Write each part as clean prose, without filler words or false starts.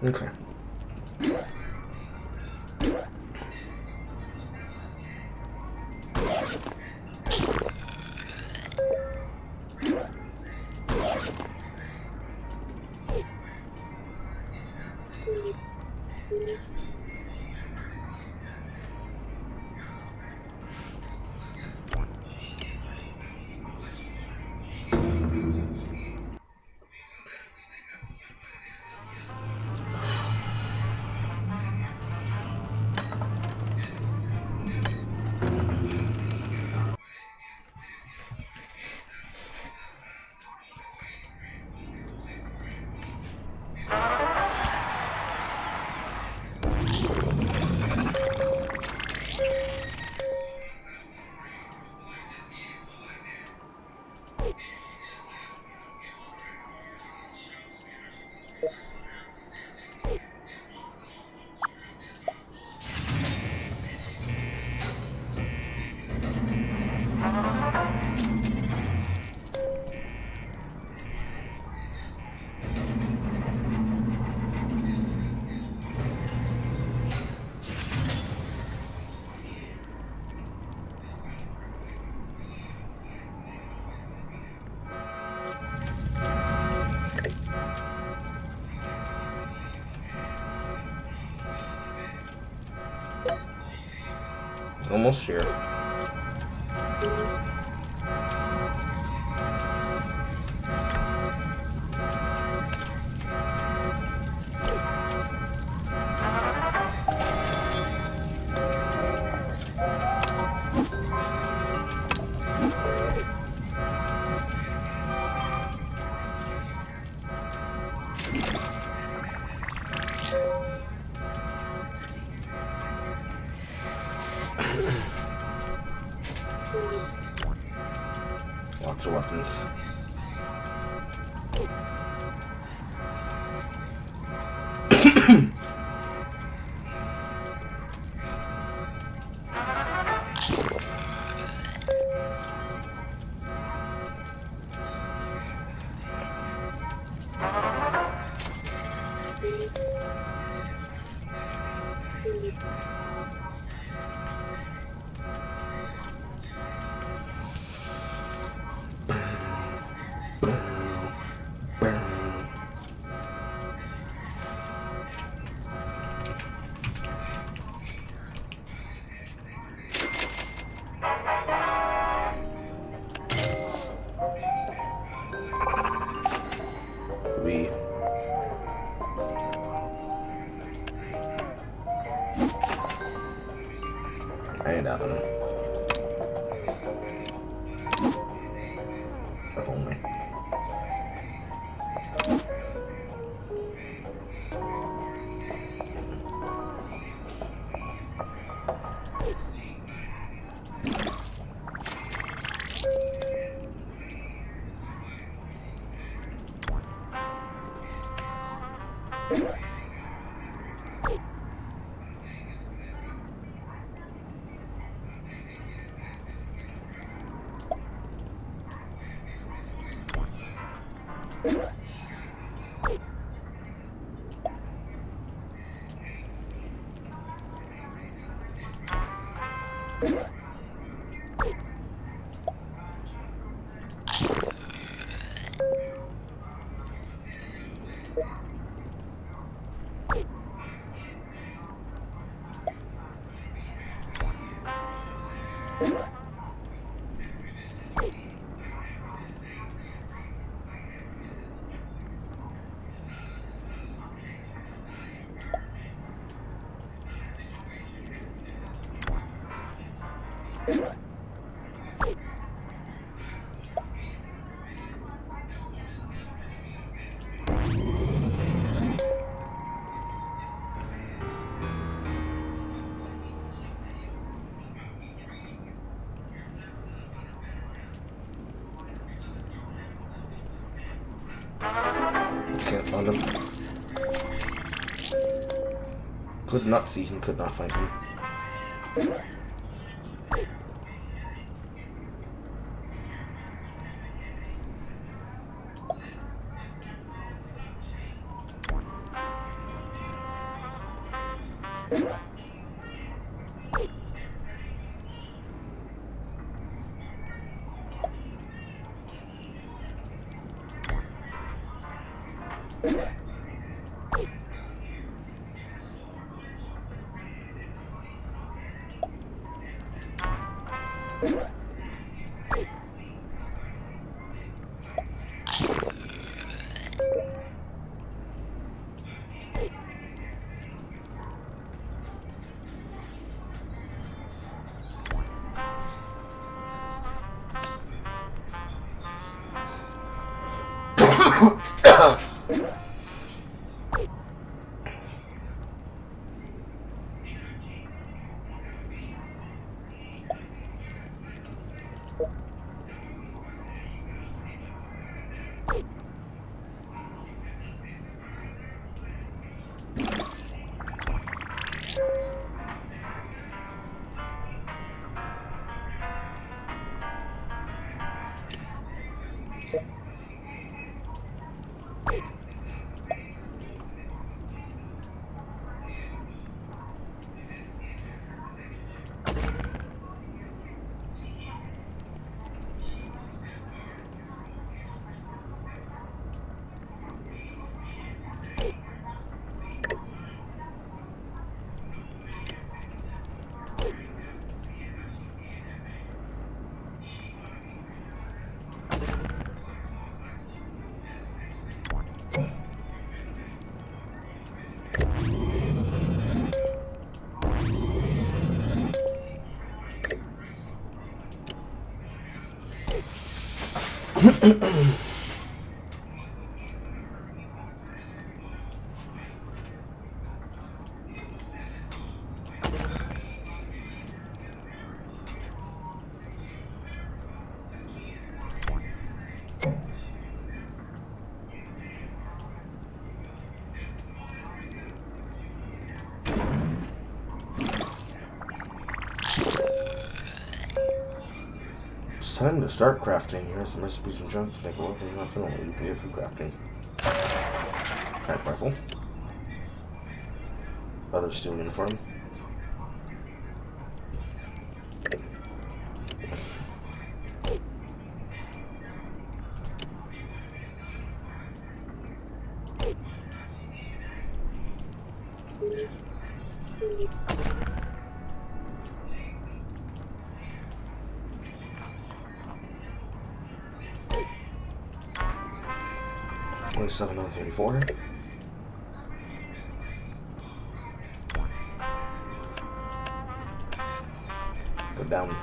Okay. Almost here. Lots of weapons. Ain't happening. If only. Can't find him. Could not see him, could not find him. time to start crafting. Here are some recipes and junk to make a work and enough and you can get food crafting. Pack rifle. Other steel uniform. $27 on 34. Go down.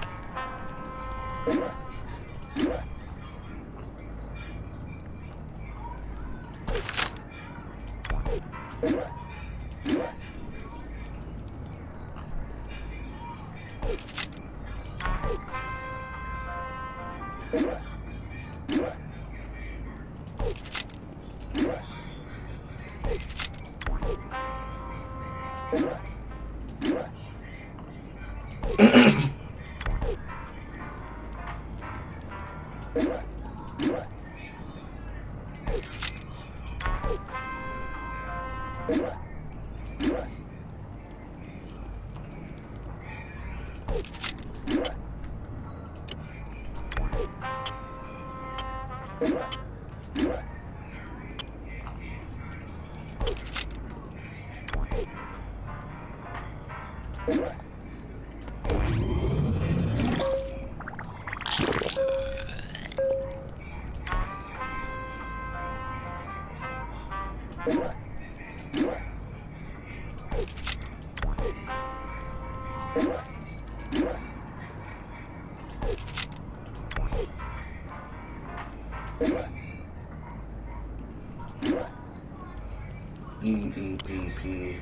EEPP.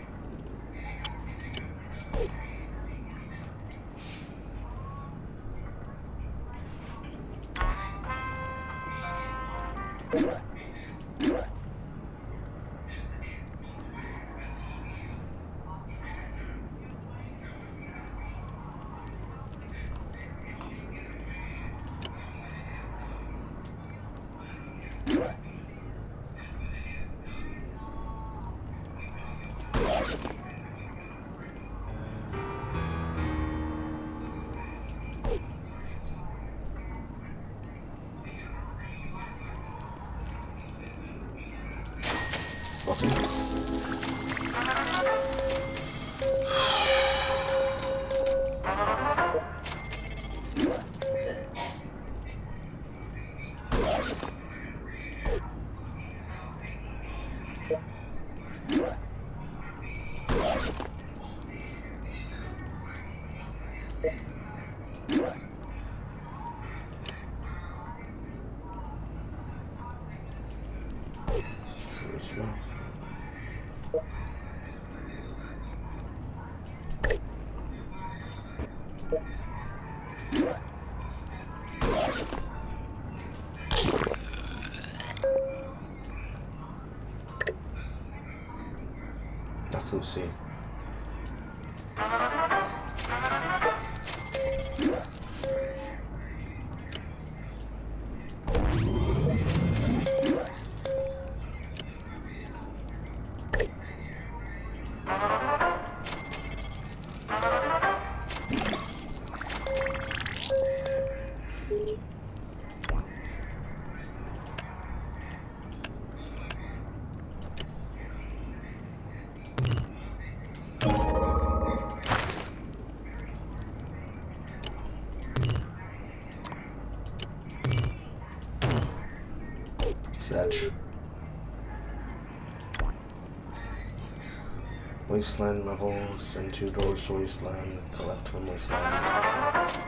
That's Lucy. Wasteland level, send 2 doors to Wasteland, collect from Wasteland.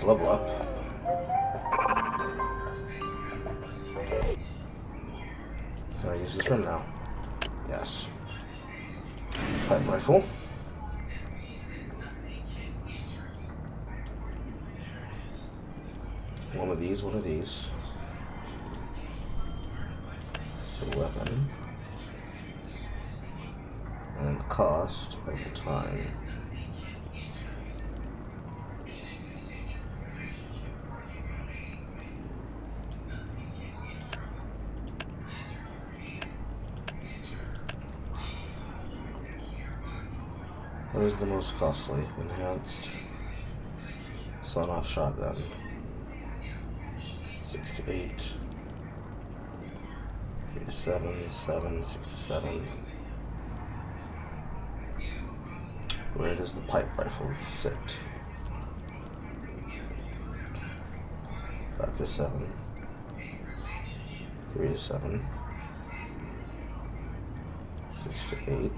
level up. Can I use this room now? Yes. Pipe rifle. One of these, one of these. It's a weapon. And the cost at the time. What is the most costly? Enhanced sawn-off shotgun. 68. 87, 7, 67. Where does the pipe rifle sit? Back to 7. 3 to 7. 6 to 8.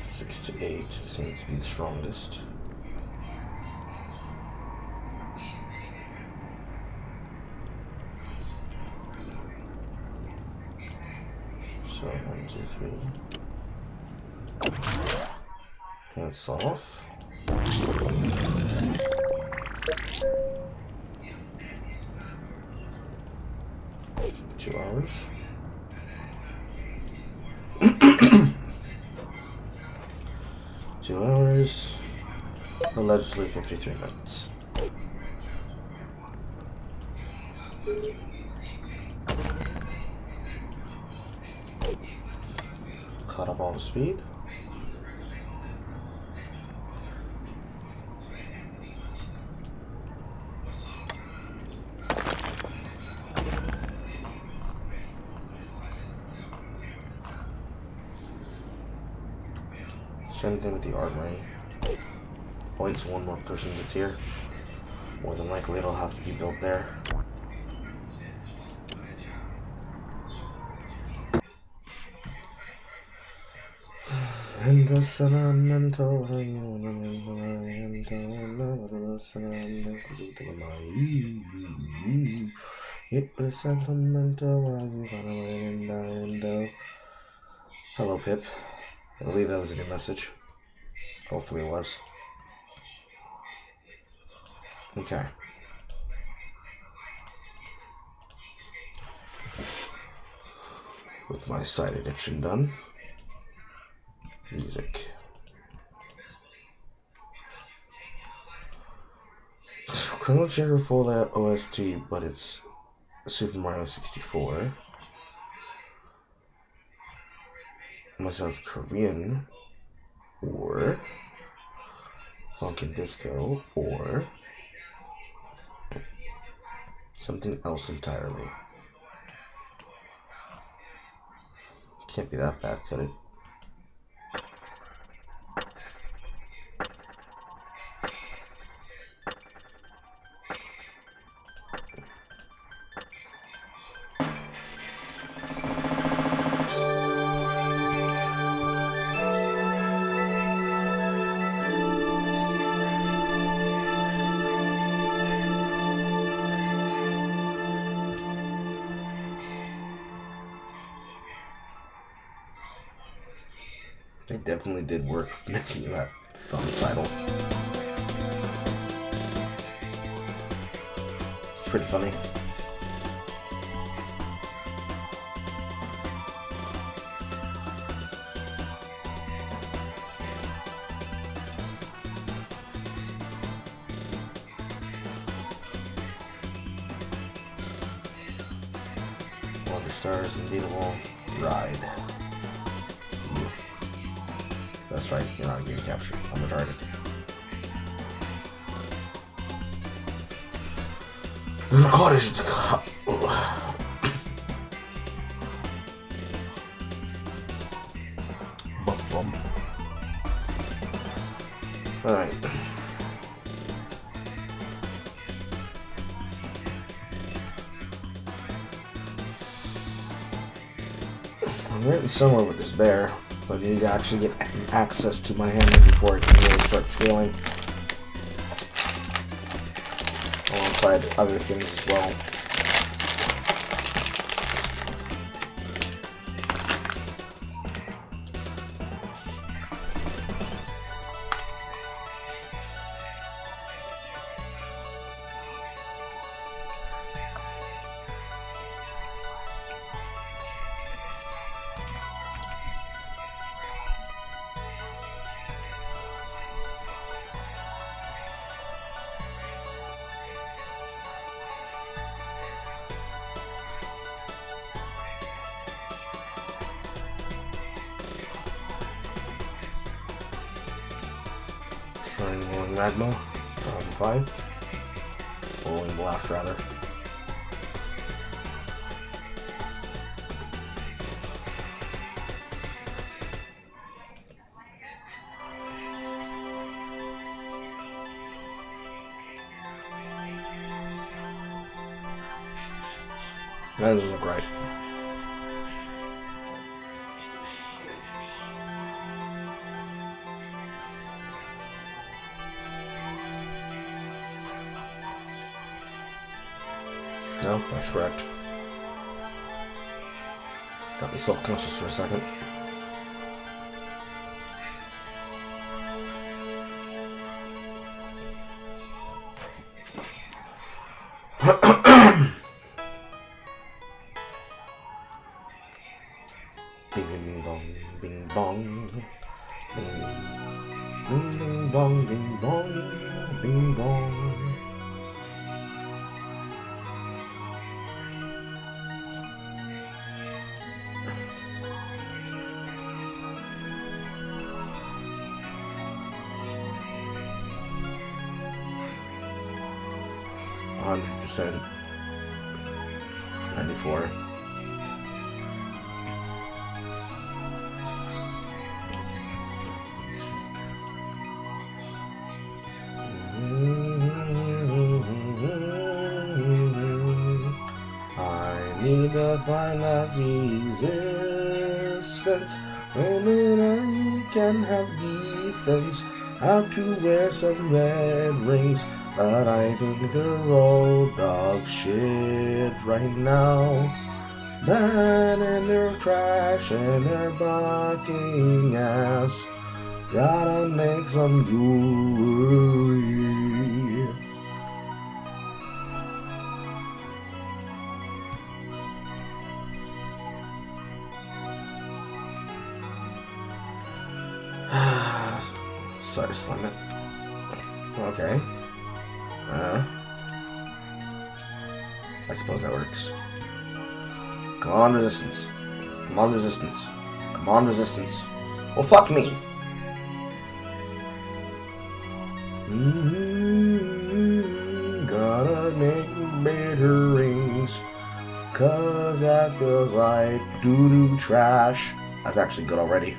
6 to 8 seems to be the strongest. So 1, 2, 3. That's off. 2 hours. 2 hours. Allegedly 53 minutes. Caught up all the speed. Same thing with the armory. Waits one more person gets here. More than likely it'll have to be built there. And the Slambear, hello, Pip. I believe that was a new message. Hopefully it was. Okay. With my side addiction done. Music. Chrono Trigger full OST, but it's Super Mario 64. Unless that's Korean, or Funkin' Disco, or something else entirely. Can't be that bad, could it? They definitely did work making that fun title. It's pretty funny. Wonder Stars, Unbeatable, Ride. That's right, you're not getting captured. I'm retarded. Alright. I'm getting somewhere with this bear. But I need to actually get access to my hammer before I can really start scaling. modified other things as well. Shining Magma, 5. Rolling Blast, rather. That doesn't look right. No, that's correct. Got me self-conscious for a second. Bing bong, bing bong, bing bong, bing bong, bing bong. %. 94. I need to find that resistance. Only I can have defense. Have to wear some red rings. But I think they're all dog shit right now. Bad and they're trash and they're barking ass. Gotta make some jewelry. Sorry, slam it. Okay. I suppose that works. Come on, resistance. Come on, resistance. Come on, resistance. Well, fuck me. Gotta make better rings. Cause that feels like doo-doo trash. That's actually good already.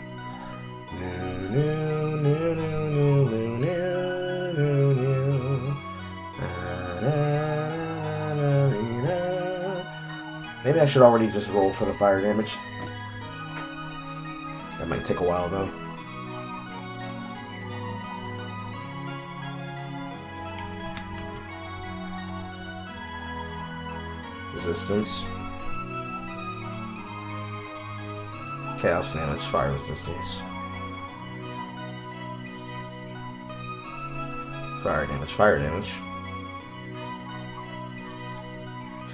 Maybe I should already just roll for the fire damage. That might take a while though. Resistance. Chaos damage, fire resistance. Fire damage, fire damage.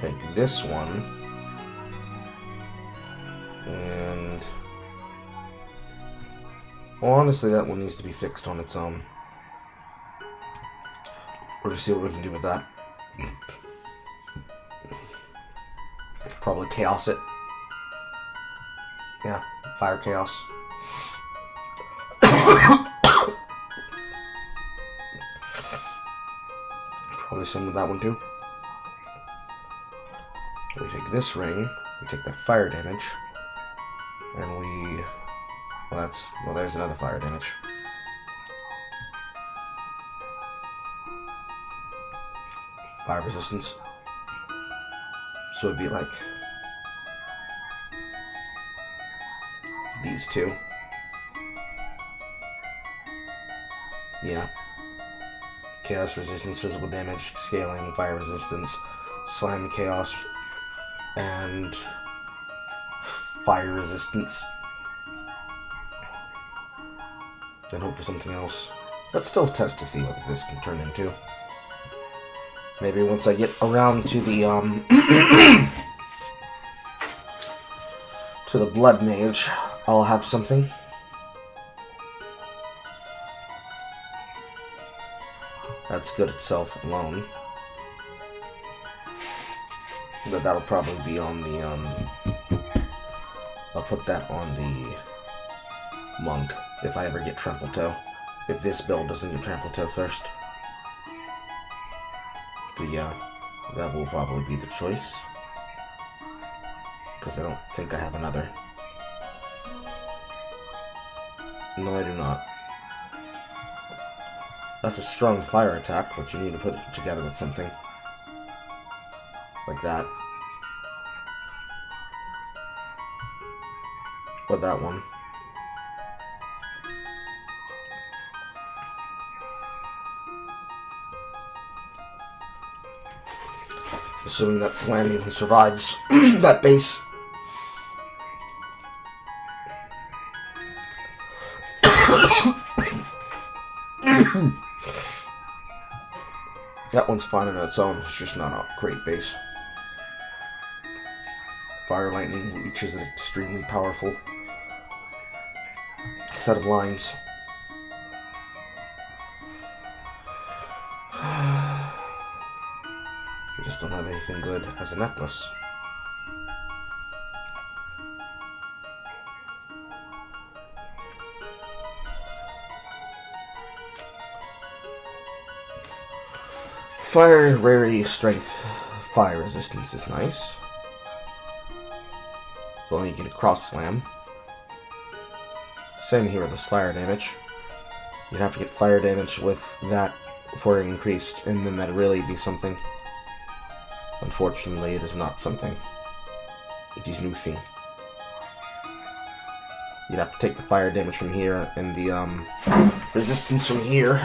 Take this one. And... well, honestly, that one needs to be fixed on its own. We're gonna see what we can do with that. Probably chaos it. Yeah, fire chaos. Probably some of that one too. We take this ring, we take that fire damage, and we... well, there's another fire damage. Fire resistance. So it'd be like these two. Yeah. chaos resistance, physical damage, scaling, fire resistance, slam chaos, and fire resistance. Then hope for something else. Let's still test to see what this can turn into. Maybe once I get around to the to the blood mage, I'll have something. That's good itself alone. But that'll probably be on the I'll put that on the monk if I ever get trample toe. If this build doesn't get trample toe first. But yeah, that will probably be the choice. Because I don't think I have another. No, I do not. That's a strong fire attack, but you need to put it together with something. Like that. Or that one. Assuming that Slam even survives that base. That one's fine on its own, it's just not a great base. Fire Lightning Leech is an extremely powerful set of lines. We just don't have anything good as a necklace. Fire rarity, strength, fire resistance is nice. If only you get a cross slam. Same here with this fire damage. You'd have to get fire damage with that for it increased, and then that'd really be something. Unfortunately, it is not something. It is nothing. You'd have to take the fire damage from here and the resistance from here,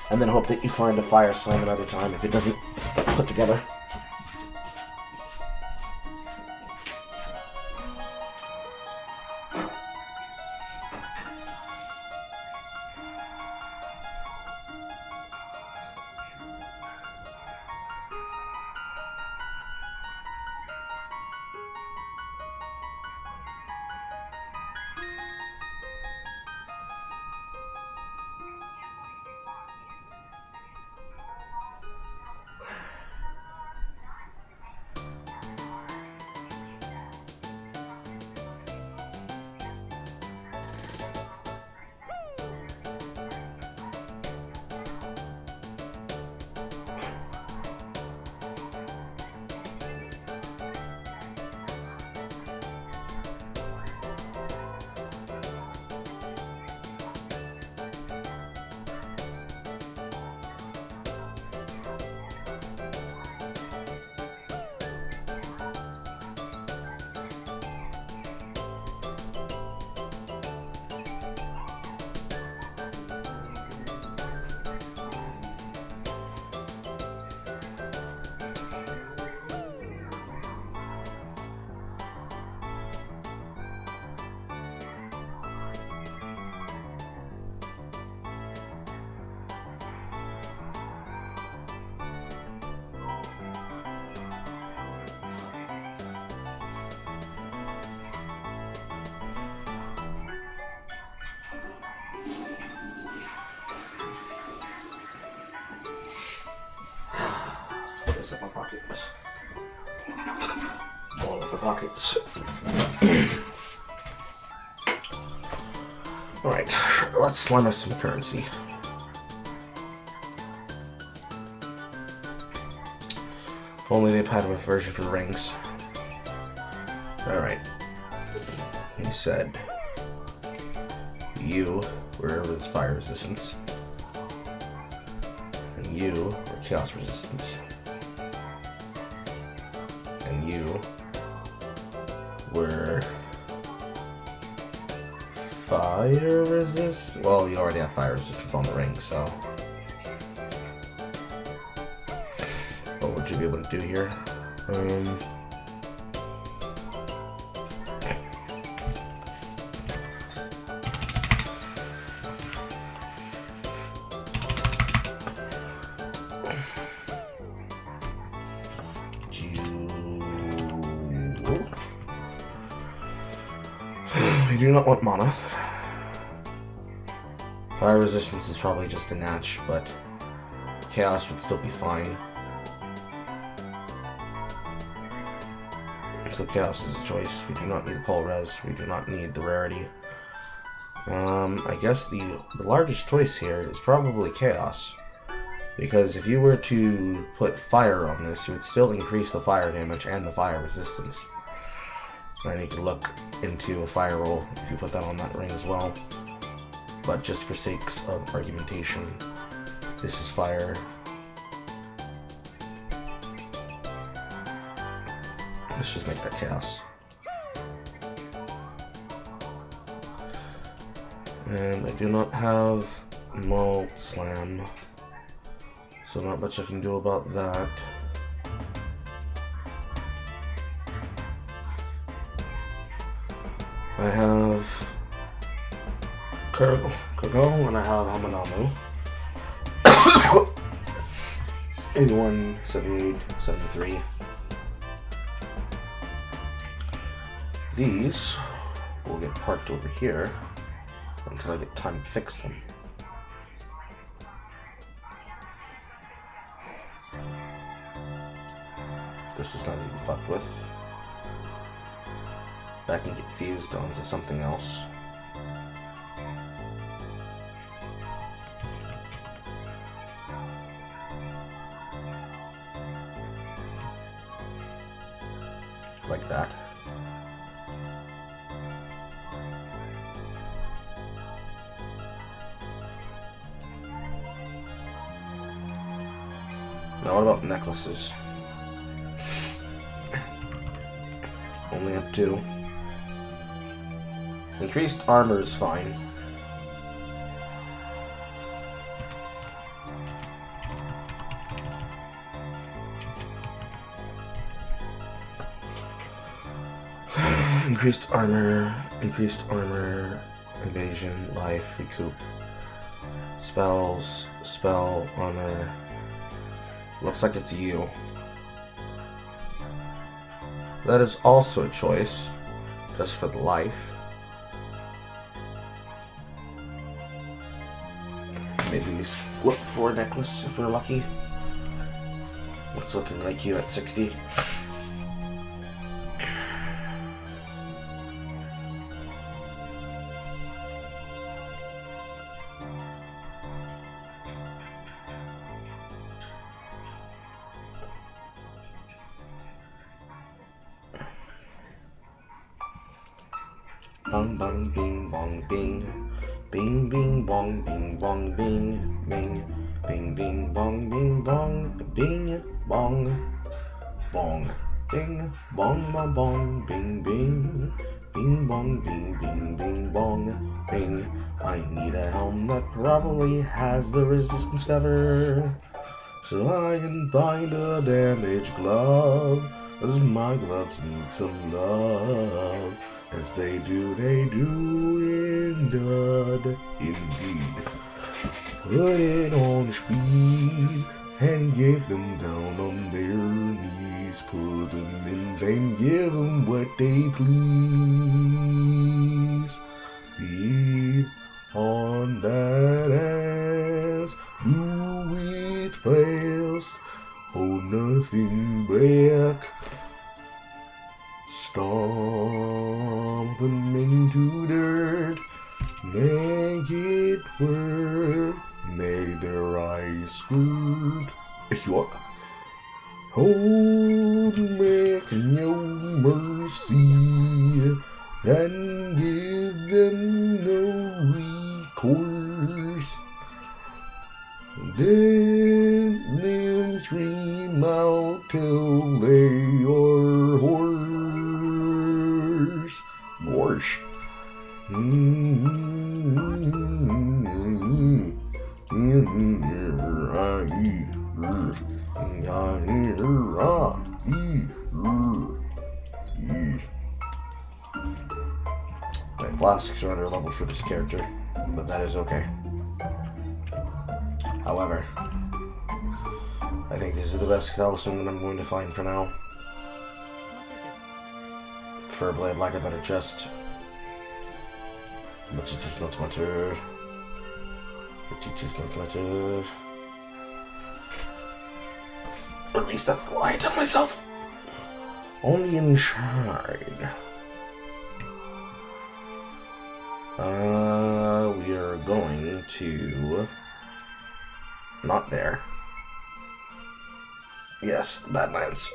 and then hope that you find a fire slam another time if it doesn't put together. All of the pockets. Alright, let's slime us some currency. If only they've had a version for rings. Alright. He said you were his fire resistance. And you were chaos resistance. And you were fire resist. Well, you already have fire resistance on the ring, so what you'll be able to do here. We do not want mana. Fire resistance is probably just a natch, but chaos would still be fine. So chaos is a choice. We do not need the pole res. We do not need the rarity. I guess the largest choice here is probably chaos. Because if you were to put fire on this, you would still increase the fire damage and the fire resistance. And you can look into a fire roll if you put that on that ring as well. But just for sakes of argumentation, this is fire. Let's just make that chaos. And I do not have Malt Slam, so not much I can do about that. I have Kurgo and I have Hamanamu. 81, 78, 73. These will get parked over here until I get time to fix them. This is not even fucked with. That can get fused onto something else. Like that. Now what about necklaces? Only have 2. Increased armor is fine. Increased armor, evasion, life, recoup. Spells, spell, armor. Looks like it's you. That is also a choice, just for the life. Maybe we look for a necklace if we're lucky. What's looking like you at 60? Bong bong bing bong bing. Bing bing bong bing bong bing bing. Bing bing bong bing bong bing bong bong bing bong bong bong bing bing. Bing bong bing bing bing bong bing. I need a helm that probably has the resistance cover, so I can find a damage glove, as my gloves need some love. As they do indeed. Put it on speed and get them down on their knees. Put them in and give them what they please. Feed on that ass, do it fast, hold nothing back. Stomp them into dirt, make it work, make their eyes squirt. Yuck. Hold make no mercy, and give them no recourse. Let them scream out till they are hoarse. Gorsh. My flasks are under level for this character, but that is okay. However, I think this is the best talisman that I'm going to find for now. What is it? For a blade like a better chest. But it is not matter. But it is not matter. Or at least that's the lie I tell myself. Only inside. We are going to... Not there. Yes, the Badlands.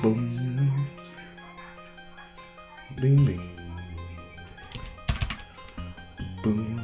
Boom. Bing bing. Boom.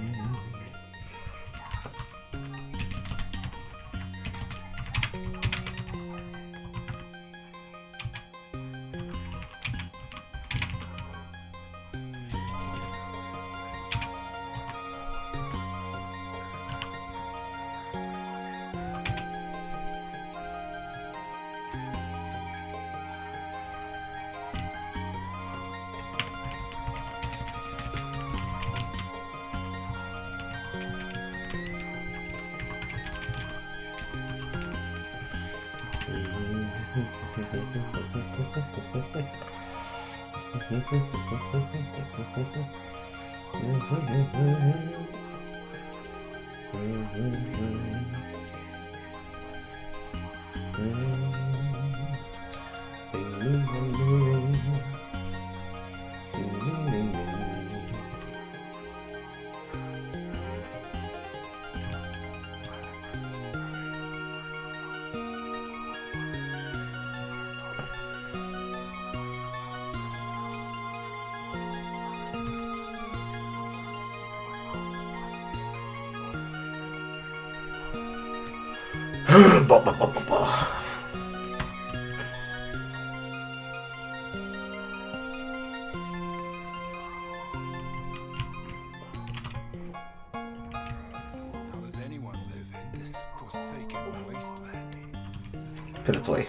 Pitifully.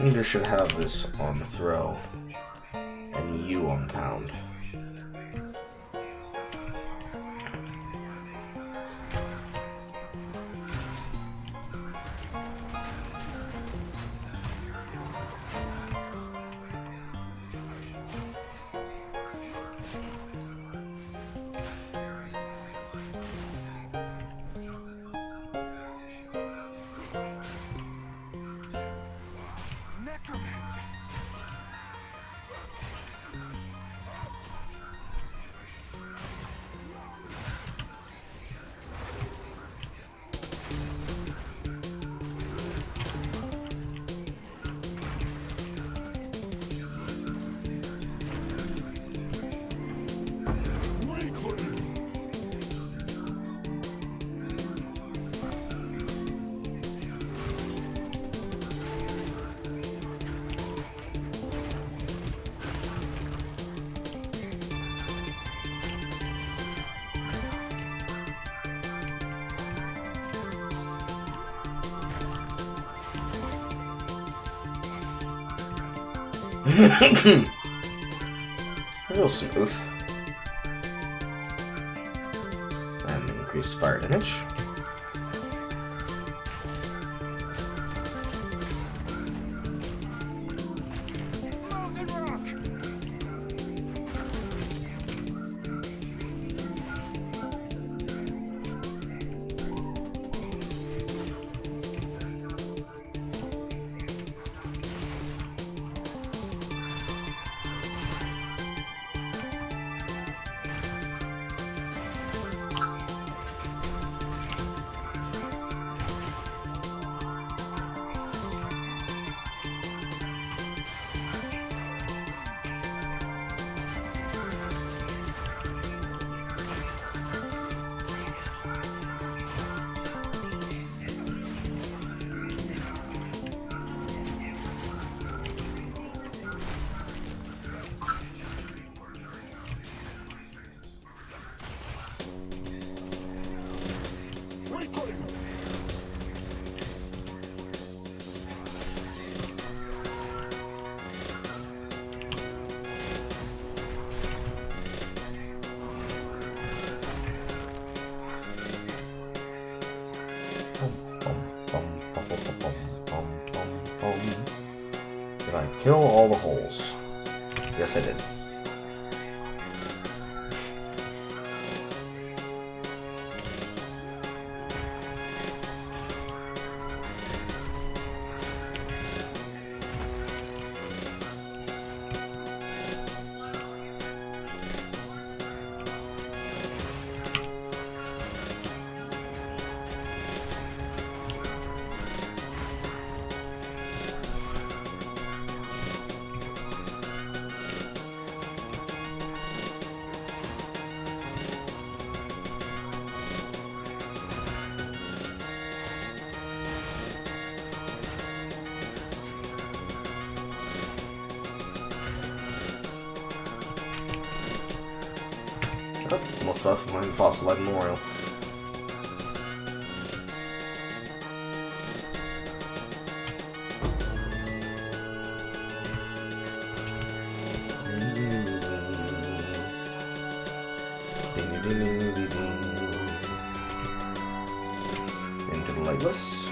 You should have this on throw, and you on pound. Real smooth. And increase fire damage. Did I kill all the holes? Yes, I did. Oh, more stuff from my Fossil Life Memorial. Into the Lightless.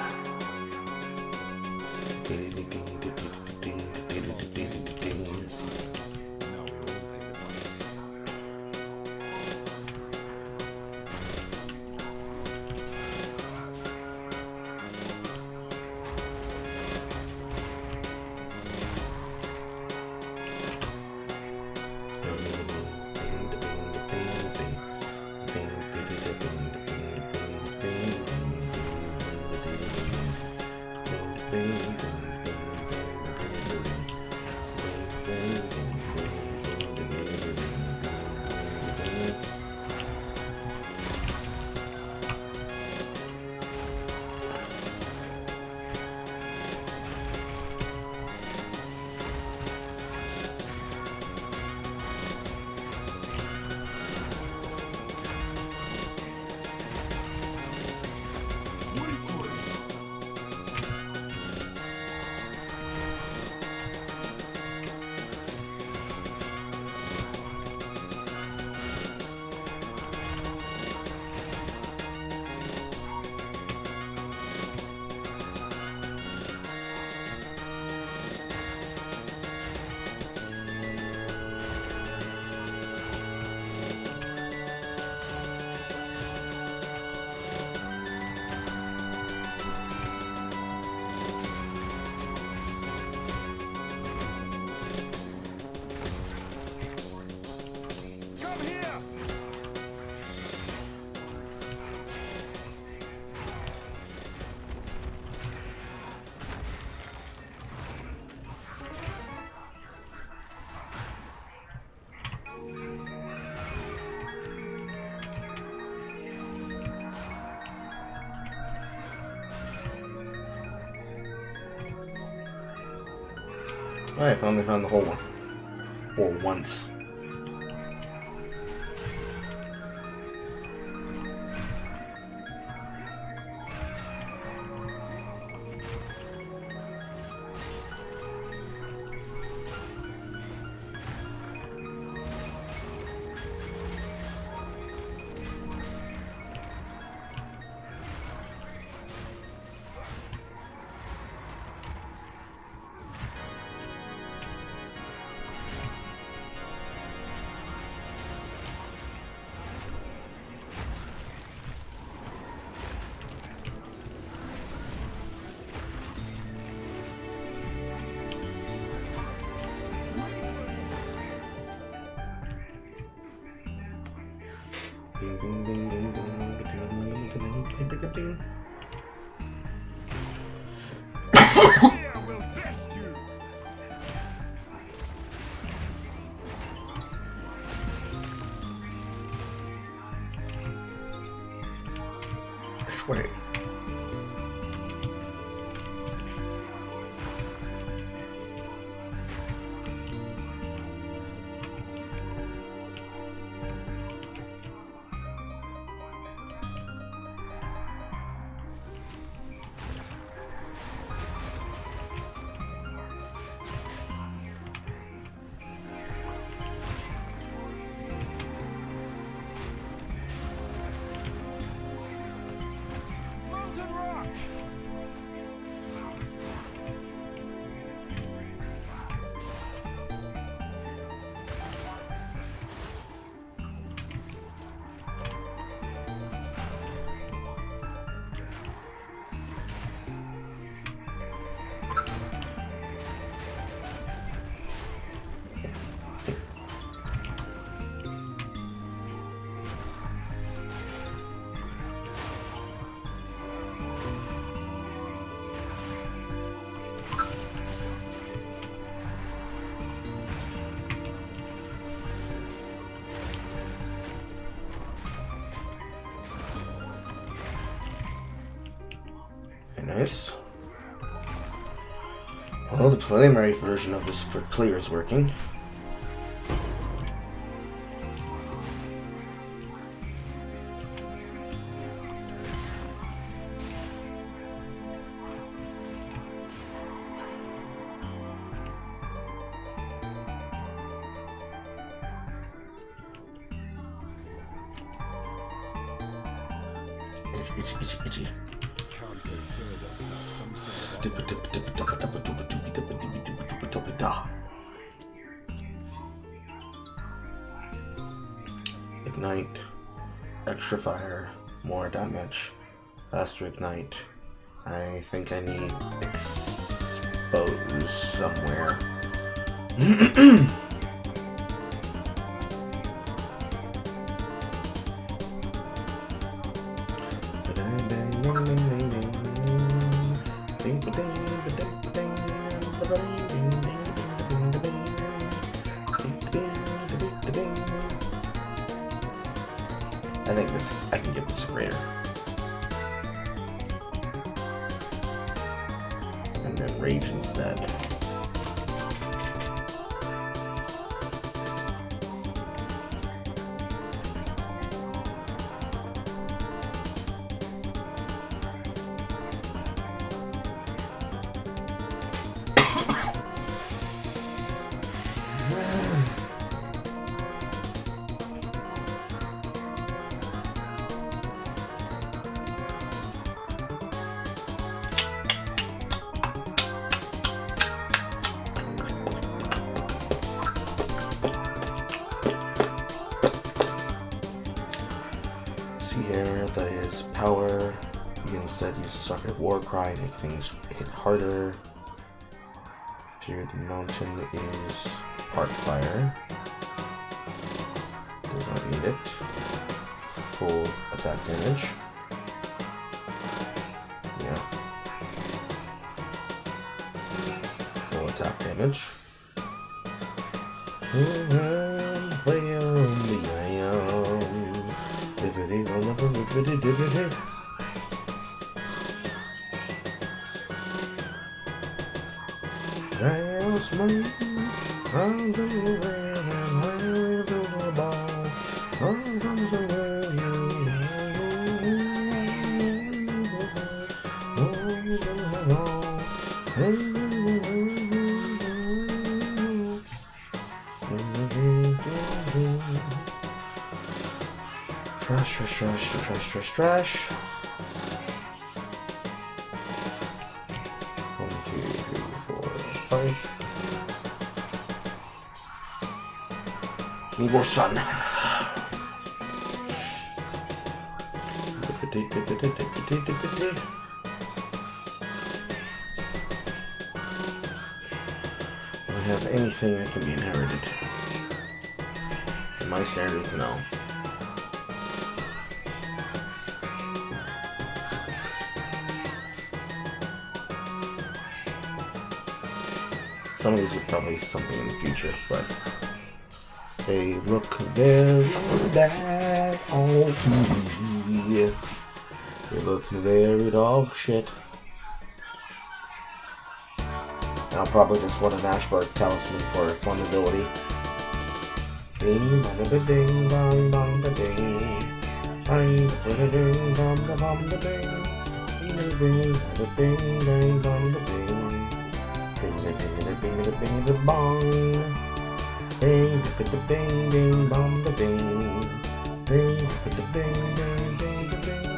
I finally found the whole one. For once. Ding, ding, ding, ding, ding, ding, ding, ding, ding, ding. Sway. Nice. Well, the preliminary version of this for clear is working. Itchy. Can't go further without some sort of Ignite, extra fire, more damage, faster ignite. I think I need expose somewhere. I think I can give this a greater. And then rage instead. See here, that is power. You can instead use a Sacred War Cry, make things hit harder. Here the mountain is Arc Fire. Does not need it. Full attack damage. Yeah. Full attack damage. just me. I'm just a man and I build a ball. I'm just a man, Trash, trash, trash, trash, trash, trash. 1, 2, 3, 4, 5. Need more sun. Do I have anything that can be inherited? In my standards, no. Some of these are probably something in the future, but they look very bad on TV. They look very dog shit. I'll probably just want an Ashburg talisman for fundability. Ding bong da ding bong bong da ding. Ding da ding bong da bong da ding. Ding da ding ding bong da ding. Bing da bing da bing da bong. Bing da bing ding bong da ding. Bing da bing ding ding da bing.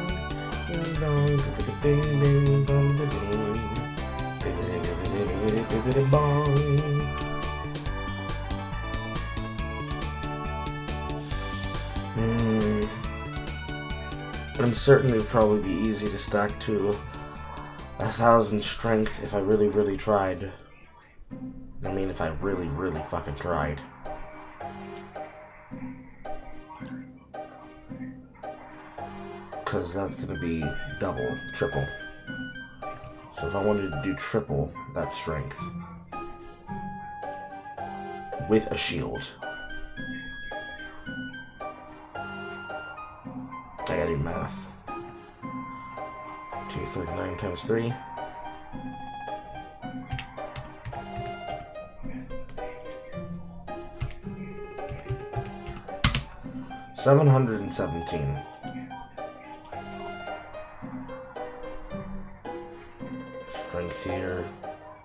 Ding dong da bing ding bong da ding. Bing da bong. I'm certain it would probably be easy to stack to 1,000 strength if I really tried. I mean, if I really fucking tried. Because that's gonna be double, triple. So if I wanted to do triple that strength with a shield, I gotta do math. 239 times 3. $717. Strength here.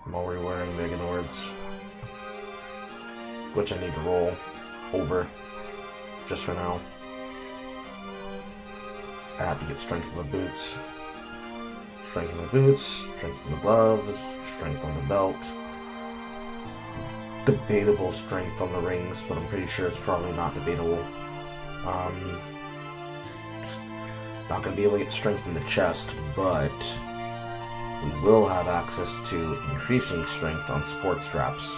I'm already wearing Meganords, which I need to roll over just for now. I have to get strength on the boots. Strength on the boots, strength on the gloves, strength on the belt. Debatable strength on the rings, but I'm pretty sure it's probably not debatable. Not going to be able to get strength in the chest, but we will have access to increasing strength on support straps.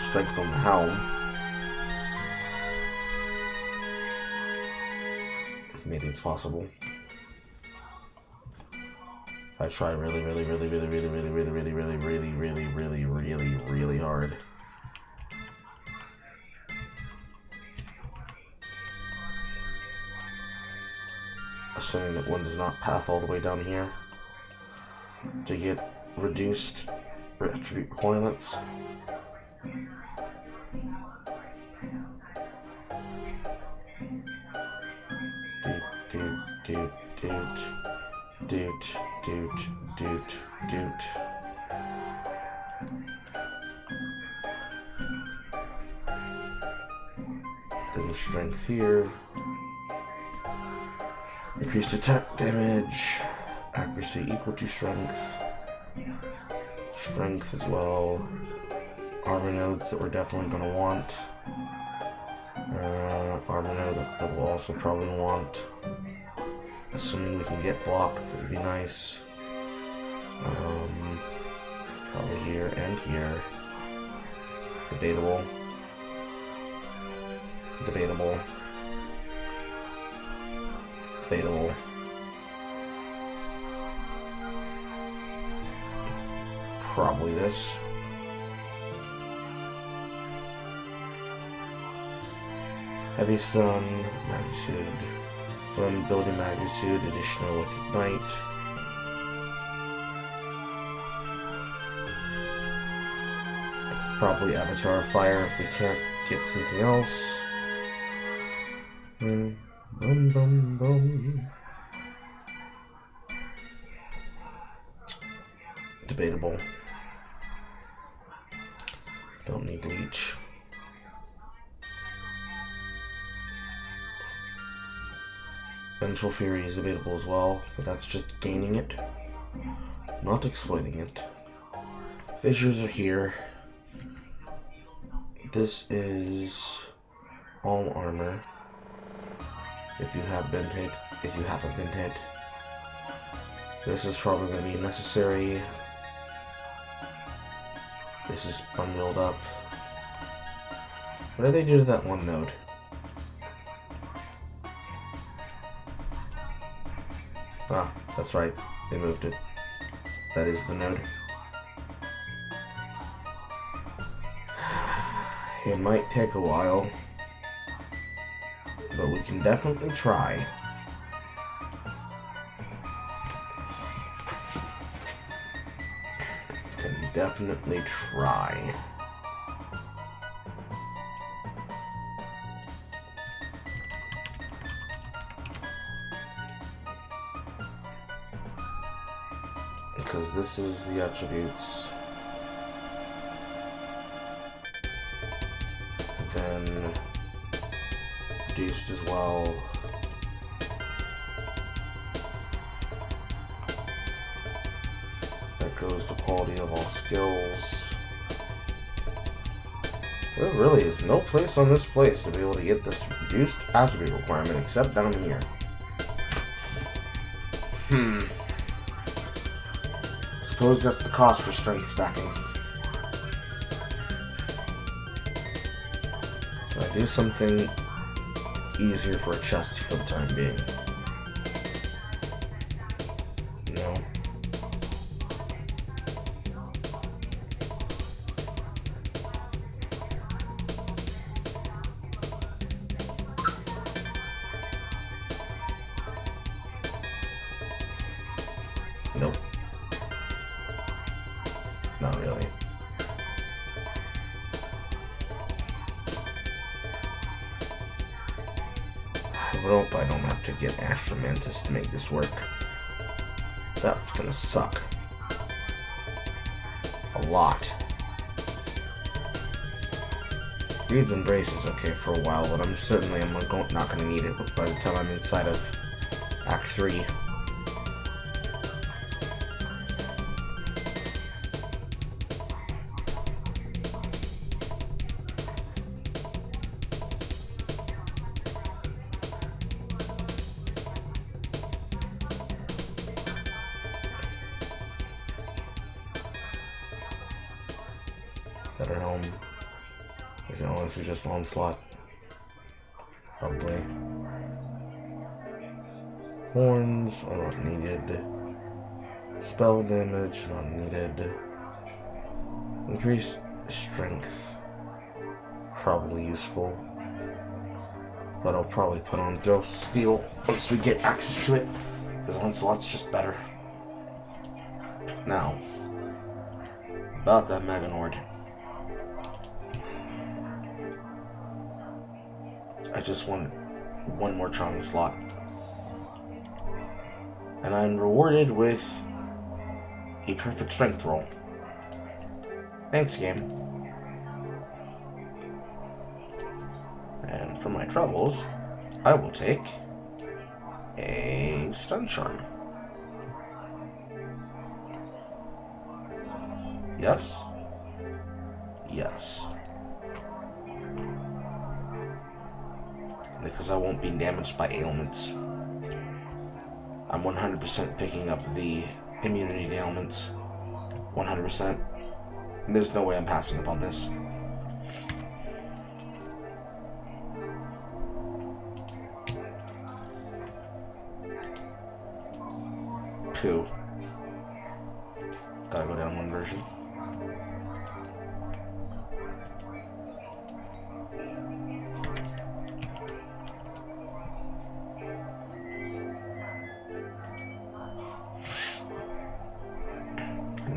Strength on the helm. Maybe it's possible. I try really hard. Assuming that one does not path all the way down here to get reduced attribute requirements. Doot. Then strength here. Increased attack damage. Accuracy equal to strength. Strength as well. Armor nodes that we're definitely going to want. Armor node that we'll also probably want. Assuming we can get block, that would be nice. Probably here and here. Debatable. Probably this. Heavy stun, magnitude, fun building magnitude, additional with ignite. Probably Avatar of Fire if we can't get something else. Boom, boom, boom. Debatable. Don't need Leech. Vengeful Fury is debatable as well, but that's just gaining it, not exploiting it. Fissures are here. This is all armor. If you have been hit, if you haven't been hit. This is probably going to be necessary. This is bundled up. What did they do to that one node? Ah, that's right. They moved it. That is the node. It might take a while, but we can definitely try. Can definitely try. Because this is the attributes. Then reduced as well. That goes the quality of all skills. There really is no place on this place to be able to get this reduced attribute requirement except down here. Suppose that's the cost for strength stacking. Can I do something easier for a chest for the time being? No. Nope. Not really. I hope I don't have to get Astra Mantis to make this work. That's gonna suck. A lot. Greed's Embrace is okay for a while, but I'm certainly not gonna need it by the time I'm inside of Act 3. Better Helm. Is it honestly just Onslaught? Probably. Horns are not needed. Spell damage, not needed. Increased strength. Probably useful. But I'll probably put on Throw Steel once we get access to it. Because Onslaught's just better. Now, about that Meganord. I just want one more charming slot. And I'm rewarded with a perfect strength roll. Thanks, game. And for my troubles, I will take a stun charm. Yes? Yes. Because I won't be damaged by ailments. I'm 100% picking up the immunity to ailments. 100%. There's no way I'm passing up on this. Two. Gotta go down one version.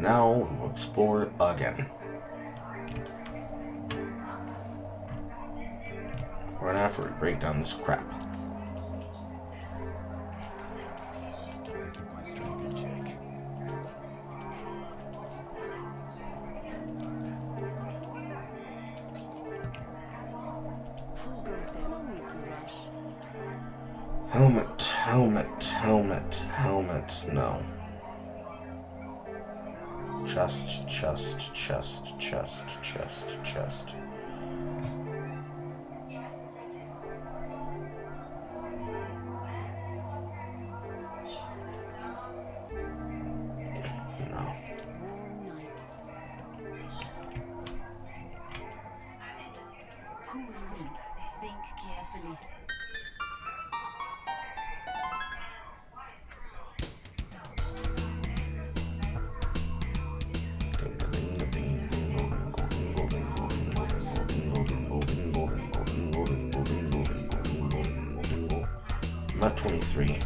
Now we will explore again. Run after we break down this crap. Keep my strength in check. Full growth there, no need to rush. Helmet, helmet, helmet, helmet. No. Chest, chest, chest, chest, chest, chest. No. Warm nights. Cool winds. Think carefully. I'm at 23.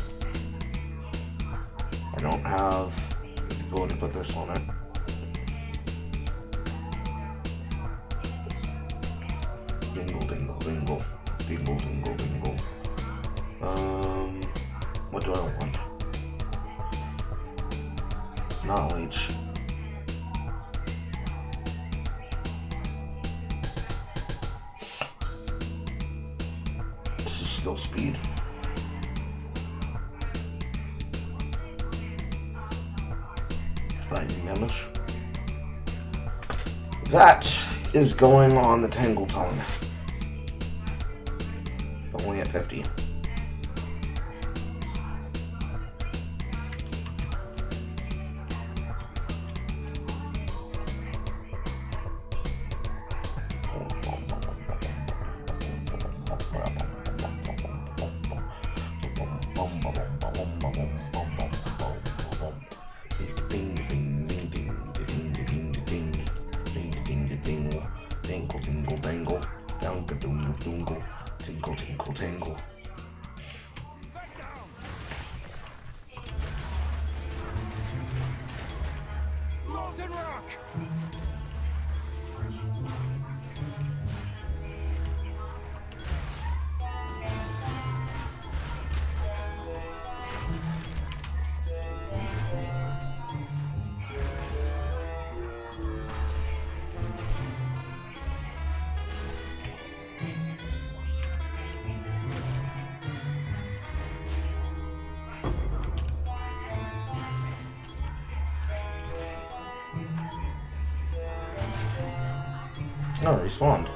I don't have the ability to put this on it. Dingle, dingle, dingle. Dingle, dingle, dingle. What do I want? Knowledge. This is skill speed. Lightning damage. That is going on the Tangle Tongue. Only at 50. Tingle, tingle, tingle. Molten rock! Oh, it respawned.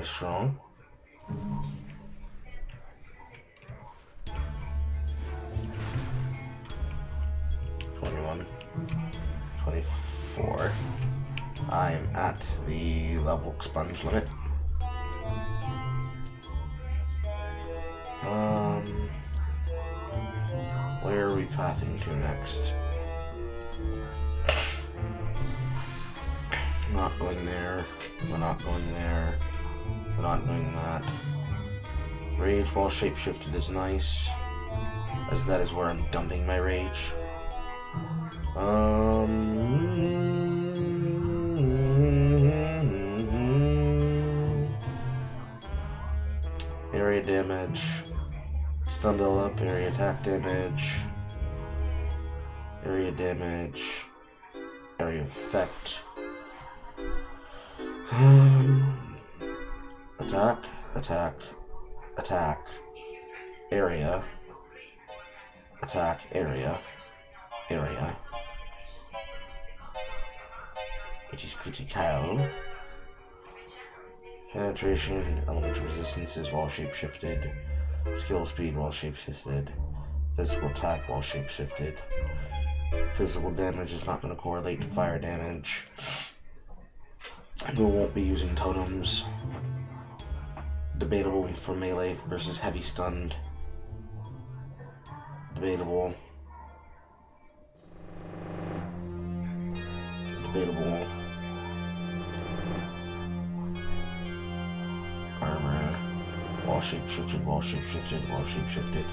Strong. $21, $24. I'm at the level expunge limit. Where are we pathing to next? Not going there. We're not going there. We're not doing that. Rage while shapeshifted is nice, as that is where I'm dumping my rage. Area damage. Stun build up, area attack damage. Area damage. Area effect. Attack, attack, attack, area, attack, area, area, which is critical. Penetration, elemental resistances while shapeshifted, skill speed while shapeshifted, physical attack while shapeshifted. Physical damage is not going to correlate to fire damage. We won't be using totems. Debatable for melee versus heavy stunned. Debatable. Debatable. Armor. Wall shapeshifted, wall shapeshifted, wall shapeshifted.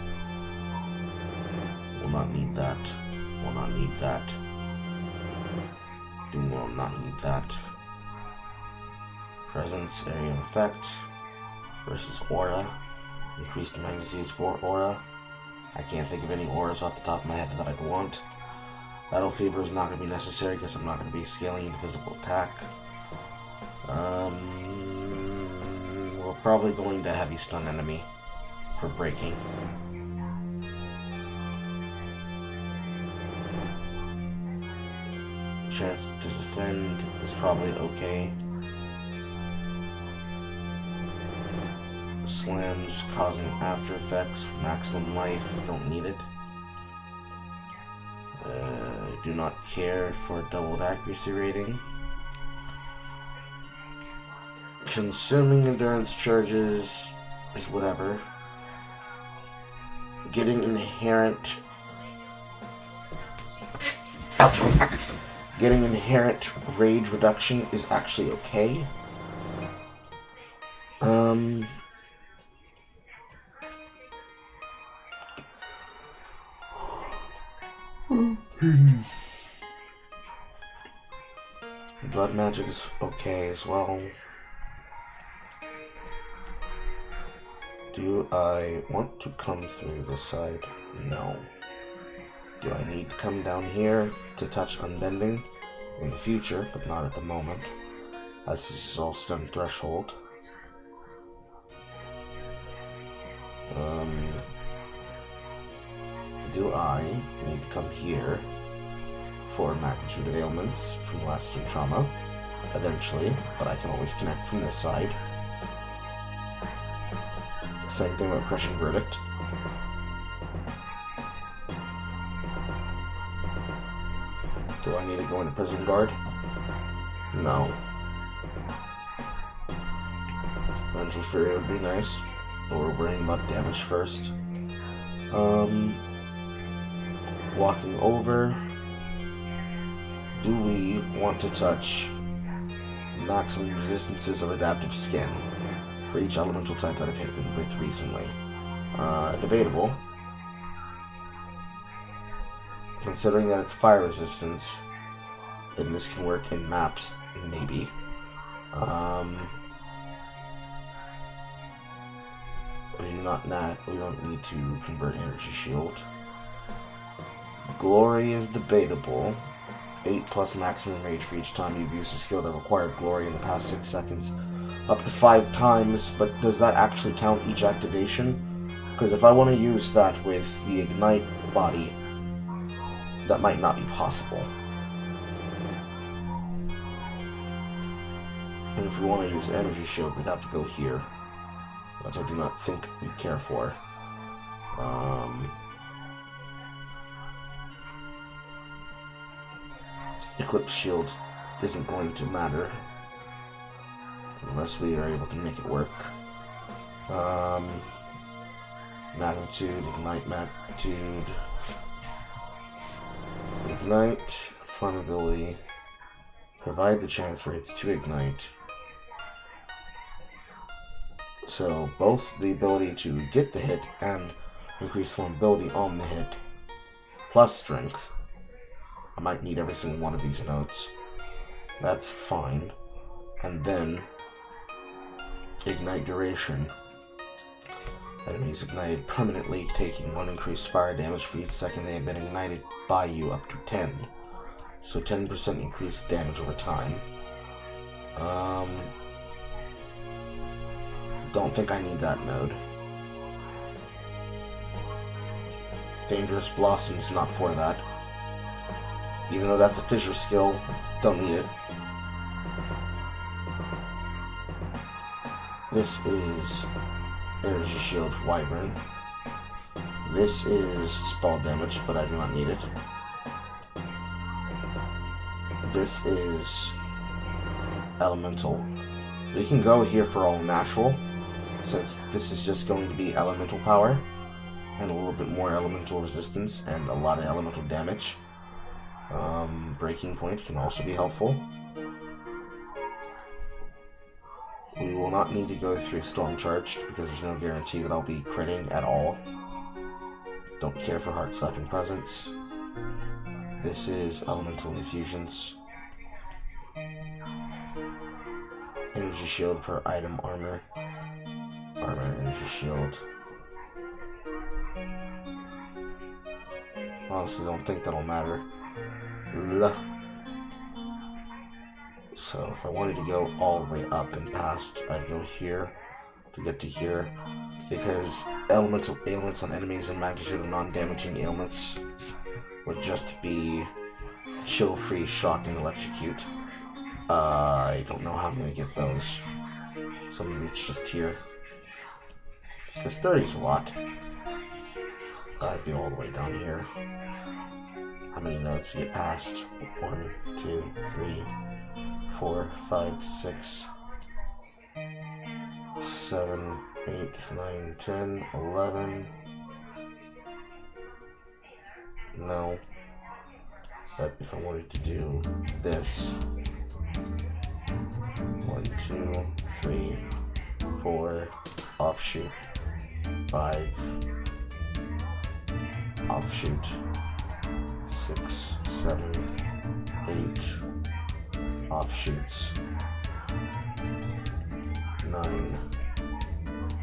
Will not need that. Will not need that. Will not need that. Presence, area of effect versus aura. Increased magnitudes for aura. I can't think of any auras off the top of my head that I'd want. Battle Fever is not going to be necessary because I'm not going to be scaling into physical attack. We're probably going to heavy stun enemy for breaking. Chance to defend is probably okay. Slams causing after effects, maximum life, don't need it. Do not care for doubled accuracy rating. Consuming endurance charges is whatever. Getting inherent... Ouch! Getting inherent rage reduction is actually okay. Blood magic is okay as well. Do I want to come through this side? No. Do I need to come down here to touch unbending? In the future, but not at the moment, as this is all stun threshold. Do I need to come here for magnitude of ailments from lasting trauma? Eventually, but I can always connect from this side. Same thing with crushing verdict. Do I need to go into prison guard? No. Vengeful Fury would be nice, but we're worrying about damage first. Walking over. Do we want to touch maximum resistances of adaptive skin for each elemental type that I've hit with recently? Debatable. Considering that it's fire resistance, and this can work in maps, maybe. We don't need to convert energy shield. Glory is debatable. 8+ maximum rage for each time you've used a skill that required glory in the past 6 seconds. Up to 5 times, but does that actually count each activation? Because if I want to use that with the Ignite body, that might not be possible. And if we want to use Energy Shield, we'd have to go here. Which I do not think we care for. Equip Shield isn't going to matter. Unless we are able to make it work. Magnitude, Ignite Magnitude. Ignite, Flammability. Provide the chance for hits to ignite. So both the ability to get the hit and increase flammability on the hit, plus strength. I might need every single one of these notes. That's fine. And then ignite duration. Enemies ignited permanently, taking 1 increased fire damage for each second they have been ignited by you, up to 10. So 10% increased damage over time. Don't think I need that node. Dangerous Blossom's not for that. Even though that's a fissure skill, don't need it. This is Energy Shield Wyvern. This is spell damage, but I do not need it. This is elemental. We can go here for all natural, since this is just going to be elemental power, and a little bit more elemental resistance, and a lot of elemental damage. Breaking point can also be helpful. We will not need to go through Storm Charged, because there's no guarantee that I'll be critting at all. Don't care for Heart Slapping Presence. This is Elemental Infusions. Energy Shield per item armor. Armor, Energy Shield. Honestly, don't think that'll matter. So if I wanted to go all the way up and past, I'd go here to get to here, because elemental ailments on enemies and magnitude of non-damaging ailments would just be chill, freeze, shock, and electrocute. I don't know how I'm gonna get those, so maybe it's just here, because 30 is a lot. I'd be all the way down here. How many nodes to get past? 1, 2, 3, 4, 5, 6, 7, 8, 9, 10, 11. No. But if I wanted to do this, 1, 2, 3, 4, offshoot, 5, offshoot, 6, 7, 8, offshoots, 9,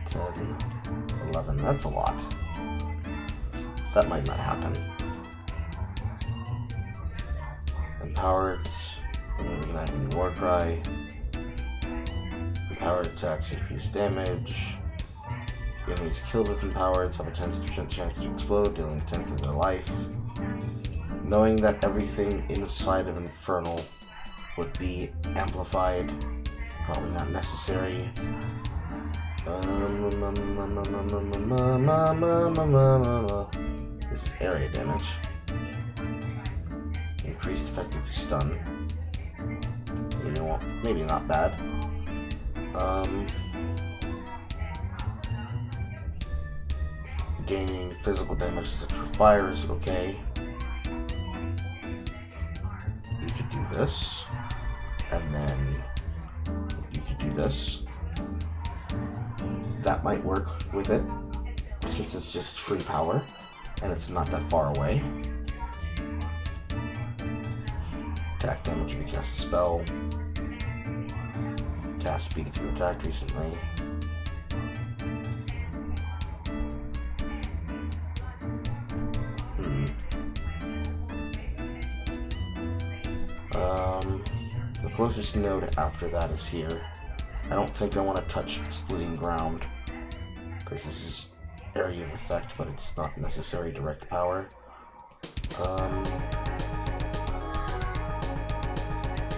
10, 11. That's a lot. That might not happen. Empowered, and then we can add a new war cry. Empowered attacks increase damage. Enemies killed with empowered have a 10% chance to explode, dealing 10th of their life. Knowing that everything inside of Infernal would be amplified, probably not necessary. This is area damage. Increased effective stun. You know what? Maybe not bad. Gaining physical damage as extra fire is okay. You could do this, and then you could do this. That might work with it, since it's just free power, and it's not that far away. Attack damage, we cast a spell. Cast speed if you attacked recently. The closest node after that is here. I don't think I want to touch Splitting Ground, because this is area of effect, but it's not necessary direct power.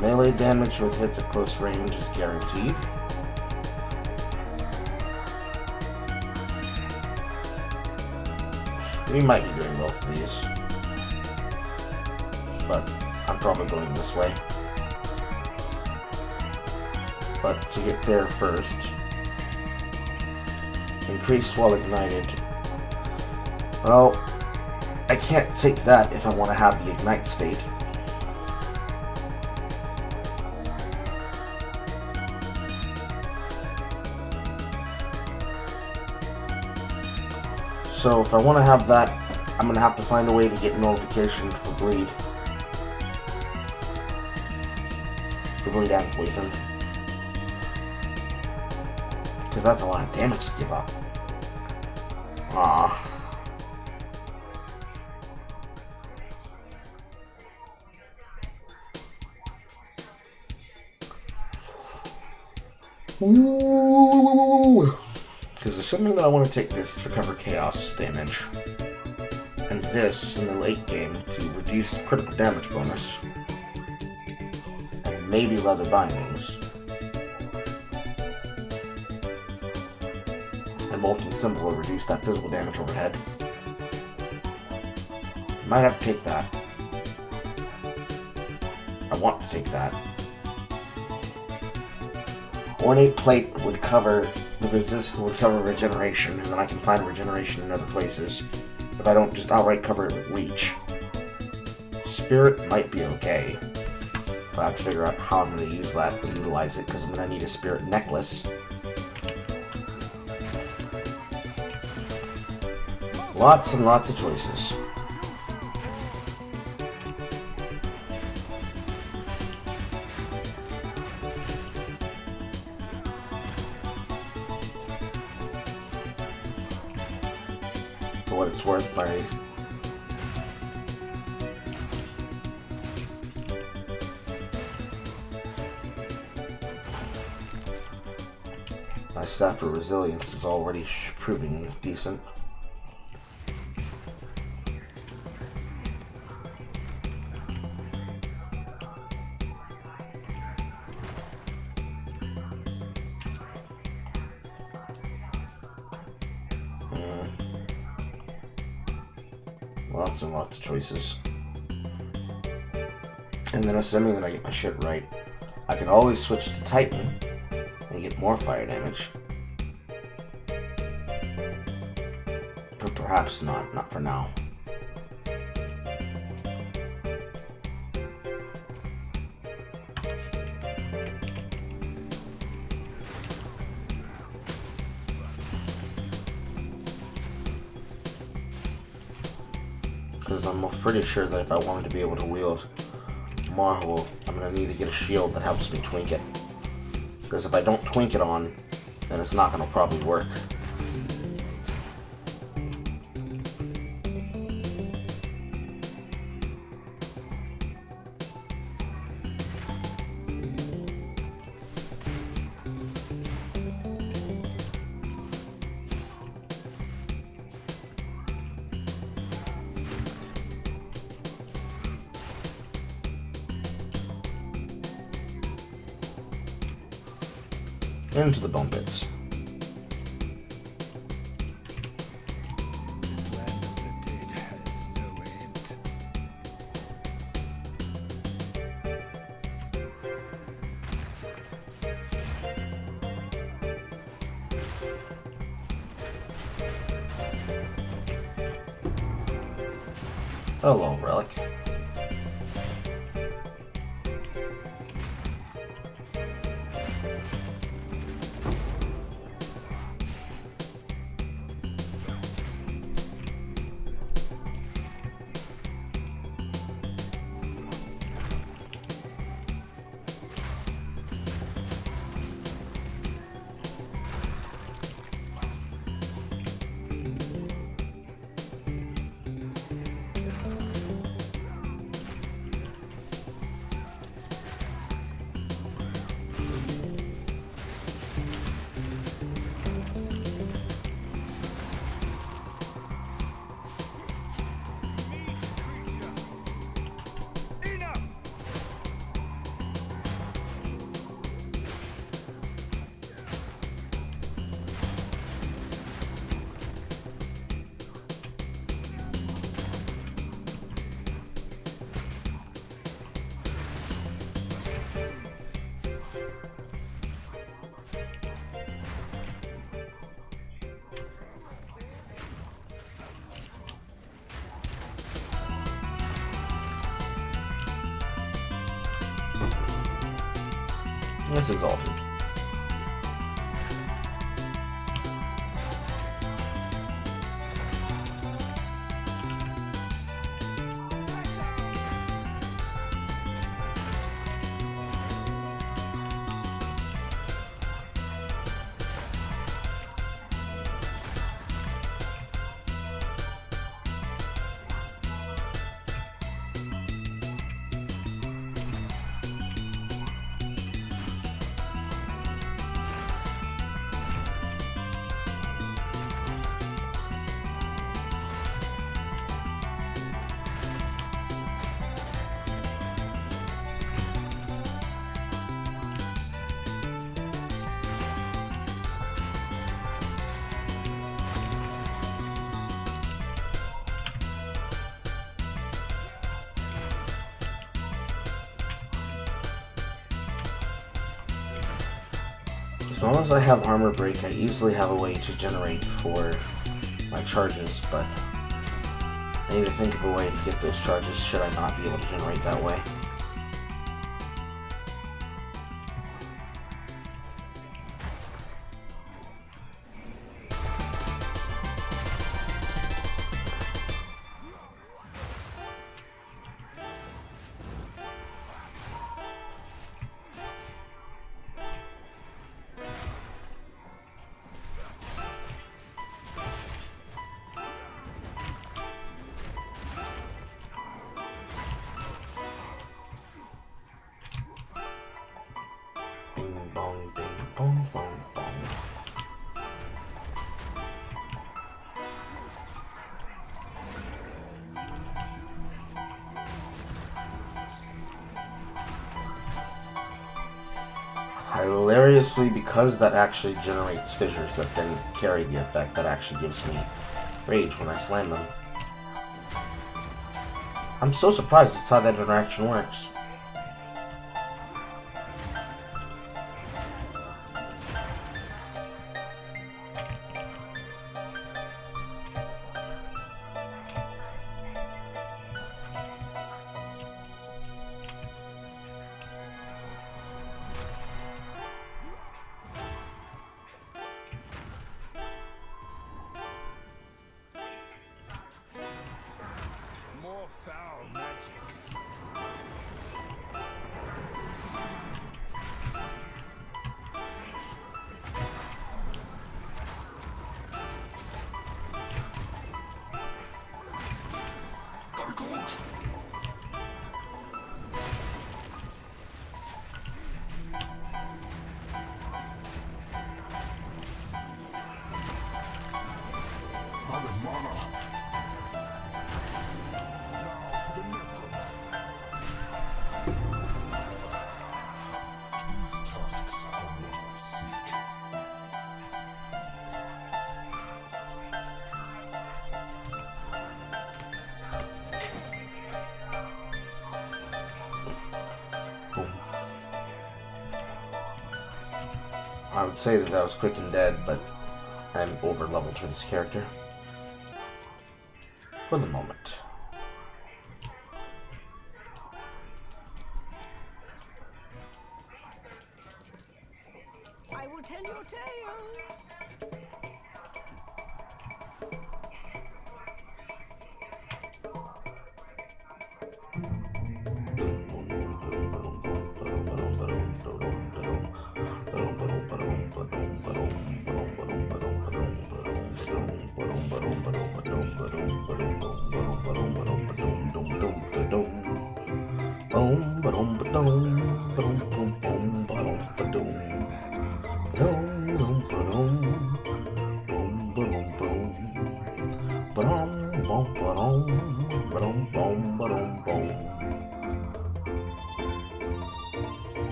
Melee damage with hits at close range is guaranteed. We might be doing both of these, but I'm probably going this way. But to get there first, increased while ignited. Well, I can't take that if I want to have the ignite state. So if I want to have that, I'm going to have to find a way to get notification for bleed. For bleed and poison. Because that's a lot of damage to give up. Because assuming that I want to take this to cover chaos damage, and this in the late game to reduce critical damage bonus, and maybe leather bindings, and molten symbol will reduce that physical damage overhead. Might have to take that. I want to take that. Ornate plate would cover regeneration, and then I can find regeneration in other places. If I don't just outright cover it with leech. Spirit might be okay. But I have to figure out how I'm going to use that and utilize it, because I'm going to need a spirit necklace. Lots and lots of choices. For what it's worth, my staff for resilience is already proving decent. Lots and lots of choices. And then assuming that I get my shit right, I can always switch to Titan and get more fire damage. But perhaps not for now. Because I'm pretty sure that if I wanted to be able to wield Marvel, I'm going to need to get a shield that helps me twink it. Because if I don't twink it on, then it's not going to probably work. Into the bone pits. This land of the dead has no end. Hello, Relic. It's exalted. As long as I have armor break, I easily have a way to generate for my charges, but I need to think of a way to get those charges should I not be able to generate that way. Bing bong, bing bong, bong bong. Hilariously, because that actually generates fissures that then carry the effect, that actually gives me rage when I slam them. I'm so surprised that's how that interaction works. More foul magics. Out of mana. Now for the necromancer. These tusks are what I seek. I would say that was quick and dead, but I'm over leveled for this character. For the moment. I will tell your tale.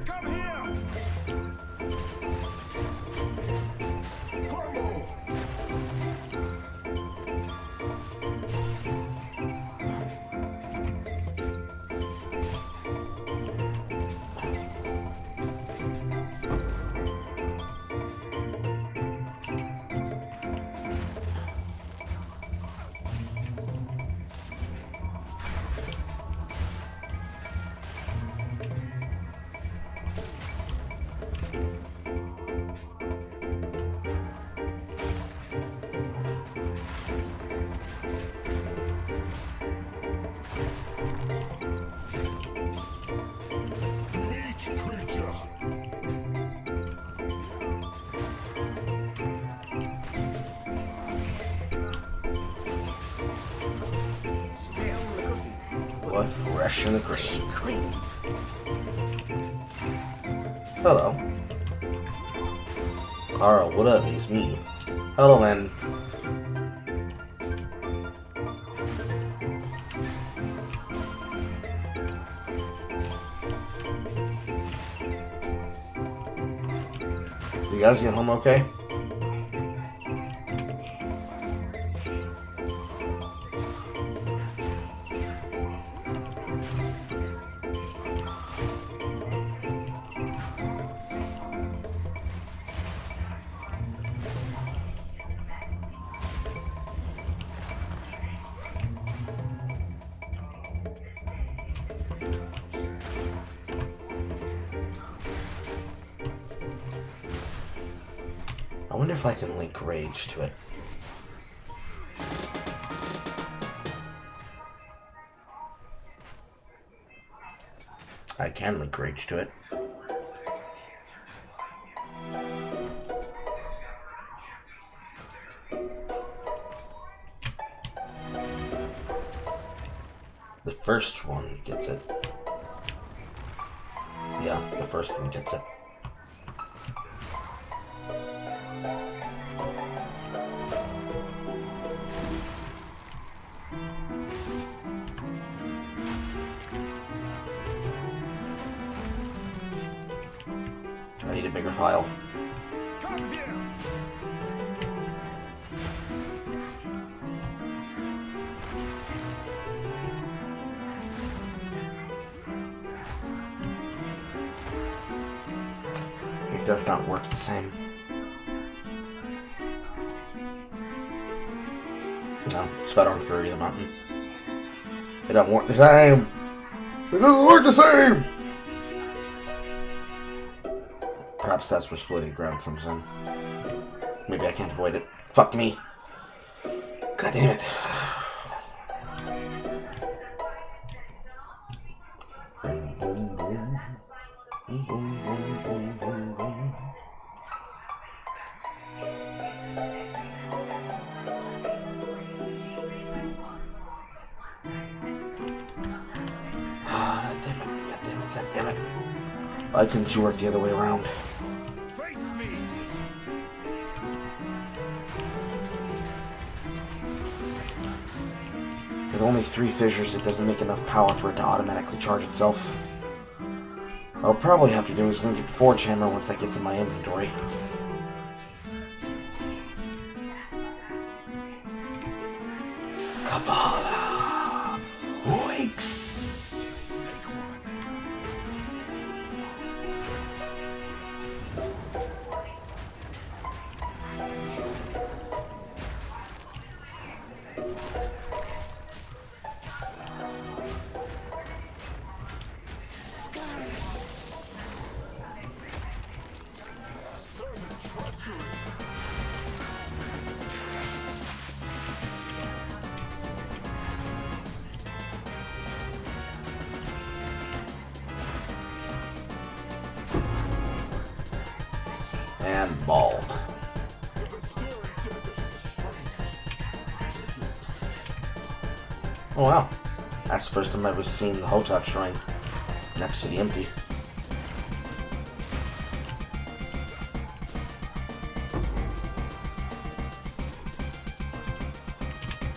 Come here! Crumble! Weak creature! What fresh in the cream. Hello. Carl, what up? It's me. Hello, man. You guys get home okay? wonder if I can link rage to it. I can link rage to it. The first one gets it. Yeah, the first one gets it. I need a bigger file. Come here. It does not work the same. No, it's better on Fury the Mountain. It doesn't work the same. It doesn't work the same. Perhaps that's where splitting ground comes in. Maybe I can't avoid it. Fuck me. God damn it. Boom, boom, boom. Boom, boom, boom, boom, boom, boom. Ah, damn it, yeah, damn it, God damn it. Why couldn't you work the other way around? Face me. With only 3 fissures, it doesn't make enough power for it to automatically charge itself. What I'll probably have to do is link it Forge Hammer once that gets in my inventory. Kabbalah wakes. And bald. Oh wow, that's the first time I've ever seen the Hotak Shrine next to the empty.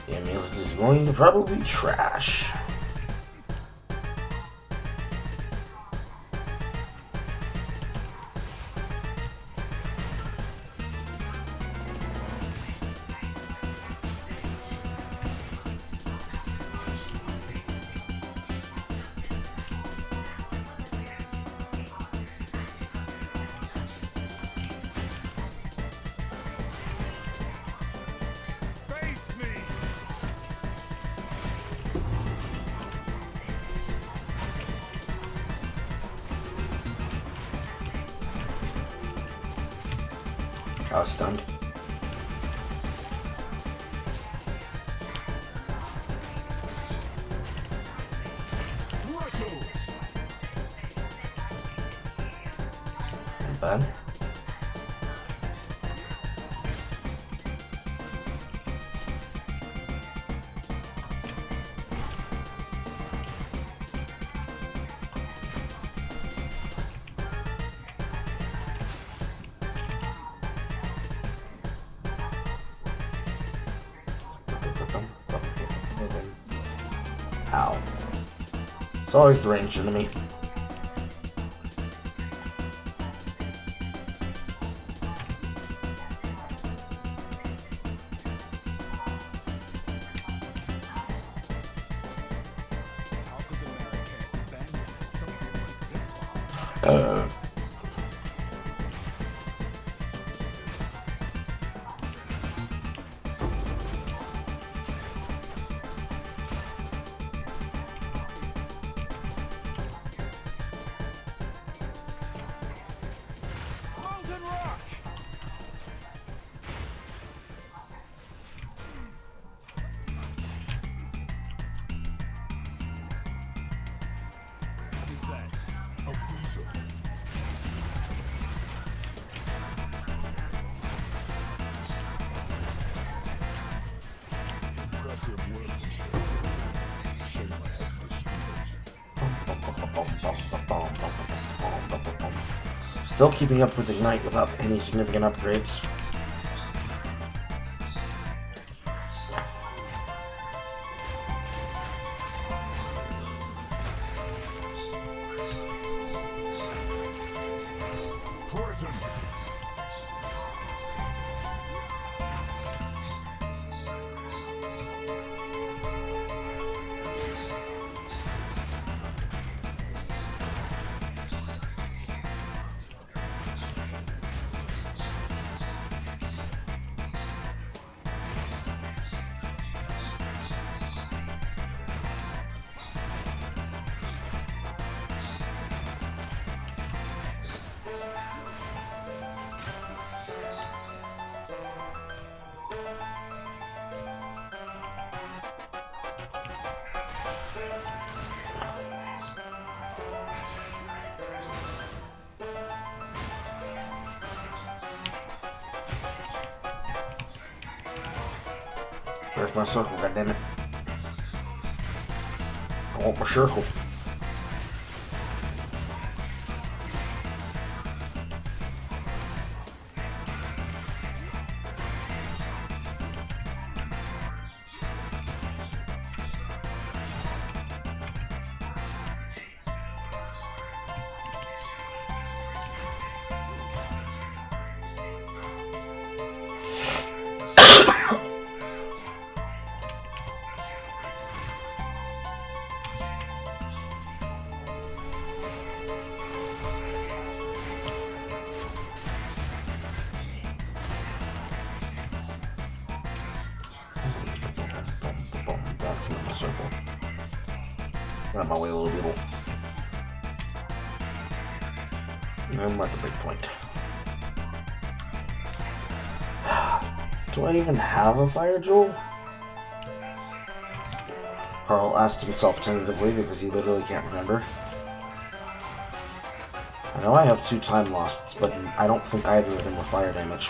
The amulet is going to probably trash. I was stunned. Not bad. Ow. It's always the ranged enemy. How could the Marrakech abandon something like this? Molten rock. that? A weasel. Impressive workmanship. Shame I had to destroy it. Still keeping up with Ignite without any significant upgrades. Poison. Where's my circle, goddammit? I want my circle. That's not my circle. Get out my way, little beetle. I'm at the big point. Do I even have a fire jewel? Carl asked himself tentatively because he literally can't remember. I know I have 2 time losts, but I don't think either of them were fire damage.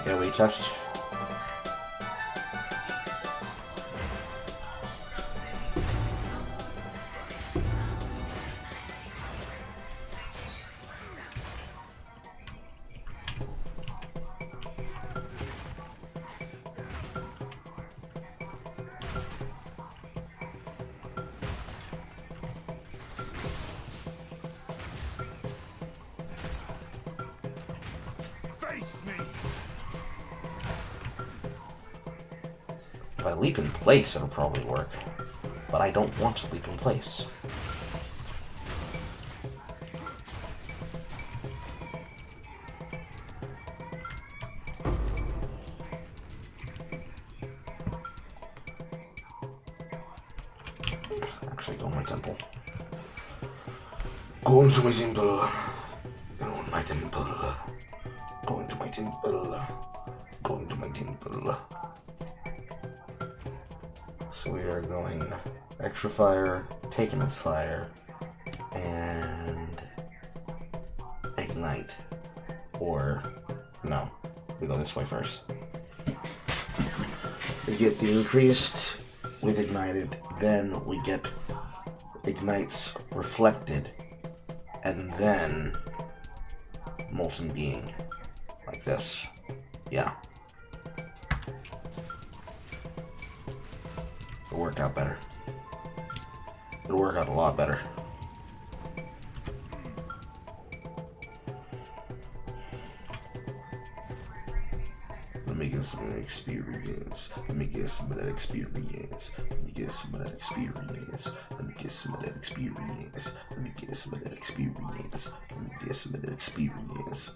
Yeah, we test. Face me. If I leap in place, it'll probably work. But I don't want to leap in place. Actually, go to my temple. Going to my temple. Going to my temple. Going to my temple. Going to my temple. So we are going extra fire, taking us fire, and ignite. Or no, we go this way first. We get the increased with ignited, then we get ignites reflected, and then molten being, like this. Yeah. It'll work out better. It'll work out a lot better. Let me get some of that experience. Let me get some of that experience. Let me get some of that experience. Let me get some of that experience. Let me get some of that experience. Let me get some of that experience.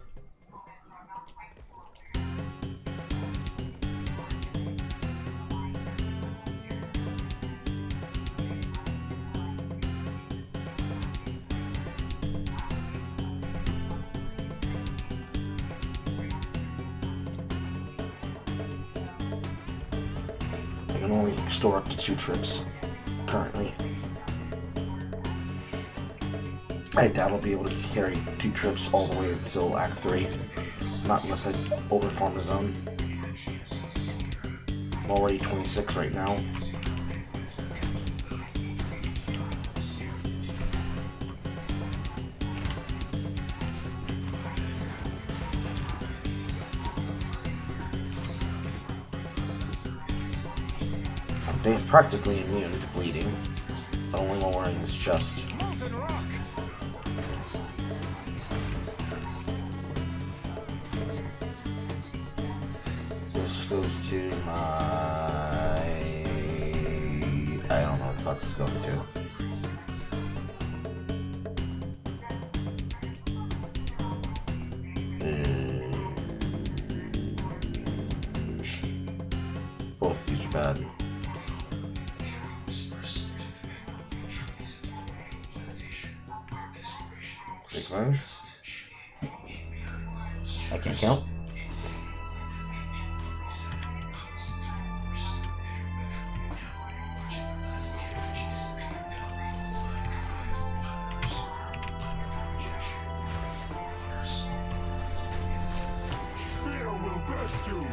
I can only store up to 2 trips currently. I doubt I'll be able to carry 2 trips all the way until Act 3. Not unless I overfarm the zone. I'm already 26 right now. I'm practically immune to bleeding, but only while wearing this chest. Molten rock. This goes to my... I don't know what the fuck it's going to. Both of these are bad. Six lines. I can't count. Fear will burst you.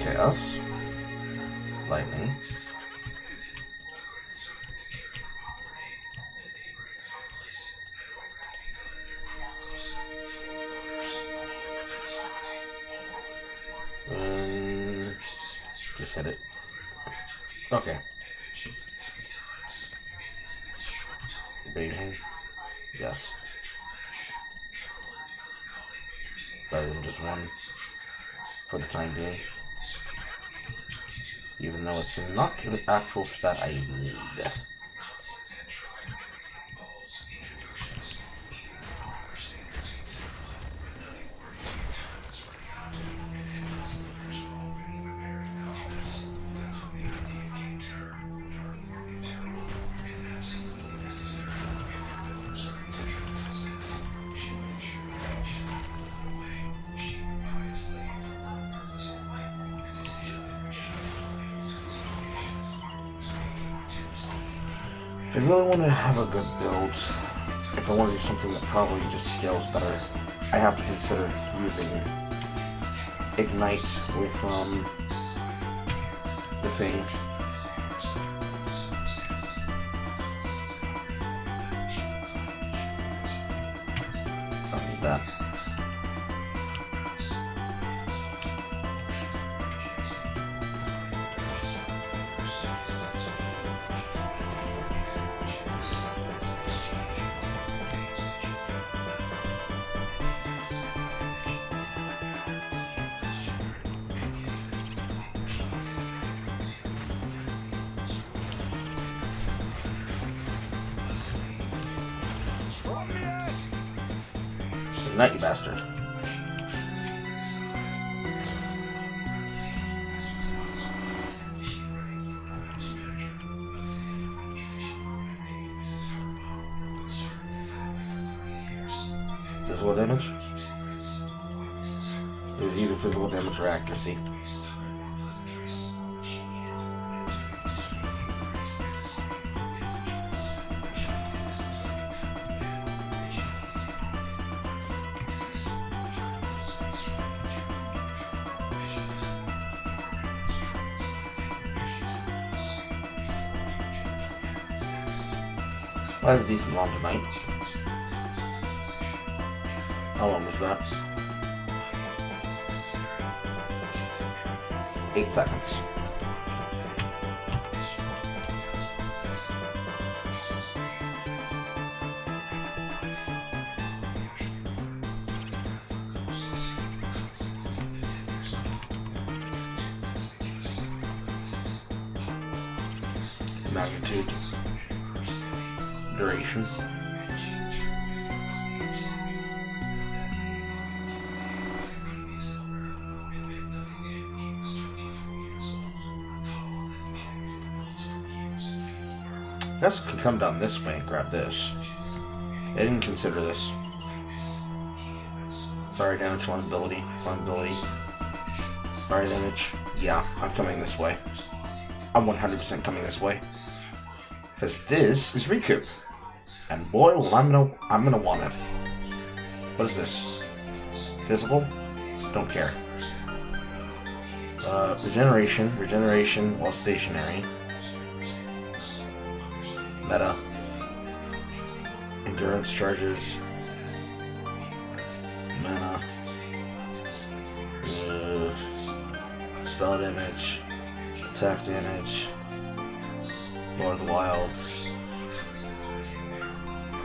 Chaos. Lightning. Just hit it. Okay. Evasion. Yes. Better than just one for the time being. Even though it's not the actual stat I need. If I really want to have a good build, if I want to do something that probably just scales better, I have to consider using Ignite with the thing. Something like that. Ignite, you bastard. Physical damage? It was either physical damage or accuracy. Well, that's a decent long tonight. How long was that? 8 seconds. Magnitude. Duration. I guess I can come down this way and grab this. I didn't consider this. Fire damage, flammability. Fire damage. Yeah, I'm coming this way. I'm 100% coming this way. Because this is Recoup. And boy, well, I'm gonna want it. What is this? Physical? Don't care. Regeneration while stationary. Meta. Endurance charges. Mana. Spell damage. Attack damage. Lord of the Wilds.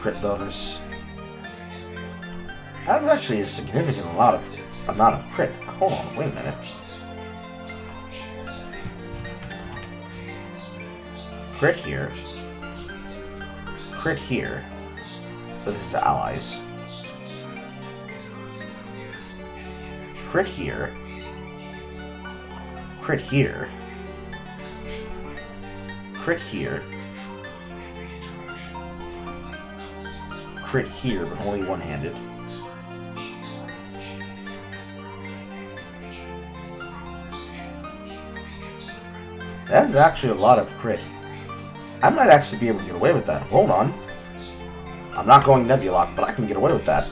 Crit bonus. That's actually a significant amount of crit. Hold on, wait a minute. Crit here. Crit here. But this is allies. Crit here. Crit here. Crit here. Crit here, but only one-handed. That is actually a lot of crit. I might actually be able to get away with that. Hold on. I'm not going Nebulock, but I can get away with that.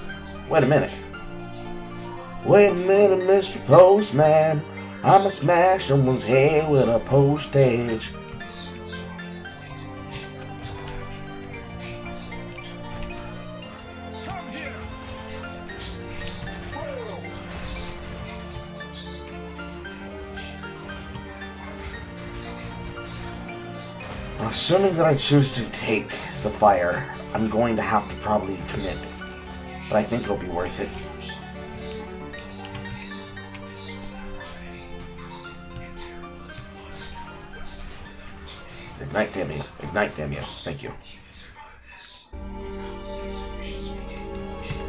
Wait a minute. Wait a minute, Mr. Postman. I'ma smash someone's head with a postage. Assuming that I choose to take the fire, I'm going to have to probably commit. But I think it'll be worth it. Ignite, damn you. Ignite, damn you. Thank you.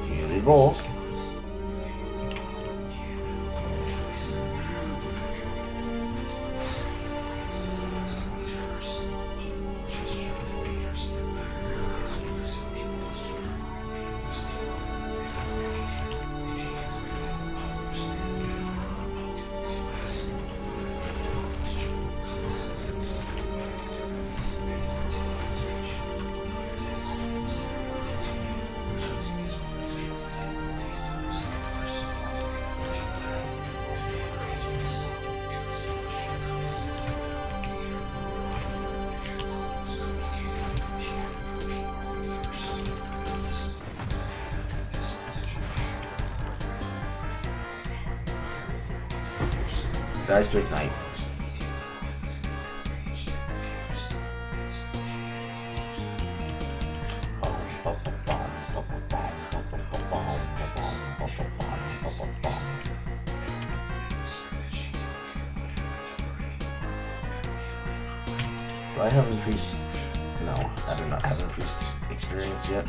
Here we go. Dies to ignite. Do I have increased? No, I do not have increased experience yet.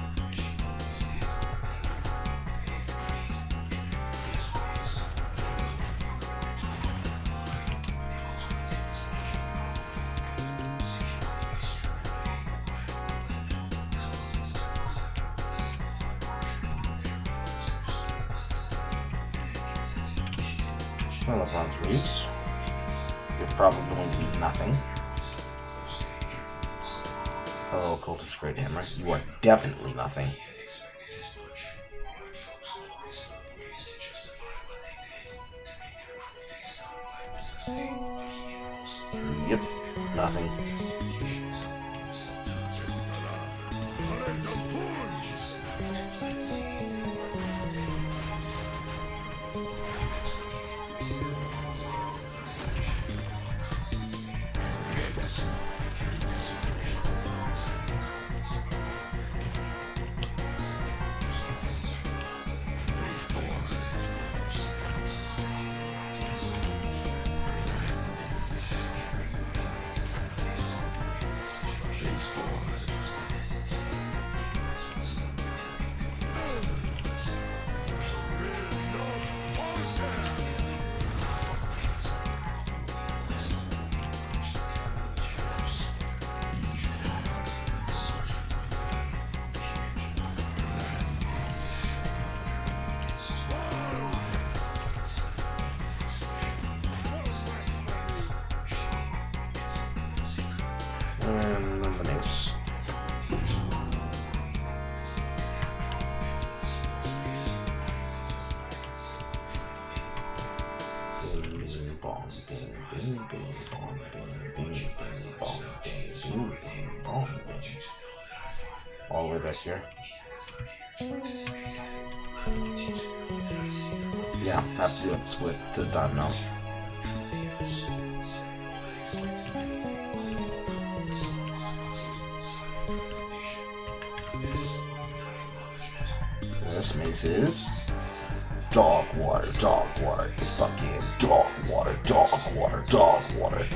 Well, LeBron's Reeves. You're probably going to eat nothing. Oh, Cultist Great Hammer. You are definitely nothing. Yep, nothing. Nice. Bing bong, bing, bing, bing, bong, bing, bing, bing, bong, bing, bing, bing, bong, bing. All the way back here. Yeah, have to do it split to done now. This mace is dog water, dog water. It's fucking dog water, dog water, dog water.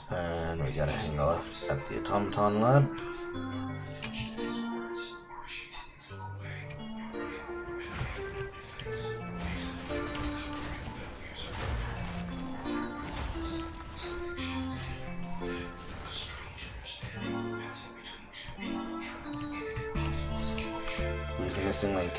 And we gotta hang left at the Automaton Lab. Who's the missing link?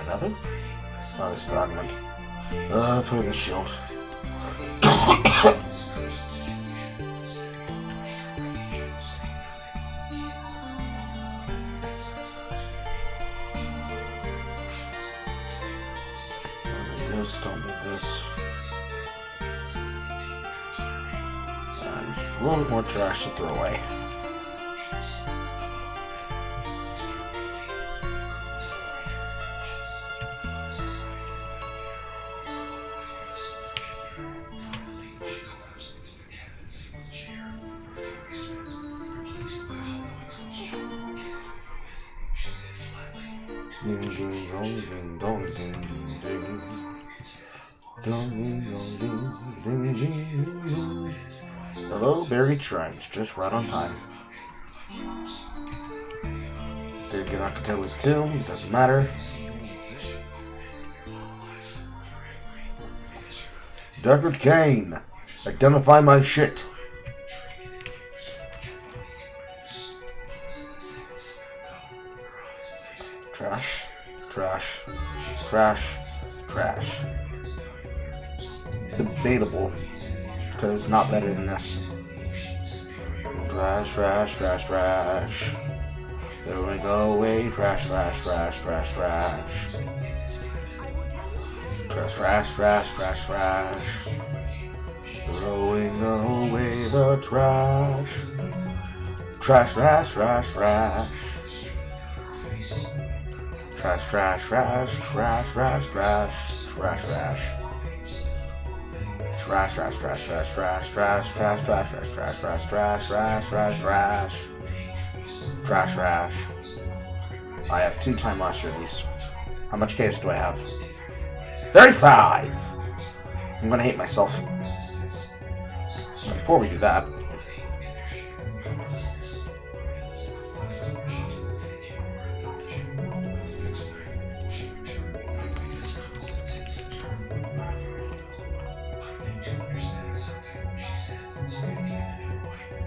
Another? Oh, this is augment. Put in the shield. Don't need this. And just a little bit more trash to throw away. Ding ding dong ding dong ding ding ding. Dong ding dong ding ding ding ding. Hello, buried shrines, just right on time. Didn't get Akatel's tomb, it doesn't matter. Deckard Cain, identify my shit. Trash, trash, trash, trash. Debatable, because it's not better than this. Trash, trash, trash, trash. There we go away. Trash, trash, trash, trash, trash. Trash, trash, trash, trash, trash. Throwing away the trash. Trash, trash, trash, trash. Trash, trash, trash, trash, trash, trash, trash, trash. Trash, trash, trash, trash, trash, trash, trash, trash, trash, trash, trash, trash, trash, trash. Trash, trash. I have 2 time master of these. How much chaos do I have? 35! I'm gonna hate myself. Before we do that,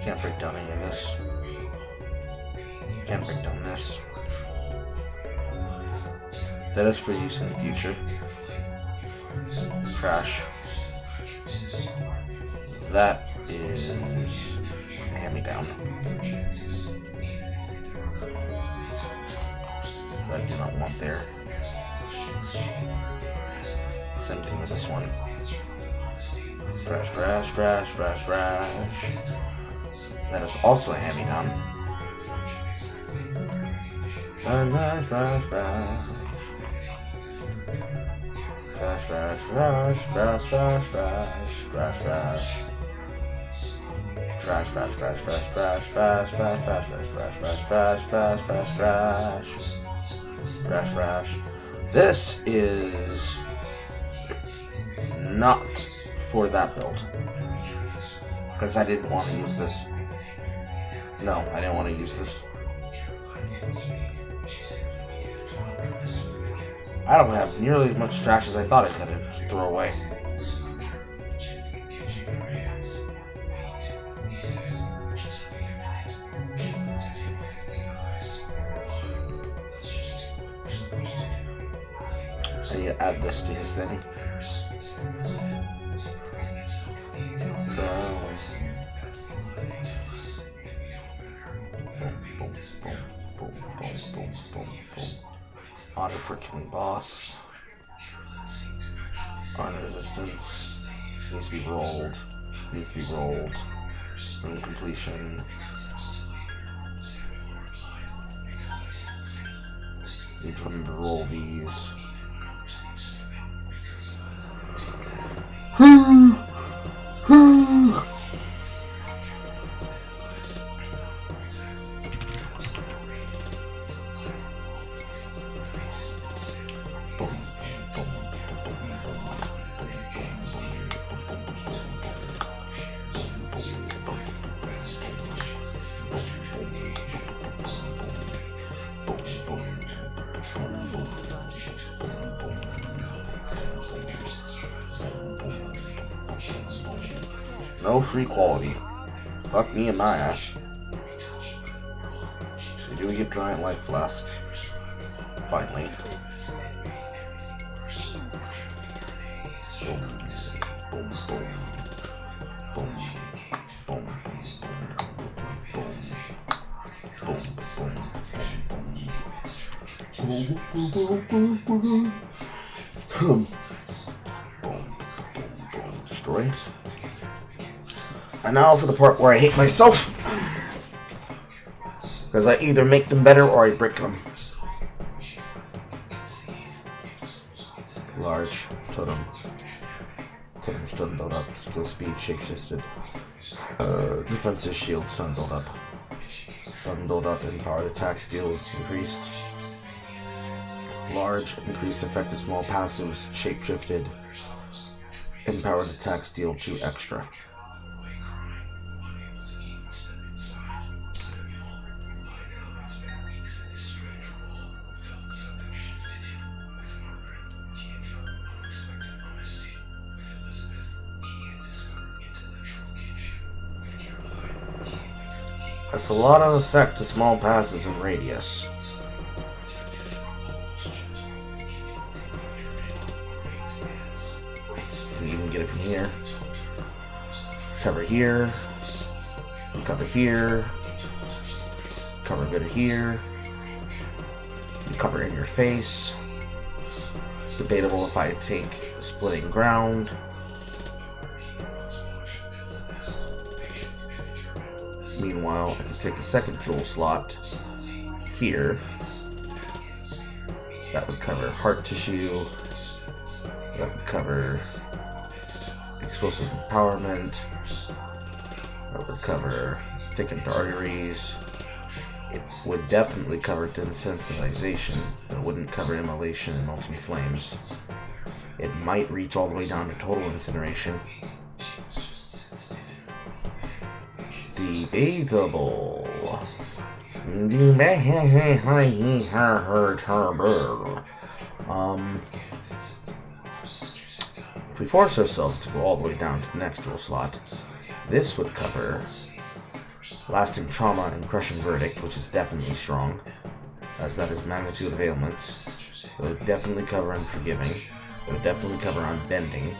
can't break down any of this. Can't break down this. That is for use in the future. Trash. That is a hand-me-down. That I do not want there. Same thing with this one. Trash, trash, trash, trash, trash. That is also a hand-me-down. Trash, trash, trash. Trash, trash, trash, trash, trash, trash, trash, trash. Trash, trash, trash, trash, trash, trash, trash, trash, trash, trash, trash, trash, trash, trash. Trash, trash. This is not for that build. Because I didn't want to use this. No, I didn't want to use this. I don't have nearly as much trash as I thought I could throw away. I need to add this to his thing. Honor for killing boss. Honor resistance. Needs to be rolled. Needs to be rolled. Room completion. Need to remember to roll these. No free quality. Fuck me and my ass. Do we get giant life flasks? Finally. Boom, boom, boom, boom, boom, boom, boom, boom, boom. Destroy. And now for the part where I hate myself. Because I either make them better or I break them. Large totem. Totem stun build up. Skill speed shapeshifted. Defensive shield stun build up. Stun build up and powered attacks deal increased. large, increased effect of small passives, shapeshifted, empowered attacks deal 2 extra. That's a lot of effect to small passives and radius. You can even get it from here. Cover here. Cover here. Cover a bit of here. You cover in your face. Debatable if I take splitting ground. Meanwhile, I can take a second jewel slot here. That would cover heart tissue. That would cover explosive empowerment. That would cover thickened arteries. It would definitely cover desensitization, but it wouldn't cover immolation and ultimate flames. It might reach all the way down to total incineration. Debatable. If we force ourselves to go all the way down to the next jewel slot, this would cover lasting trauma and crushing verdict, which is definitely strong, as that is magnitude of ailments. It would definitely cover unforgiving. It would definitely cover unbending.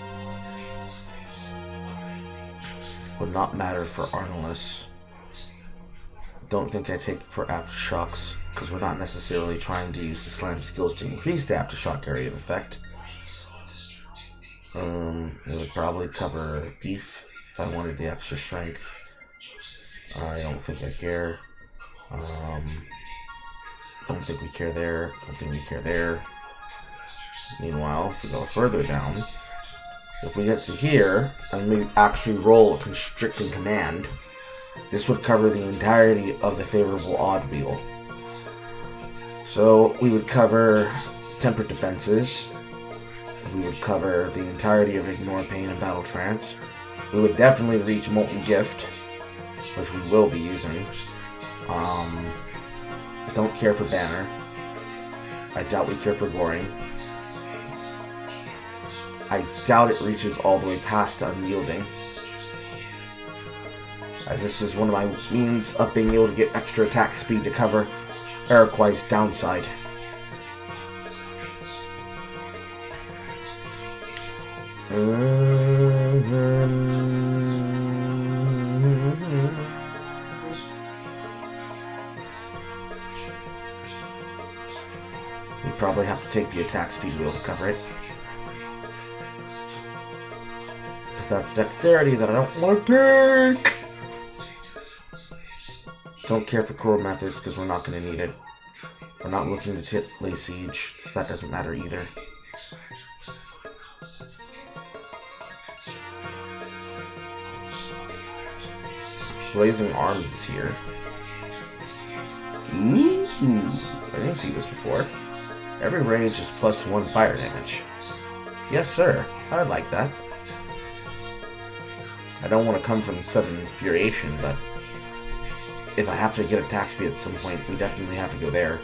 Would not matter for Arnolus. Don't think I take for aftershocks, because we're not necessarily trying to use the slam skills to increase the aftershock area of effect. It would probably cover beef if I wanted the extra strength. I don't think I care. Don't think we care there. Don't think we care there. Meanwhile, if we go further down, if we get to here and we actually roll a constricting command, this would cover the entirety of the favorable odd wheel. So we would cover tempered defenses. We would cover the entirety of ignore pain and battle trance. We would definitely reach molten gift, which we will be using. I don't care for banner. I doubt we care for glory. I doubt it reaches all the way past unyielding, as this is one of my means of being able to get extra attack speed to cover Iroquois' downside. We probably have to take the attack speed wheel to cover it. But that's dexterity that I don't want to take! Don't care for core methods because we're not going to need it. We're not looking to lay siege, so that doesn't matter either. Blazing Arms is here. Ooh, I didn't see this before. Every rage is +1 fire damage. Yes, sir. I like that. I don't want to come from sudden infuriation, but if I have to get attack speed at some point, we definitely have to go there.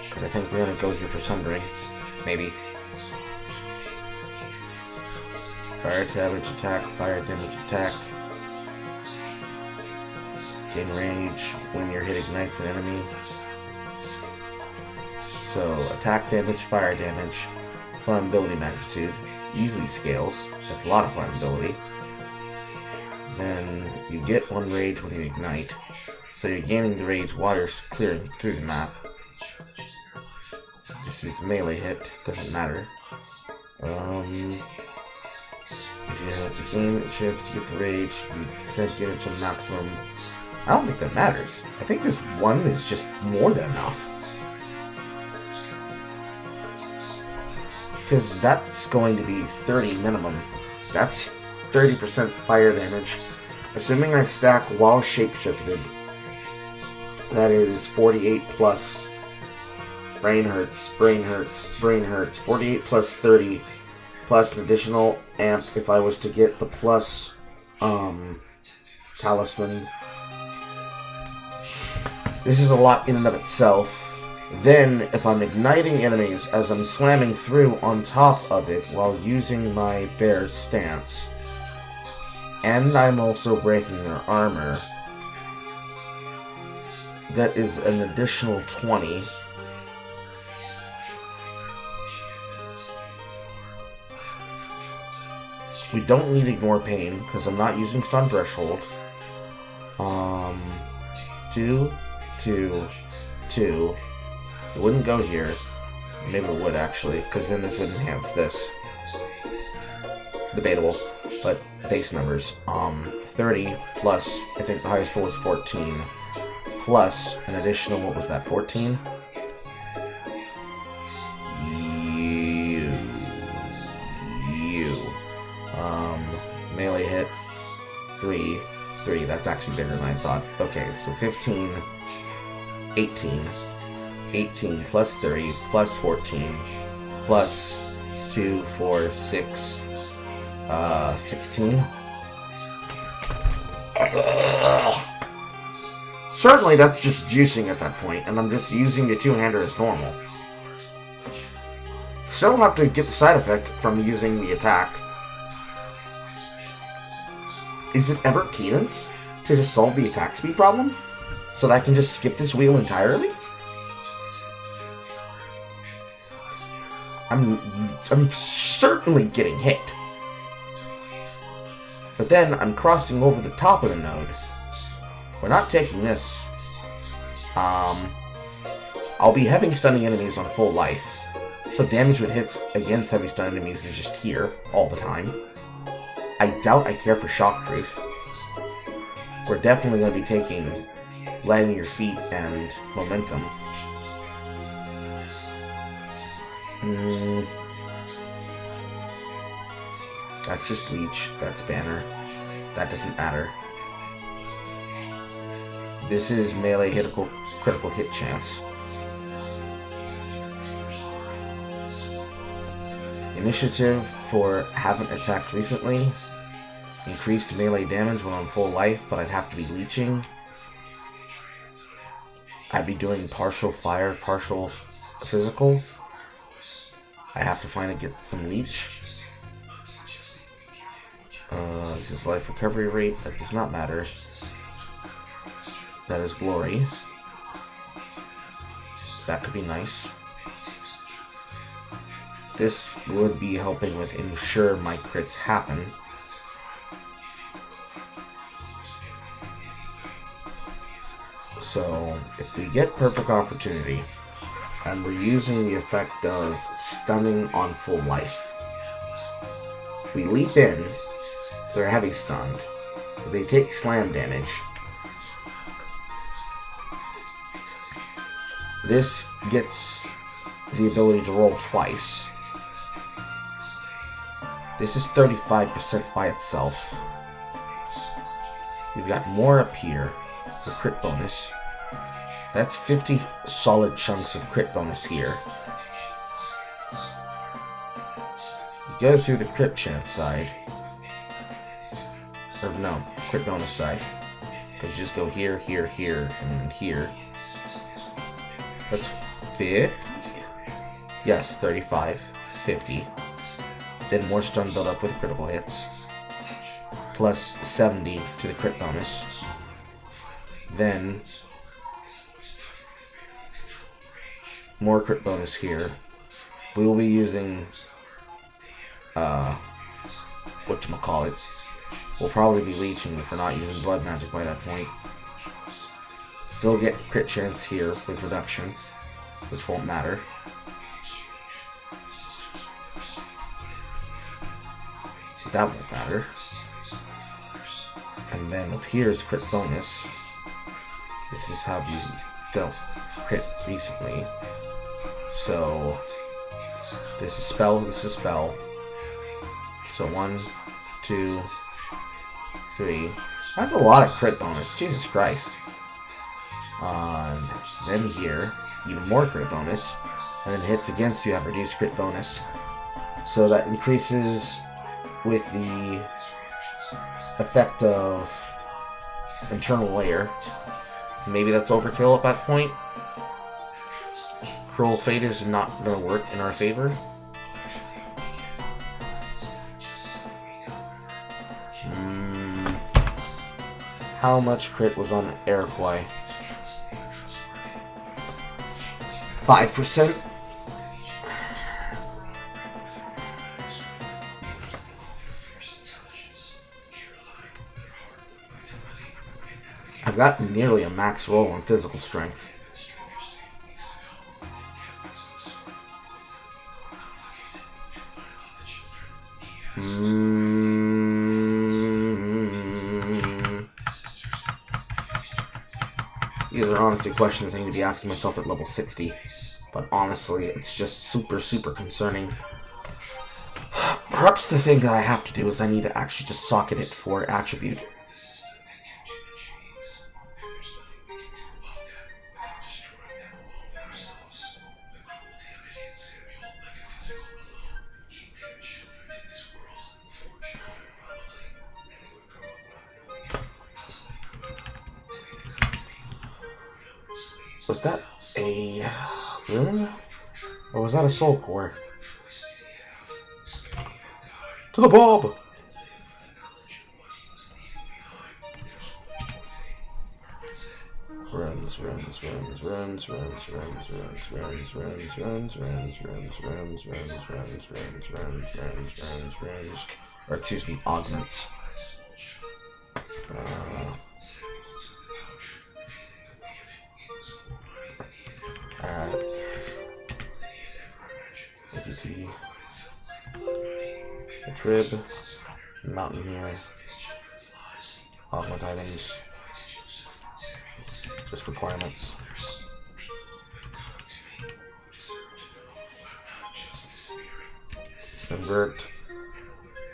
Because I think we're going to go here for Sundering. Maybe. Fire damage attack, fire damage attack. Gain range when your hit ignites an enemy. So, attack damage, fire damage, flammability magnitude. Easily scales. That's a lot of flammability. Then you get 1 rage when you ignite. So you're gaining the rage water clearing through the map. This is melee hit, doesn't matter. If you have to gain a chance to get the rage, you instead get it to maximum. I don't think that matters. I think this 1 is just more than enough. Because that's going to be 30 minimum. That's 30% fire damage. Assuming I stack while shapeshifted, that is 48 plus Brain hurts, brain hurts, brain hurts. 48 plus 30 plus an additional amp if I was to get the plus talisman. This is a lot in and of itself. Then, if I'm igniting enemies as I'm slamming through on top of it while using my bear's stance, and I'm also breaking their armor, that is an additional 20. We don't need Ignore Pain, because I'm not using Stun Threshold. 2, 2, 2. It wouldn't go here. Maybe it would, actually, because then this would enhance this. Debatable, but base numbers. 30 plus, I think the highest roll was 14, plus an additional, what was that, 14? Melee hit, 3, that's actually bigger than I thought. Okay, so 15, 18. 18 plus 30 plus 14 plus 2, 4, 6, 16. Certainly that's just juicing at that point, and I'm just using the two-hander as normal. Still have to get the side effect from using the attack. Is it ever cadence to just solve the attack speed problem? So that I can just skip this wheel entirely? I'm certainly getting hit. But then I'm crossing over the top of the node. We're not taking this. I'll be heavy stunning enemies on full life. So damage with hits against heavy stun enemies is just here all the time. I doubt I care for shockproof. We're definitely going to be taking light on your feet and momentum. That's just Leech. That's Banner. That doesn't matter. This is melee critical hit chance. Initiative for haven't attacked recently. Increased melee damage when on full life, but I'd have to be leeching. I'd be doing partial fire, partial physical. I have to finally get some leech. This is life recovery rate. That does not matter. That is glory. That could be nice. This would be helping with ensure my crits happen. So, if we get perfect opportunity, and we're using the effect of stunning on full life, we leap in, they're heavy stunned, they take slam damage. This gets the ability to roll twice. This is 35% by itself. We've got more up here, the crit bonus. That's 50 solid chunks of crit bonus here. You go through the crit chance side. Or no, crit bonus side. Because you just go here, here, here, and then here. That's 50? Yes, 35, 50. Then more stun build up with critical hits. Plus 70 to the crit bonus. Then more crit bonus here. We will be using whatchamacallit. We'll probably be leeching if we're not using blood magic by that point. Still get crit chance here with reduction, which won't matter. That won't matter. And then up here is crit bonus. This is how you dealt crit recently. So this is spell, this is spell. So 1, 2, 3. That's a lot of crit bonus. Jesus Christ. And then here, even more crit bonus. And then hits against you have reduced crit bonus. So that increases with the effect of internal layer. Maybe that's overkill at that point. Cruel Fate is not going to work in our favor. How much crit was on Iroquois? 5%? I've got nearly a max roll on physical strength. These are honestly questions I need to be asking myself at level 60. But honestly, it's just super concerning. Perhaps the thing that I have to do is I need to actually just socket it for attribute. Was that a rune? Or was that a soul core? To the Bob! Runs. Or excuse me, augments. APT. The Trib. Mountaineer. Augment items. Just requirements. Convert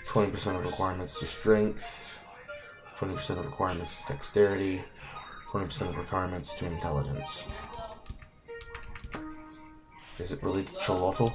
20% of requirements to strength, 20% of requirements to dexterity, 20% of requirements to intelligence. Is it related to Cholotl?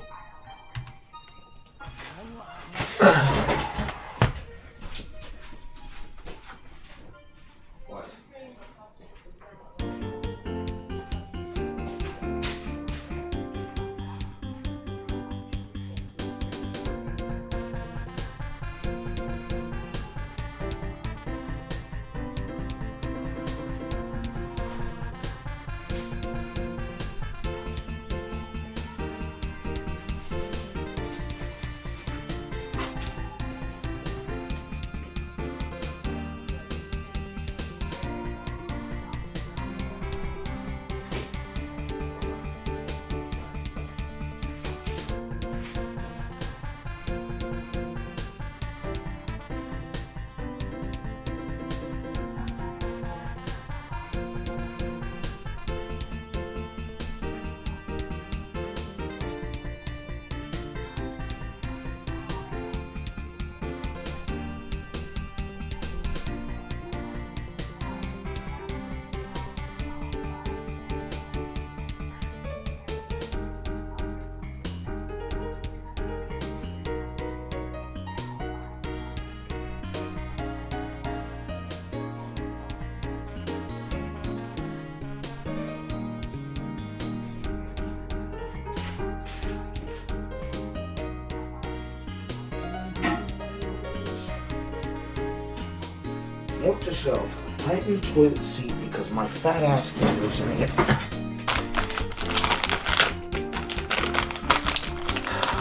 Note to self, tighten toilet seat because my fat ass can't loosen it.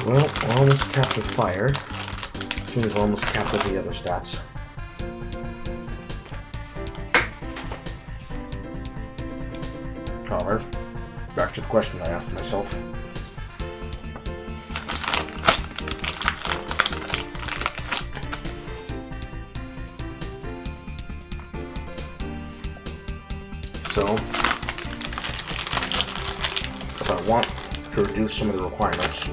Well, we're almost capped with fire. As soon as we're almost capped with the other stats. However, back to the question I asked myself. So, if I want to reduce some of the requirements,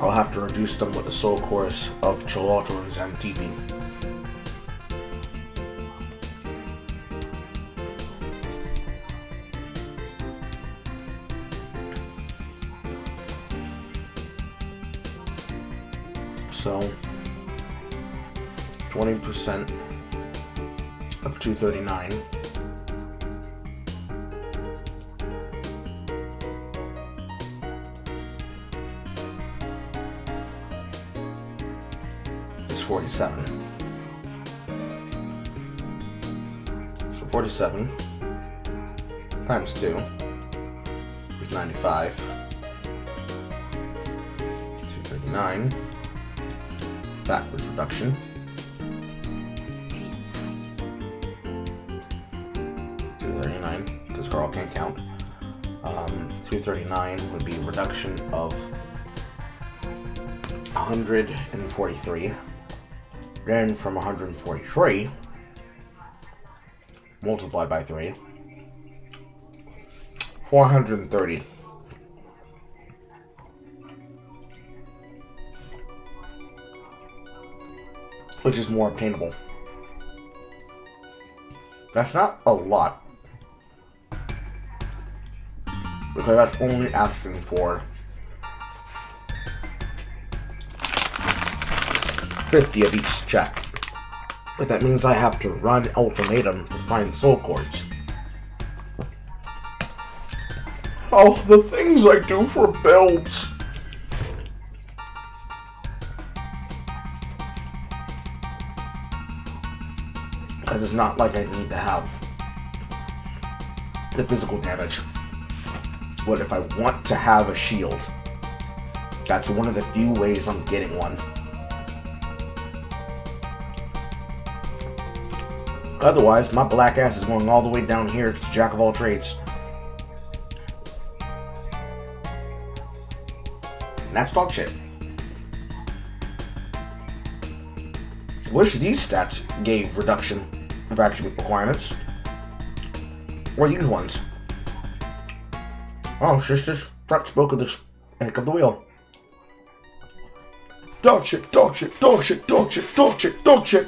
I'll have to reduce them with the soul cores of Cholotl and Zamtipi. So 20% of 239 is 47. So 47 times 2 is 95. 239. Backwards reduction. 239, because Carl can't count. 239 would be a reduction of 143. Then from 143, multiplied by 3, 430. Which is more obtainable. That's not a lot, because that's only asking for 50 of each check. But that means I have to run Ultimatum to find soul cords. Oh, the things I do for builds. Because it's not like I need to have the physical damage. But if I want to have a shield, that's one of the few ways I'm getting one. Otherwise, my black ass is going all the way down here to Jack of all trades. And that's dog shit. Wish these stats gave reduction of action requirements. Or these ones. Oh, just prep spoke of this heck of the wheel. Dog shit, dog shit, dog shit, dog shit, dog shit, dog shit.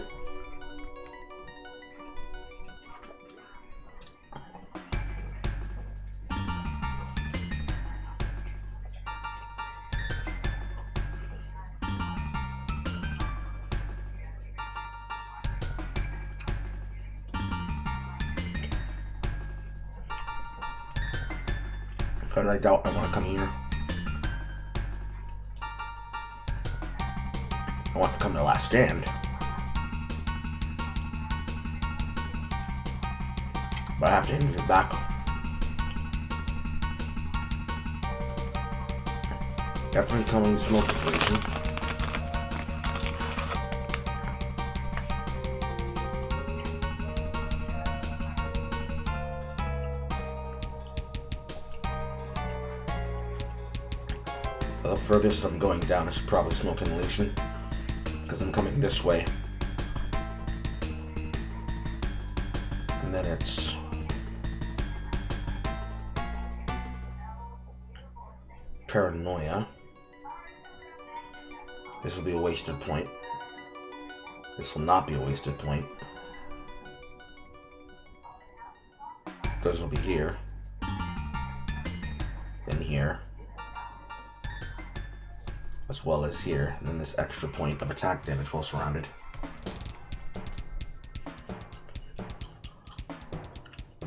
Because I doubt I want to come here. I want to come to Last Stand. But I have to injure back. Definitely coming to smoke completion. The furthest I'm going down is probably smoke inhalation, because I'm coming this way. And then it's paranoia. This will be a wasted point. This will not be a wasted point. Because it'll be here. Then here. As well as here, and then this extra point of attack damage while surrounded.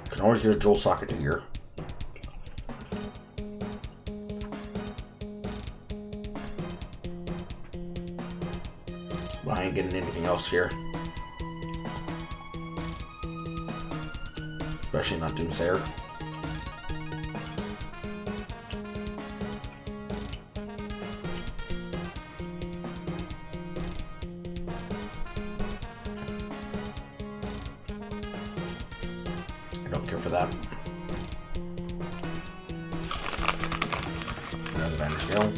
Can always get a Joel socket here. But I ain't getting anything else here. Especially not Doomsayer. Don't care for that. Another Vanderscale.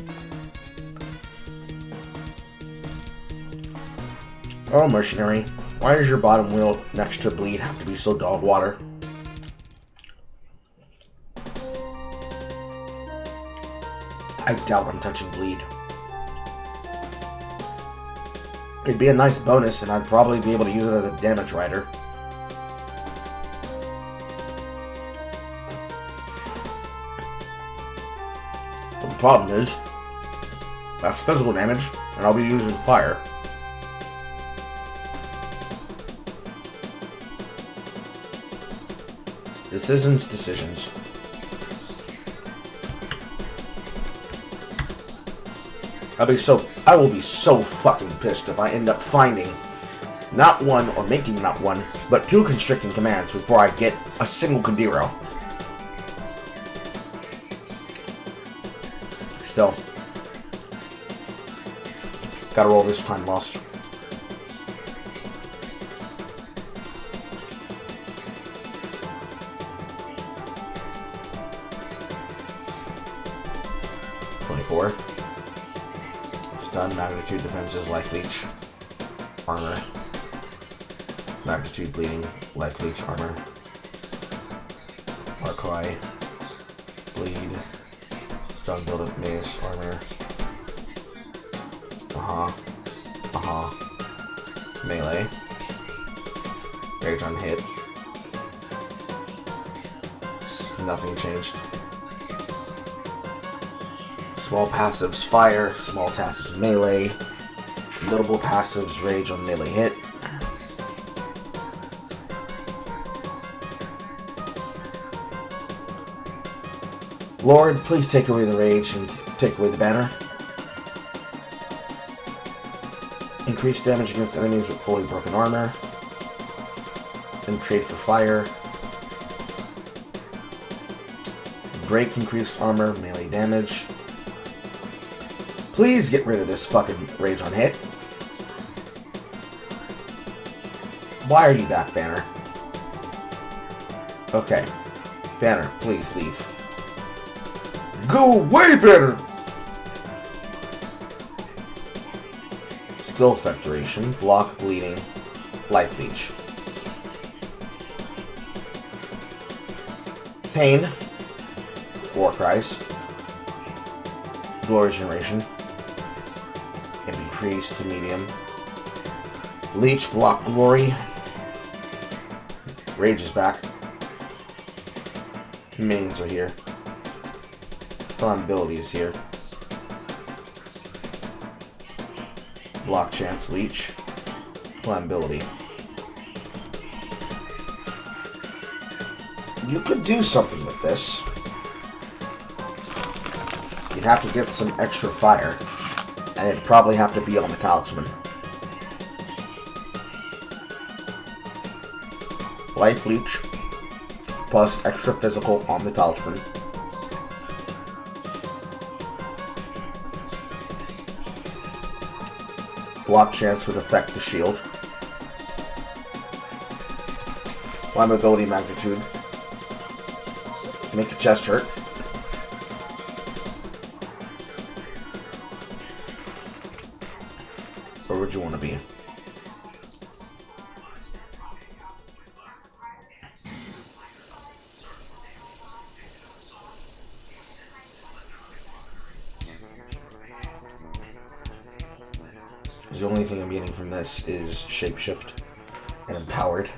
Oh, mercenary. Why does your bottom wheel next to bleed have to be so dog water? I doubt I'm touching bleed. It'd be a nice bonus, and I'd probably be able to use it as a damage rider. But the problem is, that's physical damage. And I'll be using fire. Decisions. I will be so fucking pissed if I end up finding not one, or making not one, but 2 constricting commands before I get a single Cadiro. Still, gotta roll this time loss. Stun, magnitude, defenses, life leech, armor, magnitude, bleeding, life leech, armor, Arcry, bleed, stun, build up, mace, armor, melee, rage on hit, nothing changed. Small passives, fire. Small passives, melee. Notable passives, rage on melee hit. Lord, please take away the rage and take away the banner. Increase damage against enemies with fully broken armor. And trade for fire. Break increased armor, melee damage. Please get rid of this fucking rage on hit. Why are you back, Banner? Okay. Banner, please leave. Go away, Banner! Skill effect duration. Block, bleeding, life leech. Pain. War cries. Glory generation. Increase to medium. Leech, block, glory. Rage is back. Minions are here. Ability is here. Block chance, leech. Ability. You could do something with this. You'd have to get some extra fire. And it'd probably have to be on the talisman. Life leech. Plus extra physical on the talisman. Block chance would affect the shield. Flammability magnitude. Make a chest hurt. Where would you want to be? The only thing I'm getting from this is shapeshift and empowered.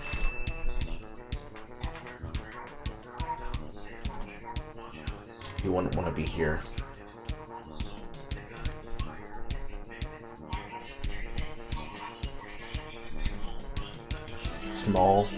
You wouldn't want to be here. Small.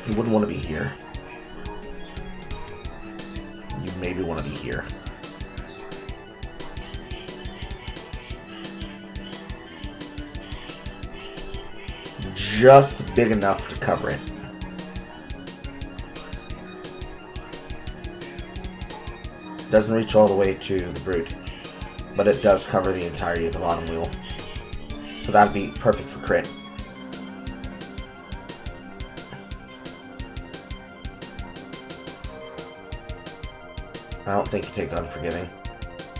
You wouldn't want to be here. You maybe want to be here. Just big enough to cover it. Doesn't reach all the way to the brute, but it does cover the entirety of the bottom wheel. So that'd be perfect for crit. I don't think you take Unforgiving.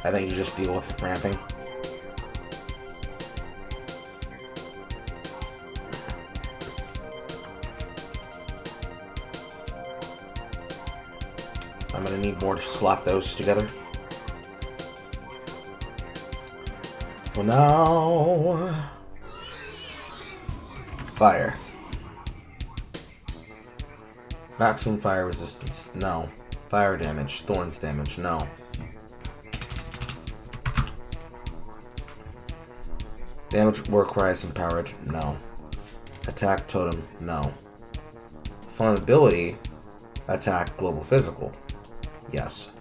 I think you just deal with the ramping. I'm gonna need more to slap those together. For now. Fire. Maximum fire resistance. No. Fire damage. Thorns damage. No. Damage war cries empowered. No. Attack totem. No. Vulnerability. Attack global physical. Yes.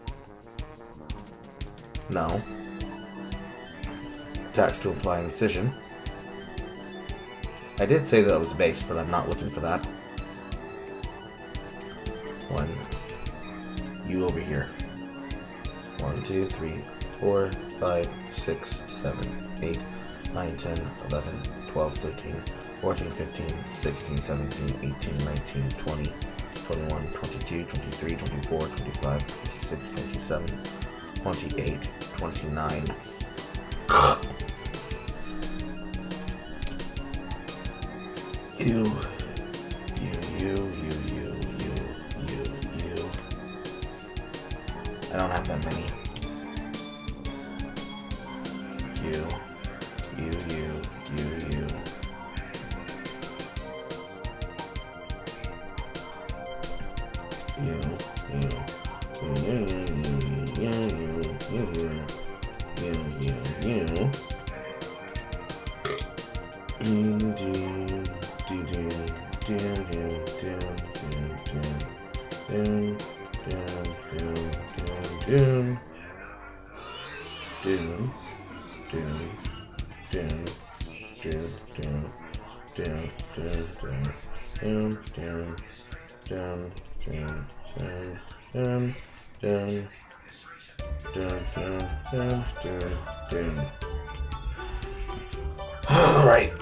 No. Attacks to imply incision. I did say that was base, but I'm not looking for that. 1. You over here. 1, 2, 3, 4, 5, 6, 7, 8, 9, 10, 11, 12, 13, 14, 15, 16, 17, 18, 19, 20, 21, 22, 23, 24, 25, 26, 27, 28, 29. You. I don't have that many. You. Alright.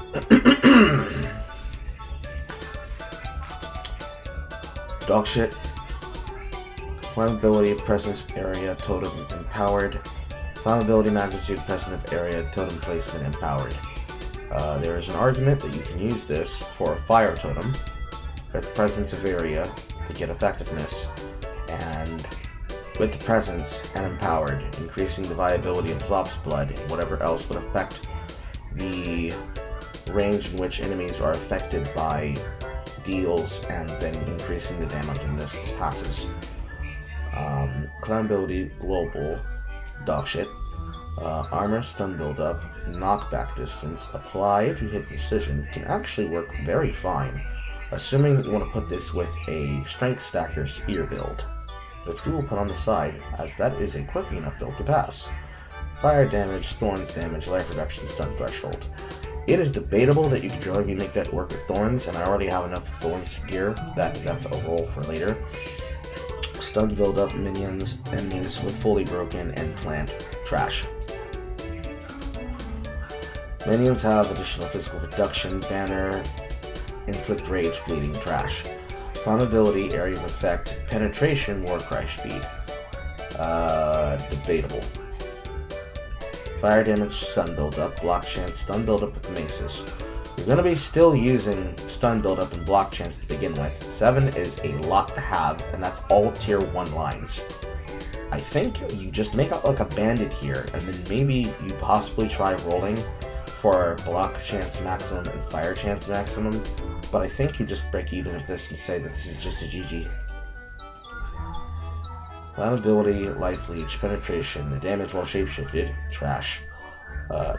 Dog shit. Flammability, presence area, totem empowered. Flammability, magnitude, presence of area, totem placement empowered. There is an argument that you can use this for a fire totem with the presence of area to get effectiveness, and with the presence and empowered, increasing the viability of Zop's blood and whatever else would affect the range in which enemies are affected by deals, and then increasing the damage in this passes. Climbability, global, dog shit. Armor, stun buildup, knockback distance, apply to hit precision can actually work very fine, assuming that you want to put this with a strength stacker spear build, which we will put on the side, as that is a quirky enough build to pass. Fire damage, thorns damage, life reduction, stun threshold. It is debatable that you could really make that work with thorns, and I already have enough thorns gear that that's a roll for later. Stun build-up, minions, enemies with fully broken, and plant trash. Minions have additional physical reduction, banner, inflict rage, bleeding, trash. Flammability, area of effect, penetration, war cry speed. Debatable. Fire damage, stun build-up, block chance, stun build-up with maces. You're going to be still using stun build-up and block chance to begin with. 7 is a lot to have, and that's all tier 1 lines. I think you just make out like a bandit here, and then maybe you possibly try rolling for block chance maximum and fire chance maximum, but I think you just break even with this and say that this is just a GG. Flammability, life leech, penetration, damage while shapeshifted, trash.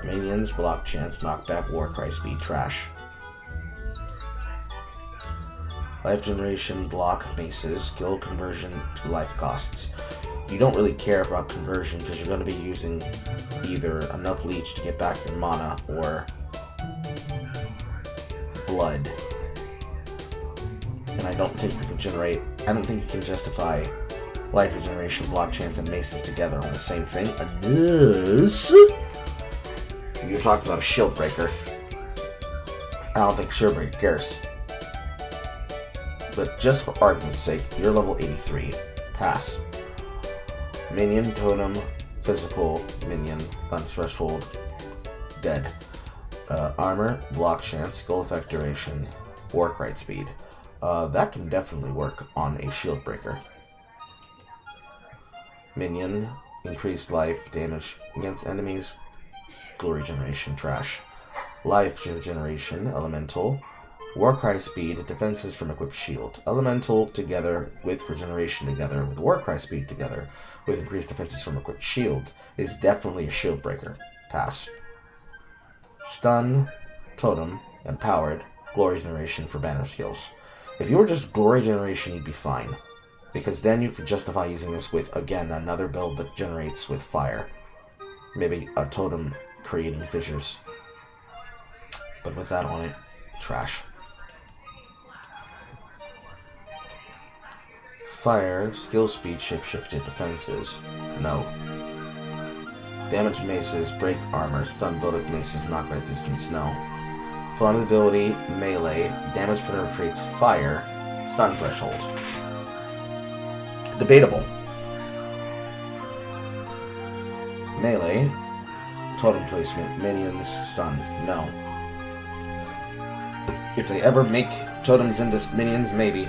Minions, block chance, knockback, war cry speed, trash. Life generation, block, maces, skill conversion to life costs. You don't really care about conversion because you're going to be using either enough leech to get back your mana or blood. And I don't think you can justify life regeneration, block chance, and maces together on the same thing, unless you're talking about a shield breaker. I don't think shield breaker cares. But just for argument's sake, you're level 83. Pass. Minion, totem, physical, minion, punch threshold, dead. Armor, block chance, skill effect duration, work right speed. That can definitely work on a shield breaker. Minion, increased life, damage against enemies, Glory generation, trash. Life generation, elemental. Warcry speed, defenses from equipped shield. Elemental together with regeneration together with Warcry speed together with increased defenses from equipped shield is definitely a shield breaker. Pass. Stun, totem, empowered, glory generation for banner skills. If you were just glory generation, you'd be fine. Because then you could justify using this with, again, another build that generates with fire. Maybe a totem creating fissures. But with that on it, trash. Fire, skill speed, shapeshifted, defenses. No. Damage maces, break armor, stun build-up maces, knockback distance. No. Flammability, melee, damage penetrates fire, stun threshold. Debatable. Melee, totem placement, minions, stun. No. If they ever make totems into minions, maybe.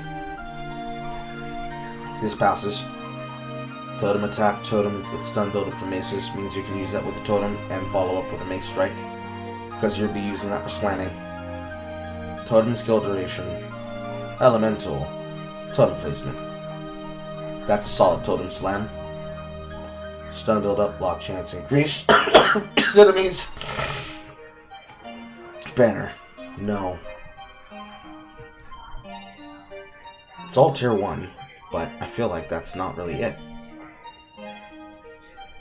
This passes. Totem attack, totem with stun build-up for maces means you can use that with a totem and follow up with a mace strike. Because you'll be using that for slamming. Totem skill duration. Elemental. Totem placement. That's a solid totem slam. Stun build-up, block chance increase. Enemies. Banner. No. It's all tier 1. But I feel like that's not really it.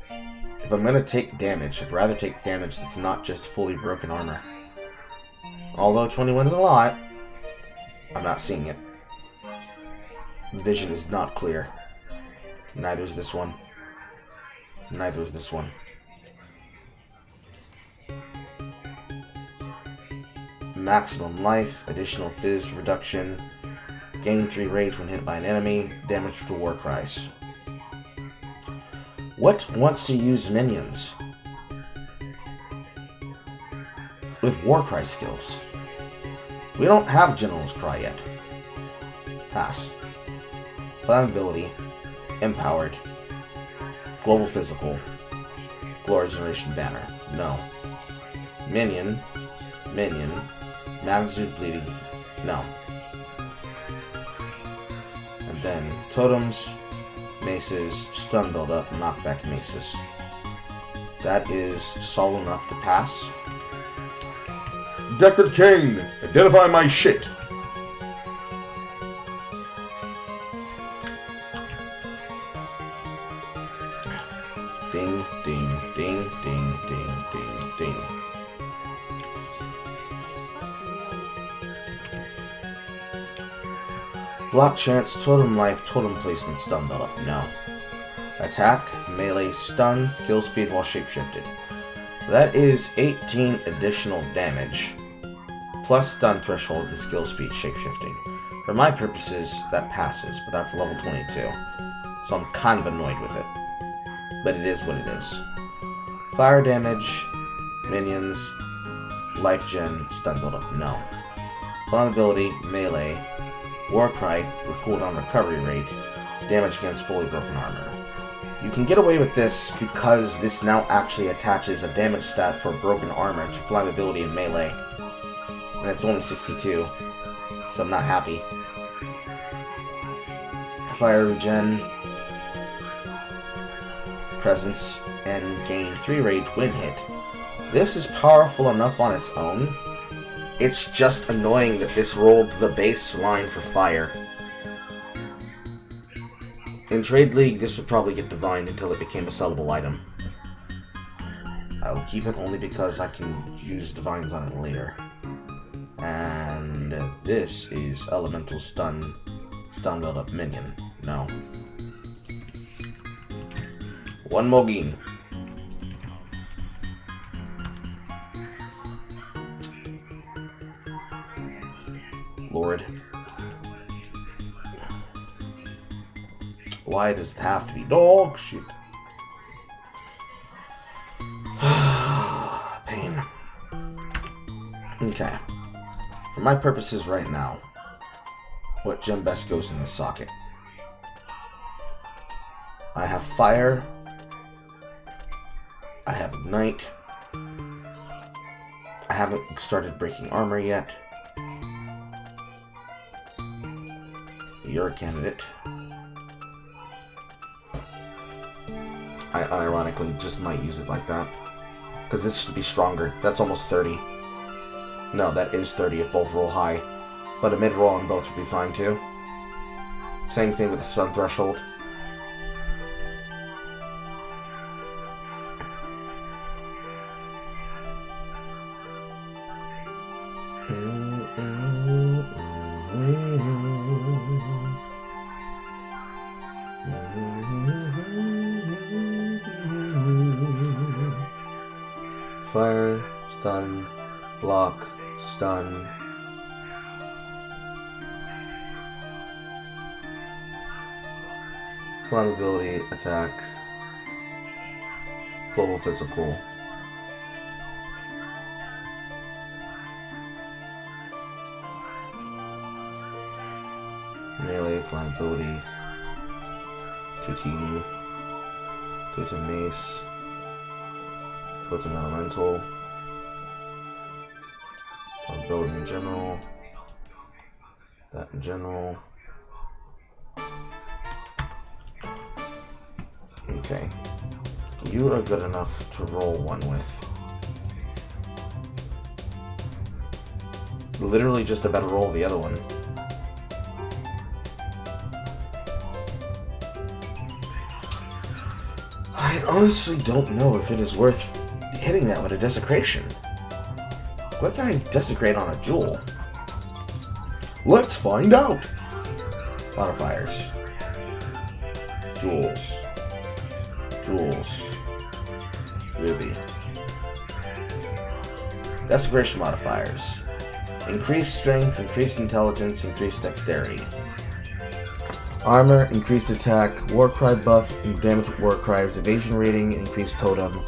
If I'm gonna take damage, I'd rather take damage that's not just fully broken armor. Although 21 is a lot, I'm not seeing it. The vision is not clear. Neither is this one. Neither is this one. Maximum life, additional fizz reduction. Gain 3 rage when hit by an enemy. Damage to war cries. What wants to use minions with Warcry skills? We don't have General's Cry yet. Pass. Flammability. Empowered. Global Physical. Glory Generation Banner. No. Minion. Minion. Magnitude Bleeding. No. And then totems, maces, stun build-up, knockback maces. That is solid enough to pass. Deckard Cain, identify my shit. Ding, ding, ding, ding, ding, ding, ding. Block chance, totem life, totem placement, stun build-up. No. Attack, melee, stun, skill speed while shapeshifted. That is 18 additional damage, plus stun threshold and skill speed shapeshifting. For my purposes, that passes, but that's level 22. So I'm kind of annoyed with it. But it is what it is. Fire damage, minions, life gen, stun build-up. No. Flammability, melee, Warcry with cooldown recovery rate, damage against fully broken armor. You can get away with this because this now actually attaches a damage stat for broken armor to flammability and melee. And it's only 62, so I'm not happy. Fire regen, presence, and gain 3 rage when hit. This is powerful enough on its own. It's just annoying that this rolled the baseline for fire. In Trade League, this would probably get divined until it became a sellable item. I will keep it only because I can use divines on it later. And this is elemental stun build-up minion. No. One more game. Lord. Why does it have to be dog shit? Pain. Okay. For my purposes right now, what gem best goes in the socket? I have fire. I have ignite. haven't started breaking armor yet. You're a candidate. I unironically just might use it like that. Because this should be stronger. That's almost 30. No, that is 30 if both roll high. But a mid-roll on both would be fine too. Same thing with the sun threshold. Fire, stun, block, stun. Flammability, attack, global physical. Melee, flammability, totem, totem mace, totem elemental, flammability in general, that in general. Okay, you are good enough to roll one with. Literally just about to roll the other one. I honestly don't know if it is worth hitting that with a desecration. What can I desecrate on a jewel? Let's find out! Modifiers. Jewels. Jewels. Ruby. Desecration modifiers. Increased strength, increased intelligence, increased dexterity. Armor, increased attack, Warcry buff, damage with Warcries, evasion rating, increased totem.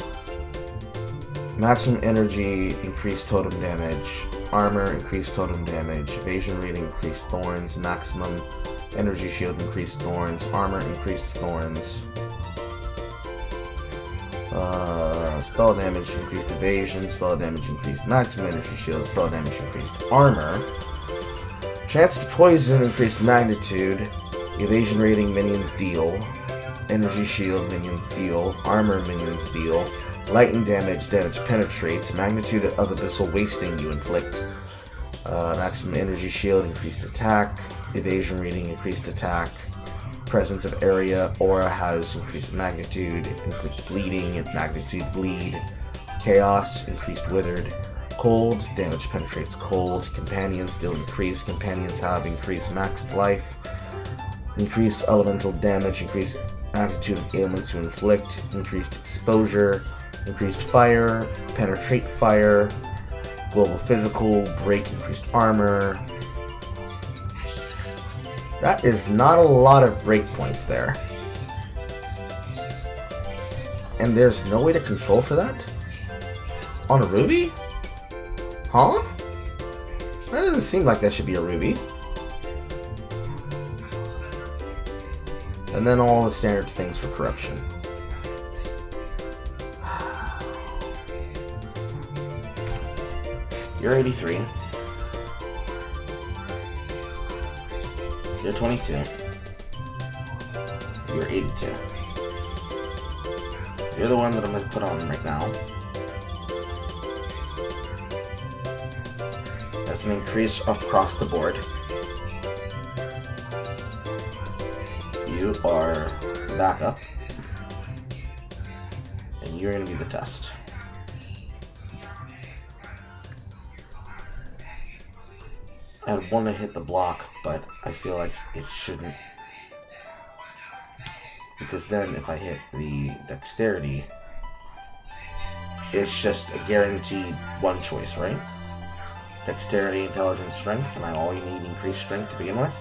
Maximum energy, increased totem damage. Armor, increased totem damage. Evasion rating, increased thorns. Maximum energy shield, increased thorns. Armor, increased thorns. Spell damage, increased evasion. Spell damage, increased maximum energy shield. Spell damage, increased armor. Chance to poison, increased magnitude. Evasion rating, minions deal. Energy shield, minions deal. Armor, minions deal. Lightning damage, damage penetrates. Magnitude of abyssal wasting you inflict. Maximum energy shield, increased attack. Evasion rating, increased attack. Presence of area, aura has increased magnitude. Inflict bleeding, magnitude bleed. Chaos, increased withered. Cold, damage penetrates cold. Companions deal increase. Companions have increased maxed life. Increased elemental damage, increased magnitude of ailments you inflict, increased exposure, increased fire, penetrate fire, global physical, break increased armor. That is not a lot of breakpoints there. And there's no way to control for that? On a ruby? Huh? That doesn't seem like that should be a ruby. And then all the standard things for corruption. You're 83. You're 22. You're 82. You're the one that I'm going to put on right now. That's an increase across the board. You are back up. And you're going to be the test. I'd want to hit the block, but I feel like it shouldn't. Because then if I hit the dexterity, it's just a guaranteed one choice, right? Dexterity, intelligence, strength, and I only need increased strength to begin with.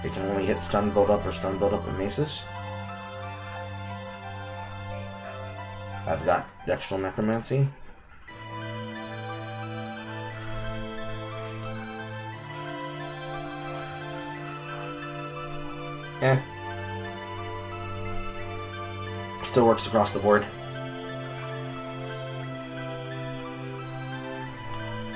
It can only hit stun build up or stun build up with maces. I've got dextral necromancy. Still works across the board.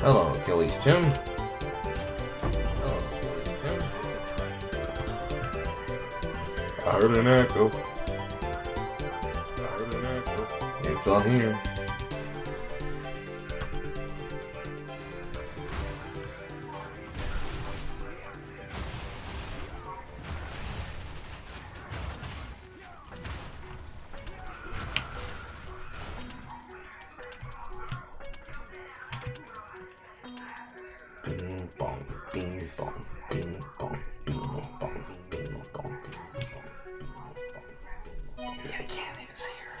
Hello, Achilles Tim. Hello, Achilles Tim. I heard an echo. It's on here. Bing bong, bing bong, bing bong, bing bong, bing bong, bing bong. Yet again, it is here.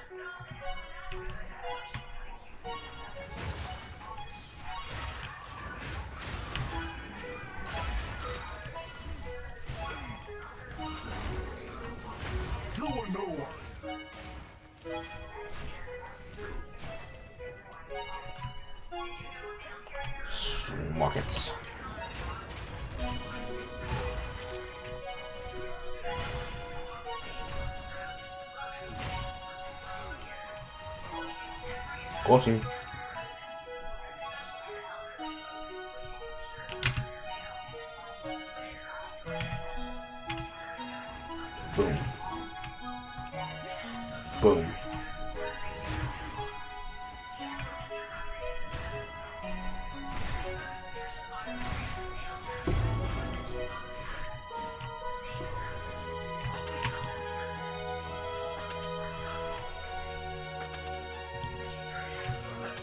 You are no one. Smockets. Go team. Boom. Boom.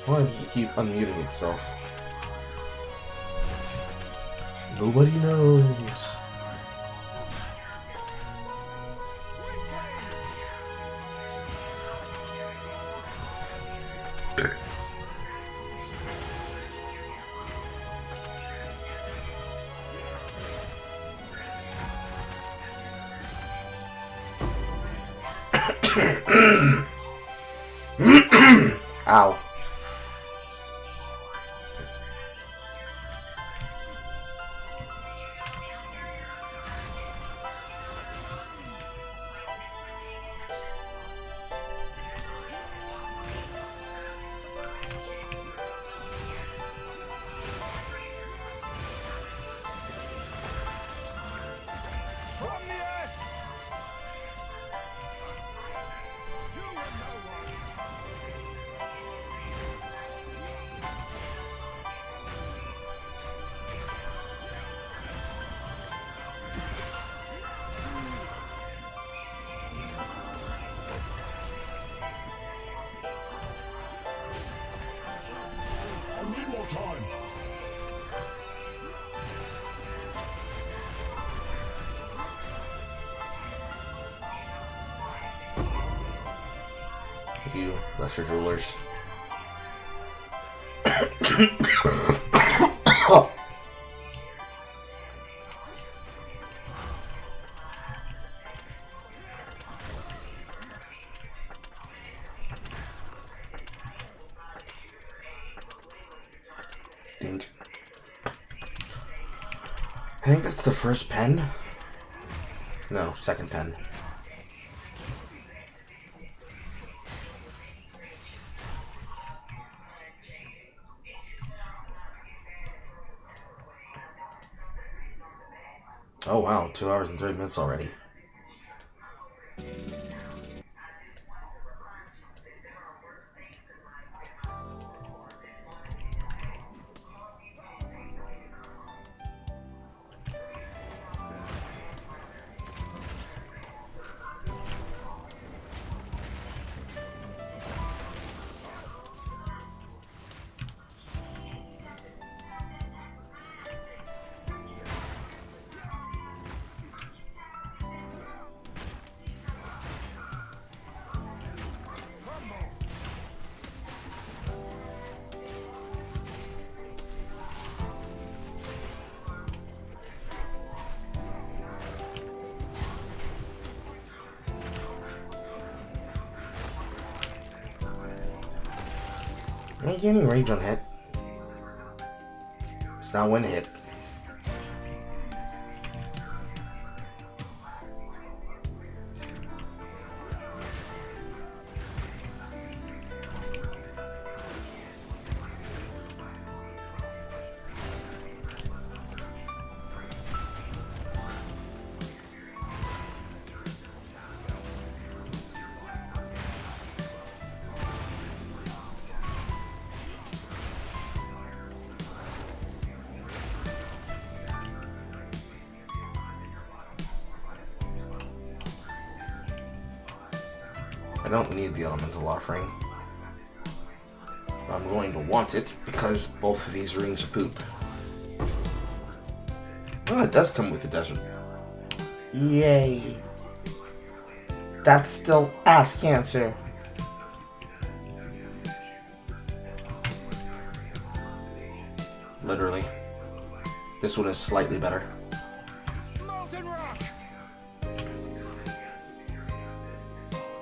Why does it keep unmuting itself? Nobody knows. Ow. From the earth. You are no one. I need more time. You lesser jewelers. Dink. I think that's the first pen. No, second pen. Oh wow, 2 hours and 30 minutes already. Am I gaining rage on hit? It's not when hit. I don't need the elemental offering. I'm going to want it because both of these rings are poop. Oh, it does come with the desert. Yay. That's still ass cancer. Literally. This one is slightly better. Molten rock.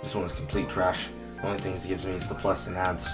This one is complete trash. The only thing it gives me is the plus and adds.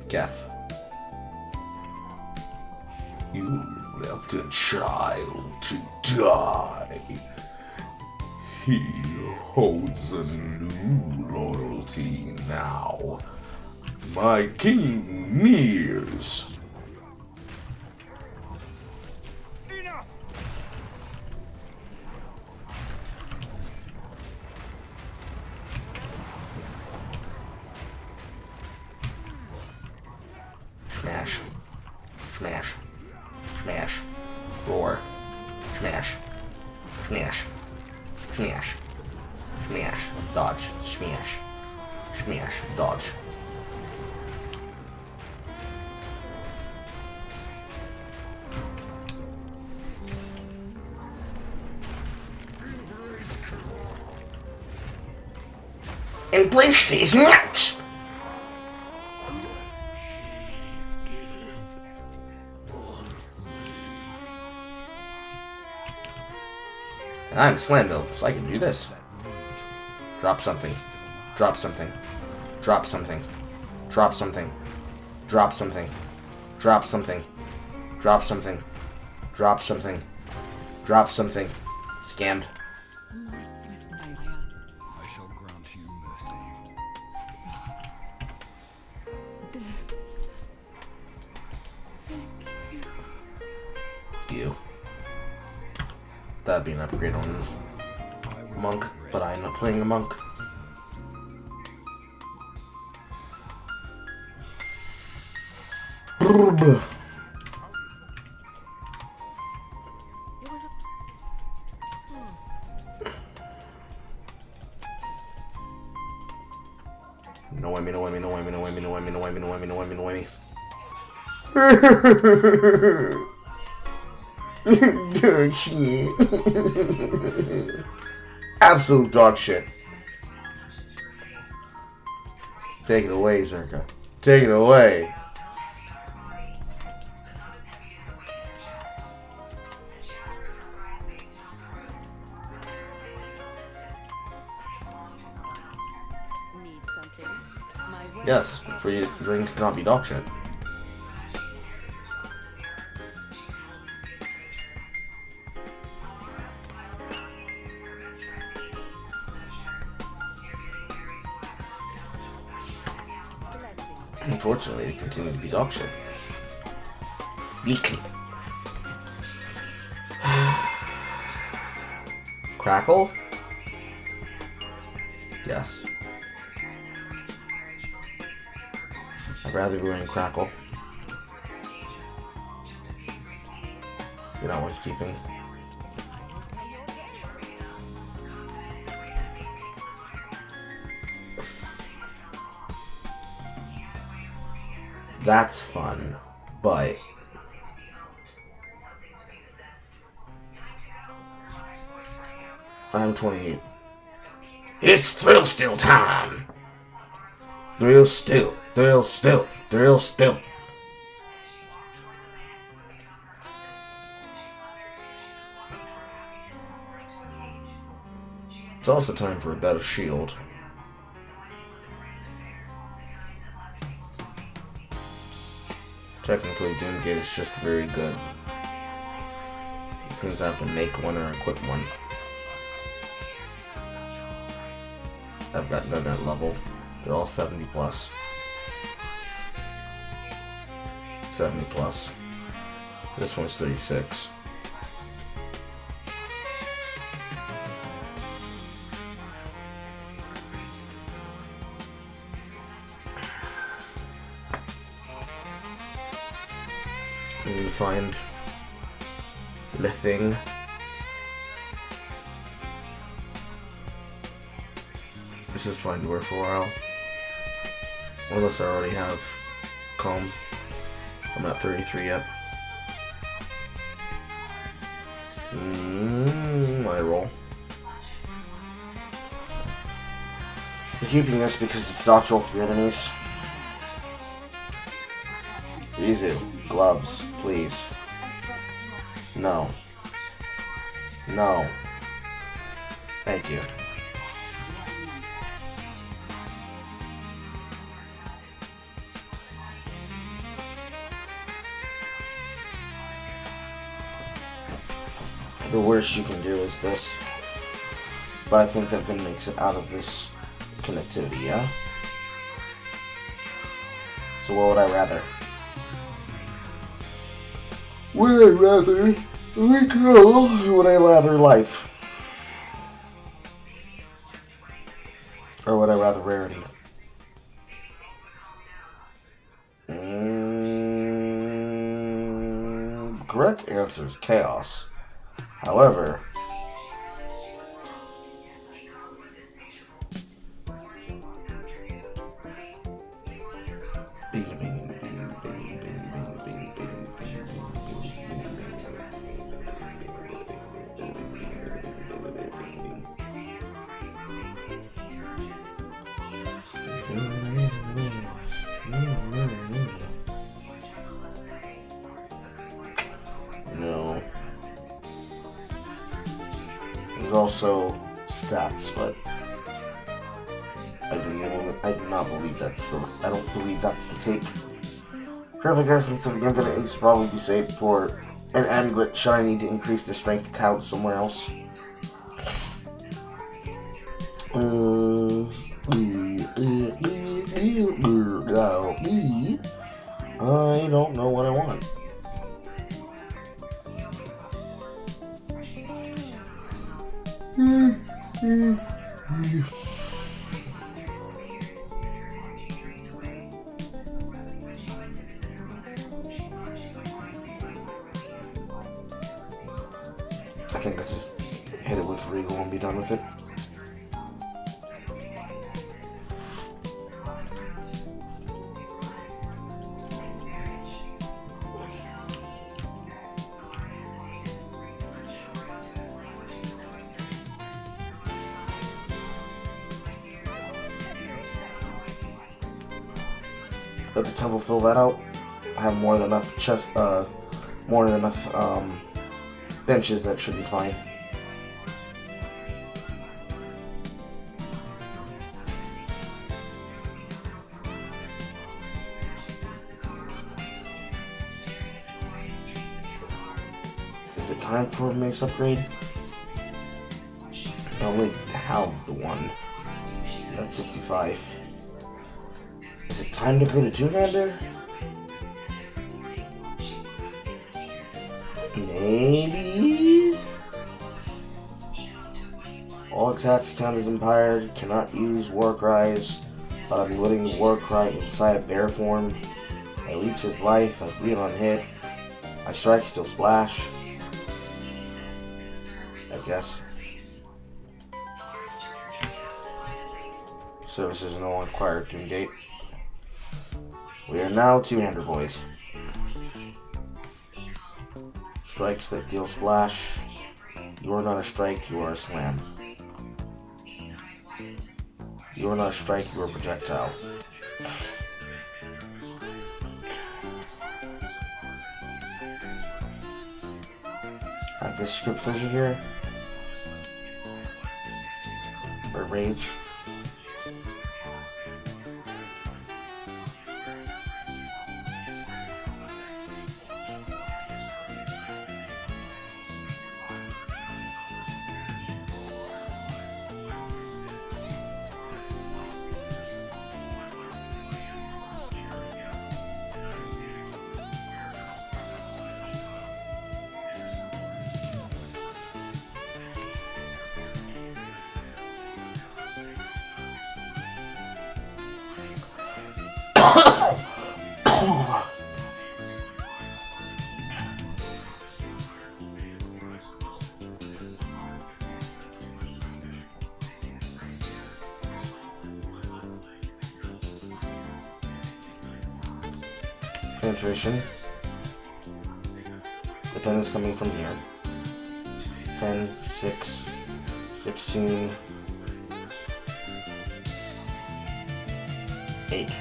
Geth. You left a child to die. He holds a new loyalty now. My king nears. Enough. Smash. Smash. Smash. Roar. Smash. Smash. Smash. Smash. Dodge. Smash. Smash. Dodge. Embrace these nuts! And I'm Slambear, so I can do this. Drop something. Drop something. Drop something. Drop something. Drop something. Drop something. Drop something. Drop something. Drop something. Scammed. I shall grant you mercy. You. That'd be an upgrade on Monk, but I'm not playing a Monk. No whammy, no whammy, no whammy, no whammy, no whammy, no whammy, no whammy, no whammy, no whammy. Dog shit. Absolute dog shit. Take it away, Zerka. Take it away. Need something? My way. Yes, for your drinks to not be dog shit. Blessing. Unfortunately, it continues to be dog shit. Weakly. Crackle? Yes. I'd rather be wearing Crackle. You're not worth keeping. That's fun, but I'm 28. It's thrill still time! Thrill still, thrill still, thrill still. It's also time for a better shield. Technically, Doomgate is just very good. Which means I have to make one or equip one. I've got none at level. They're all 70 plus. 70 plus. This one's 36. We need to find the thing. This is fine to wear for a while. Unless I already have comb. I'm not 33 yet. My roll. We're keeping this because it's dodge roll 3 enemies. Easy. Gloves, please. No. No. Thank you. The worst you can do is this. But I think that then makes it out of this connectivity, yeah? So what would I rather? Would I rather recall or would I rather life? Or would I rather rarity? Correct answer is chaos. However, no. There's also stats, but I do not believe that's the. I don't believe that's the take. Perfect essence of the infinite ace probably be saved for an amulet should I need to increase the strength count somewhere else. I don't know what I want. I think let's just hit it with Regal and be done with it. Let the temple fill that out. I have more than enough benches. That should be fine. Is it time for a mace upgrade? I only have the one. That's 65. Is it time to go to two-hander? Maybe? All attacks count as empowered. Cannot use war cries, but I'm putting the war cry inside bear form. I leech his life. I bleed on hit. I strike, still splash. I guess. Services no longer required. Doom gate. We are now two-hander boys. Strikes that deal splash. You are not a strike, you are a slam. You are not a strike, you are a projectile. I guess script fissure here. Or rage. Penetration. The 10 is coming from here. 10, 6, 16, 8.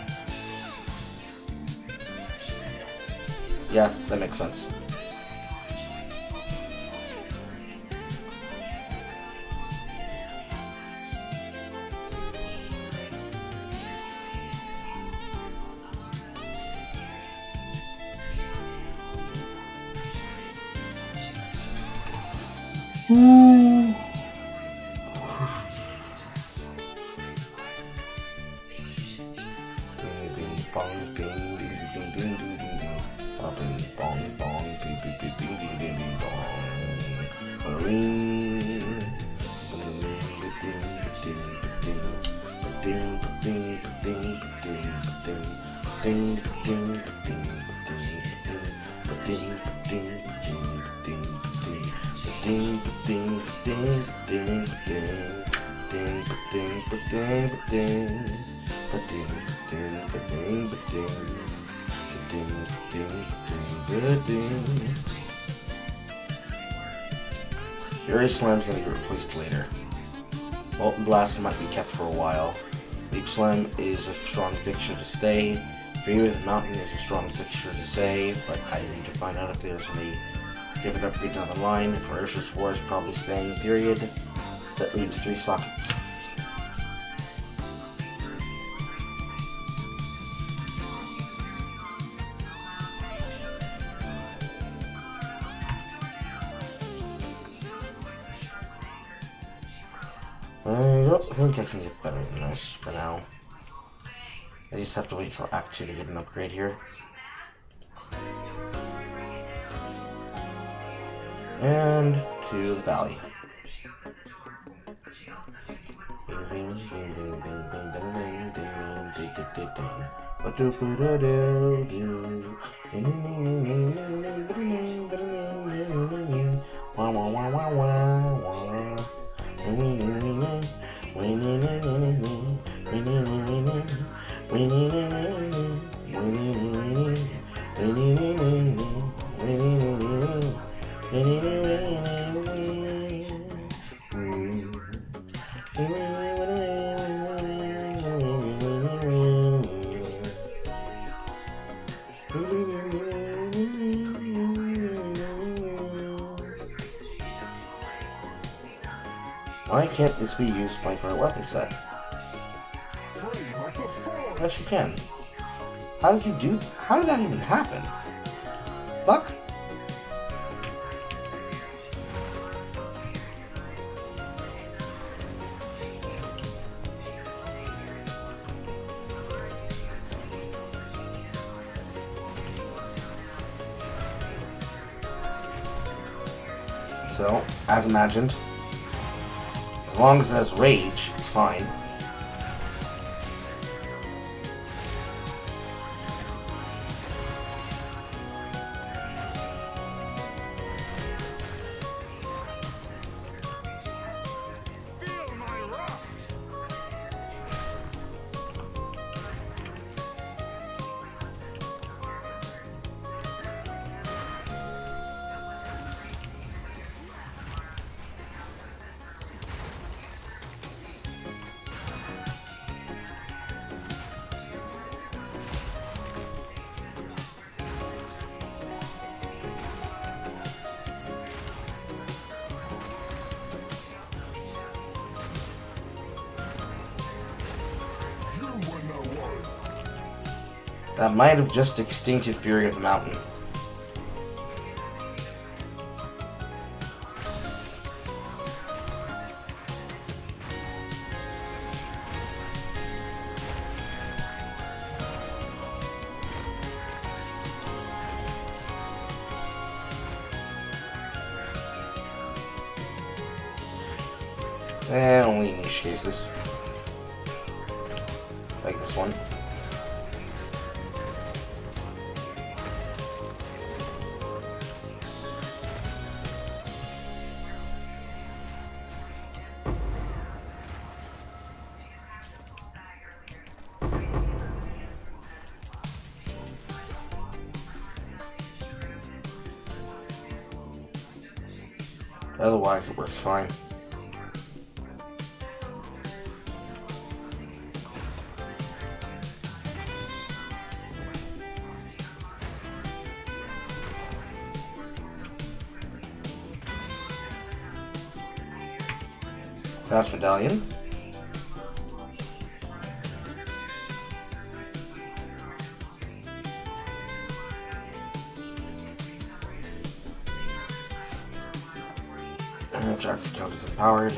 Yeah, that makes sense. Fury Slam's gonna get replaced later. Molten Blast might be kept for a while. Leap Slam is a strong fixture to stay. Fury with Mountain is a strong fixture to say, but I need to find out if there's any different upgrade down the line. Ferocious War is probably staying, period. That leaves 3 sockets. I don't think I can get better than this for now. I just have to wait till Act 2 to get an upgrade here. And to the valley. Why can't this be used by my weapon set? Yes, you can. How did you do? How did that even happen? Fuck. So, as imagined, As long as it has rage, it's fine. Feel my wrath. That might have just extincted Fury of the Mountain. Only niche cases. Like this one. Otherwise, it works fine. Fast Medallion. And Jack's count is empowered.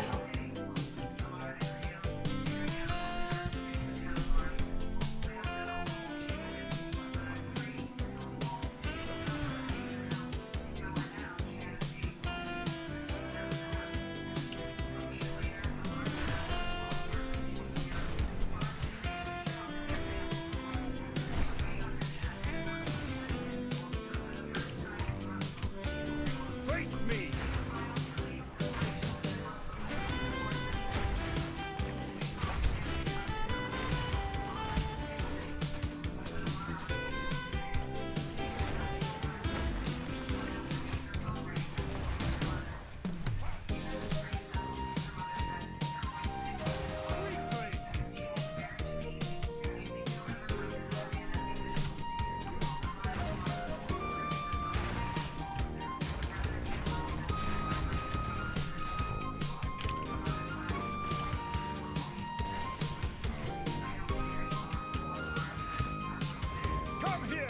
Face me. Come here.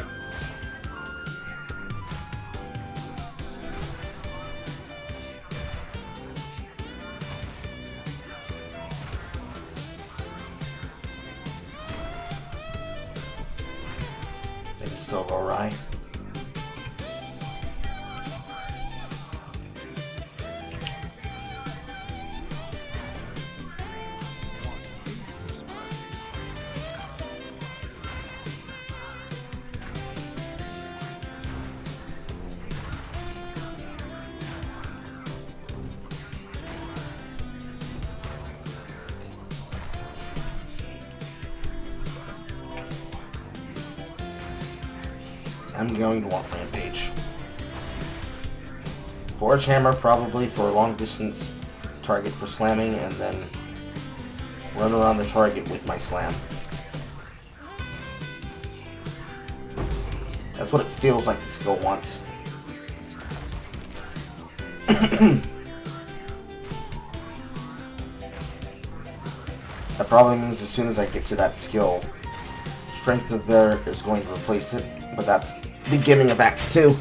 They can still go awry. What is this place? I'm going to want Rampage. Forge Hammer probably for a long distance target for slamming, and then run around the target with my slam. That's what it feels like the skill wants. That probably means as soon as I get to that skill, Strength of Bear is going to replace it, but that's beginning of Act 2.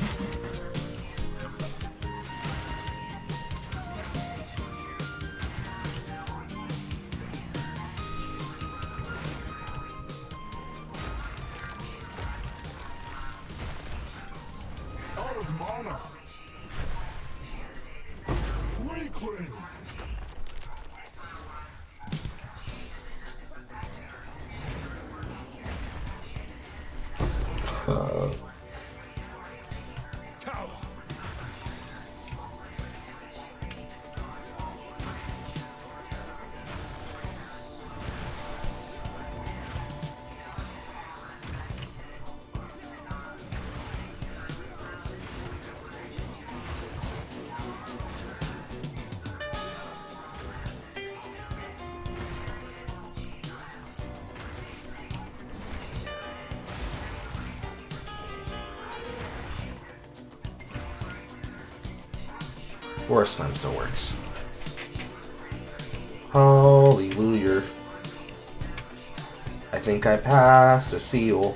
Out of mana. Weakling. Cow. Or slime still works. Hallelujah. I think I passed a seal.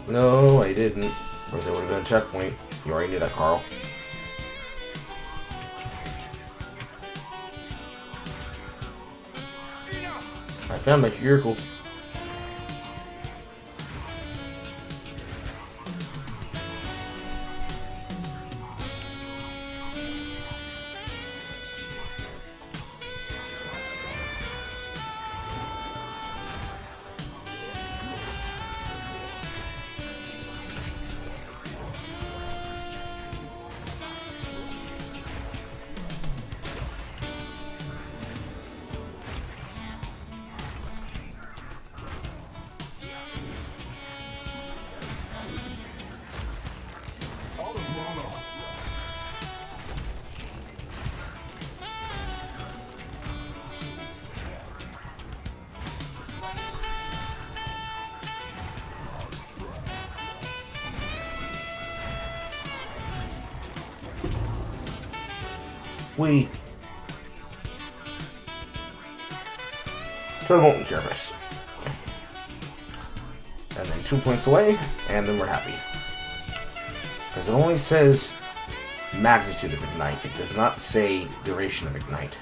No, I didn't. Or there would have been a checkpoint. You already knew that, Carl. I found my vehicle. We so won't be nervous. And then 2 points away, and then we're happy. Because it only says magnitude of ignite. It does not say duration of ignite.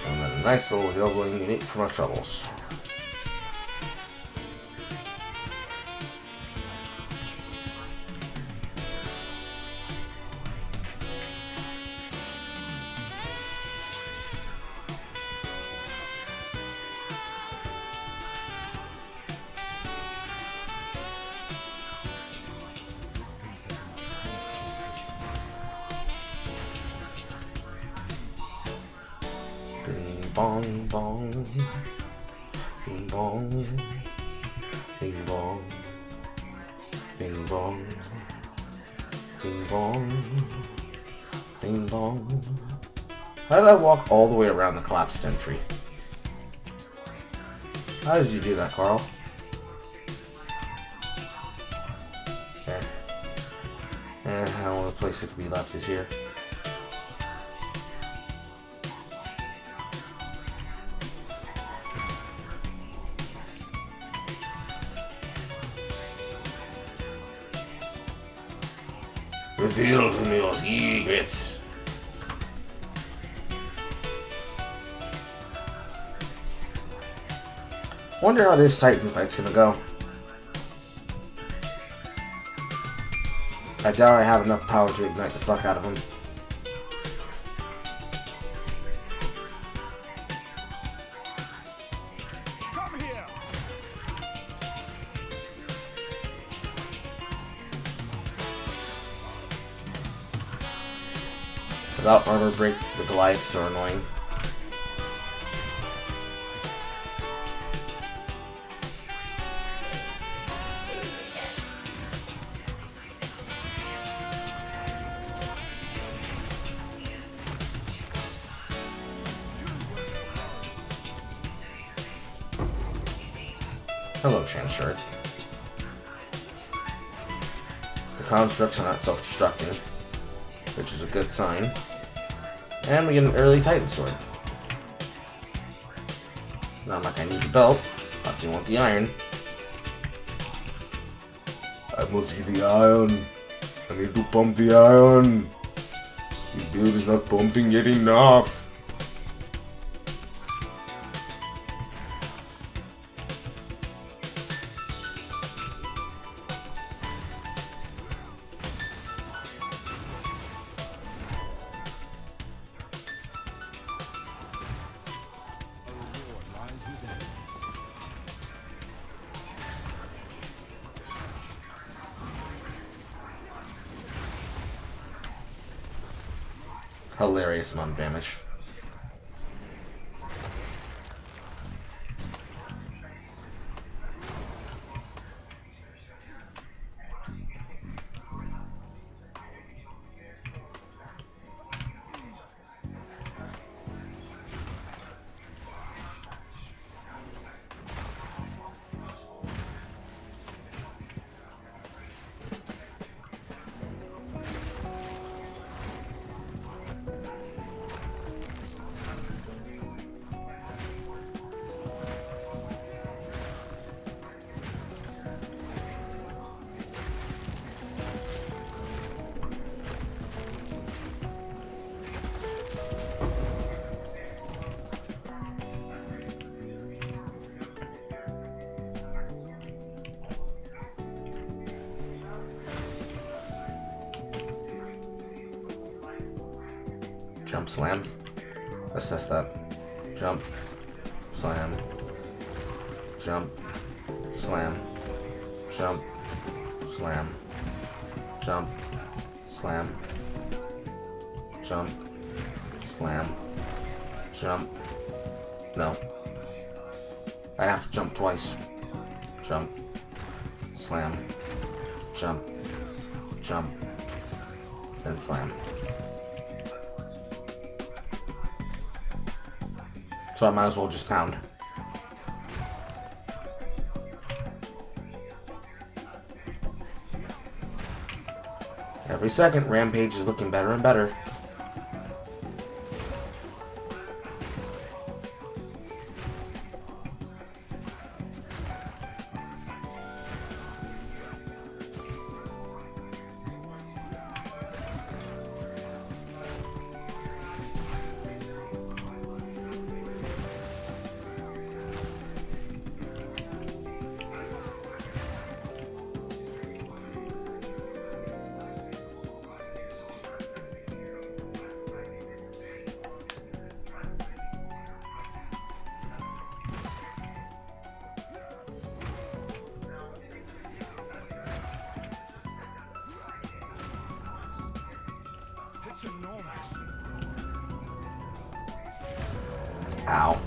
And then a nice little yodeling unique from our troubles. Bing bong bong, bing bong, bing bong, bing bong, bing bong, bing bong. How did I walk all the way around the collapsed entry? How did you do that, Carl? There. The only place that could be left is here. Reveal to me your secrets. Wonder how this Titan fight's gonna go. I doubt I have enough power to ignite the fuck out of him. Come here. Without armor break, the Goliaths are annoying. Hello, Chance Shirt. The constructs are not self-destructing, which is a good sign. And we get an early Titan Sword. Not like I need the belt, I do want the iron. I must get the iron. I need to pump the iron. The build is not pumping yet enough. hilarious amount of damage. Jump, slam. Let's test that. Jump, slam, jump, slam, jump, slam, jump, slam, jump, slam, jump. No. I have to jump twice. Jump, slam, jump, jump, then slam. So I might as well just pound. Every second, Rampage is looking better and better. It's enormous. Ow.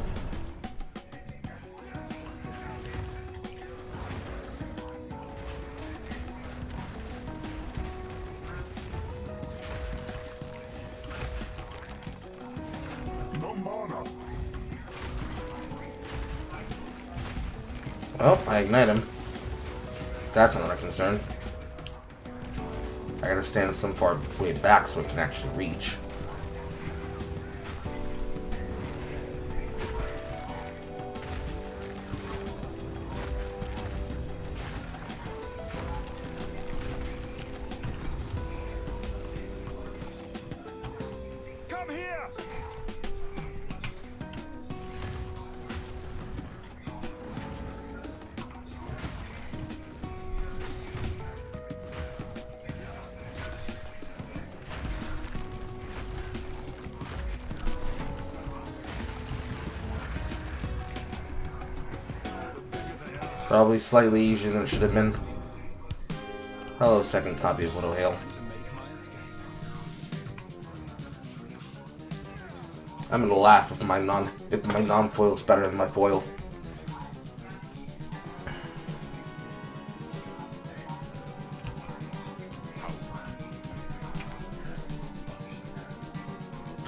No mana. Well, I ignite him. That's another concern. I gotta stand some far way back so it can actually reach. Come here. Probably slightly easier than it should have been. Hello, second copy of Widow Hail. To make my escape. I'm gonna laugh if my non-foil is better than my foil.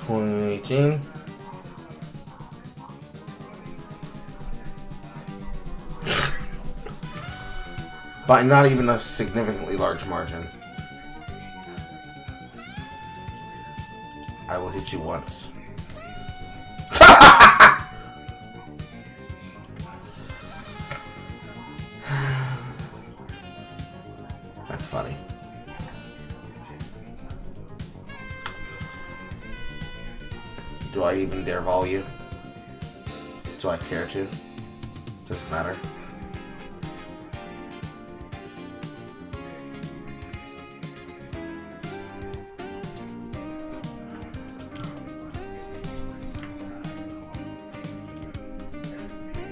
$2018. By not even a significantly large margin. I will hit you once. That's funny. Do I even dare vol you? Do I care to? Doesn't matter.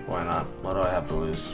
Why not? What do I have to lose?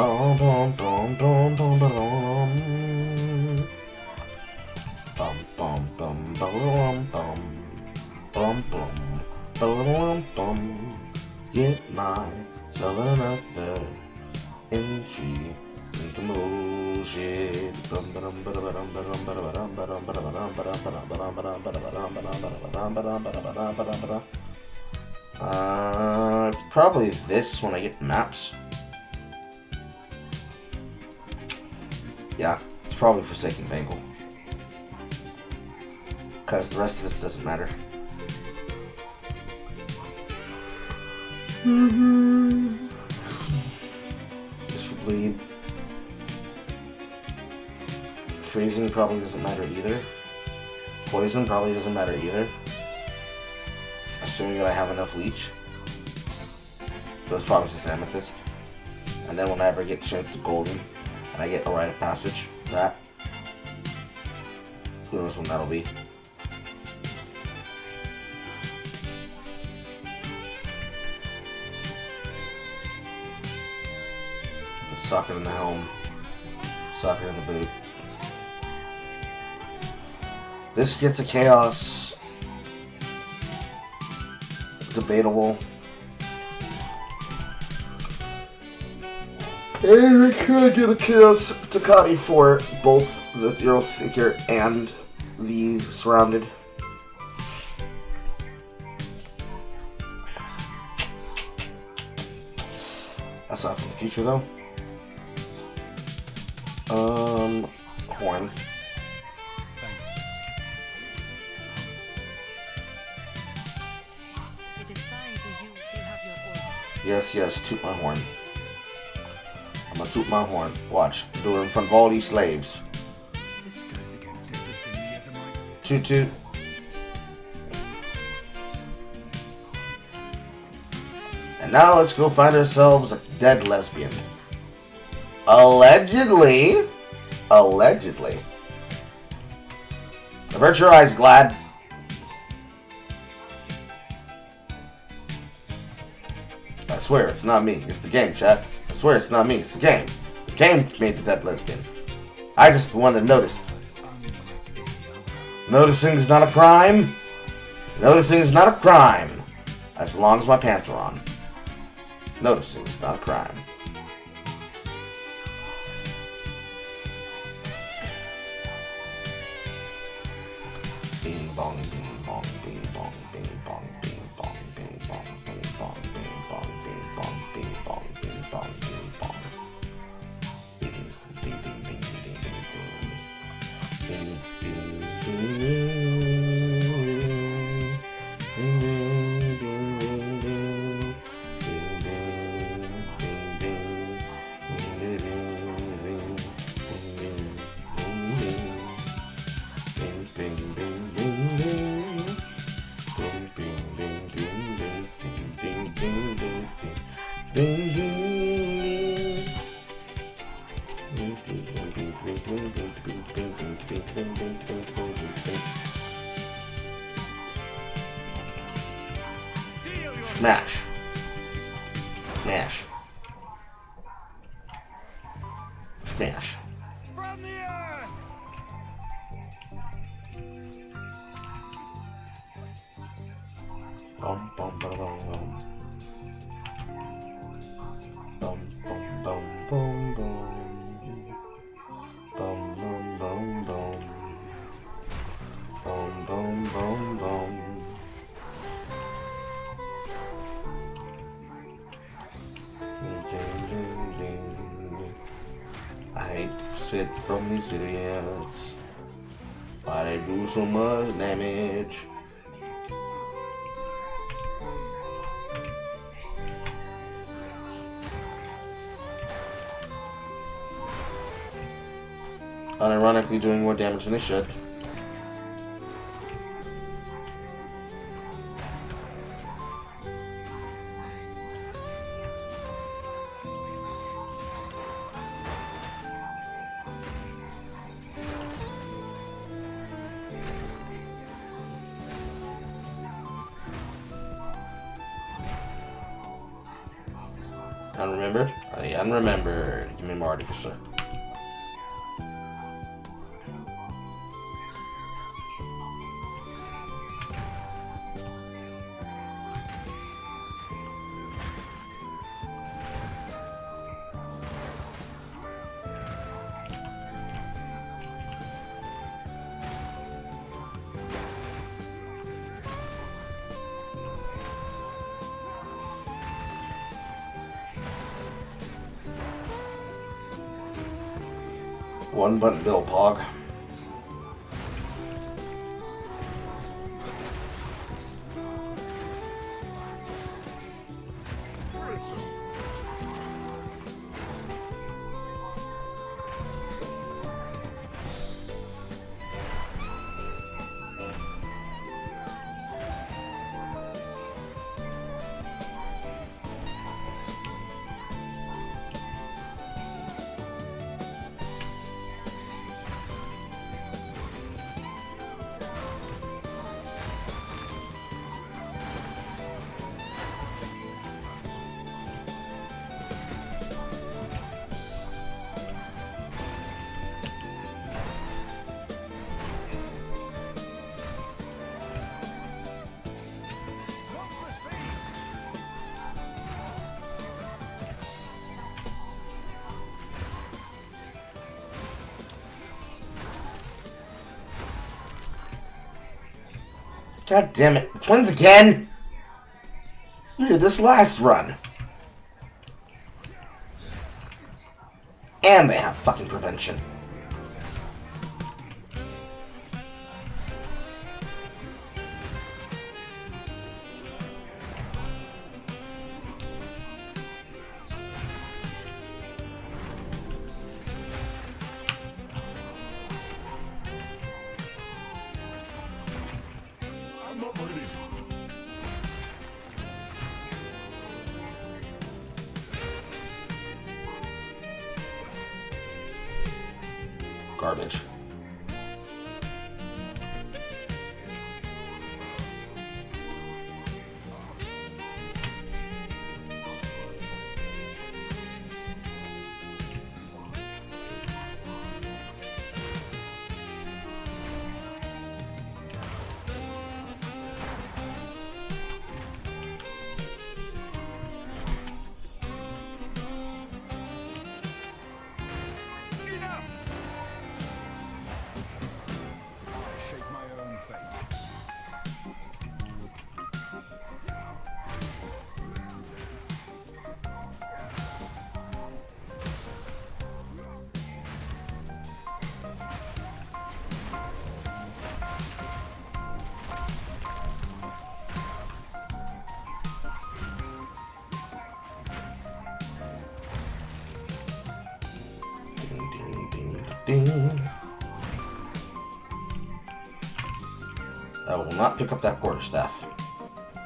Dum dum dum dum dum dum dum bum bum bum bum bum bum bum. Get myself another entry into bullshit. It's probably this when I get maps. Yeah, it's probably Forsaken Bengal. Because the rest of this doesn't matter. This will bleed. Freezing probably doesn't matter either. Poison probably doesn't matter either. Assuming that I have enough leech. So it's probably just Amethyst. And then when I ever get a chance to Golden, and I get a Rite of Passage, that. Who knows when that'll be. Socket in the helm. Socket in the boot. This gets a chaos. Debatable. And we could get a chaos Takati for both the Euro Seeker and the Surrounded. That's not from the future though. Horn. It is time for you to have your orders. Yes, yes, toot my horn. I'm gonna toot my horn. Watch. Do it in front of all these slaves. This goes against everything the Edomites. Toot toot. And now let's go find ourselves a dead lesbian. Allegedly. Allegedly. Avert your eyes, Glad. I swear it's not me. It's the game, chat. I swear it's not me. It's the game. The game made the dead lesbian. I just the one that noticed. Unlike any other. Noticing is not a crime. Noticing is not a crime. As long as my pants are on. Noticing is not a crime. Bing bong, bing bong, bing bong, bing bong, bing bong, bing bong, bing bong, bing bong, bing bong, bing bong, bing bong, bing bong. Bing, bing, bing, bing, bing, bing, bing. Bing, bing, bing, Smash. Smash. Smash. From the earth! Bum bum ba bum bum. Bum bum bum bum bum. Bum bum bum bum. Bum bum bum bum. I hate shit from these idiots. Why they do so much damage? Unironically doing more damage than they should. Unremembered? Unremembered. Give me more artificer. One button bill, Pog. God damn it. The twins again? You did this last run. And they have fucking prevention. I'm not ready. Garbage. I shape my own fate. Ding, ding, ding, ding. I will not pick up that quarterstaff.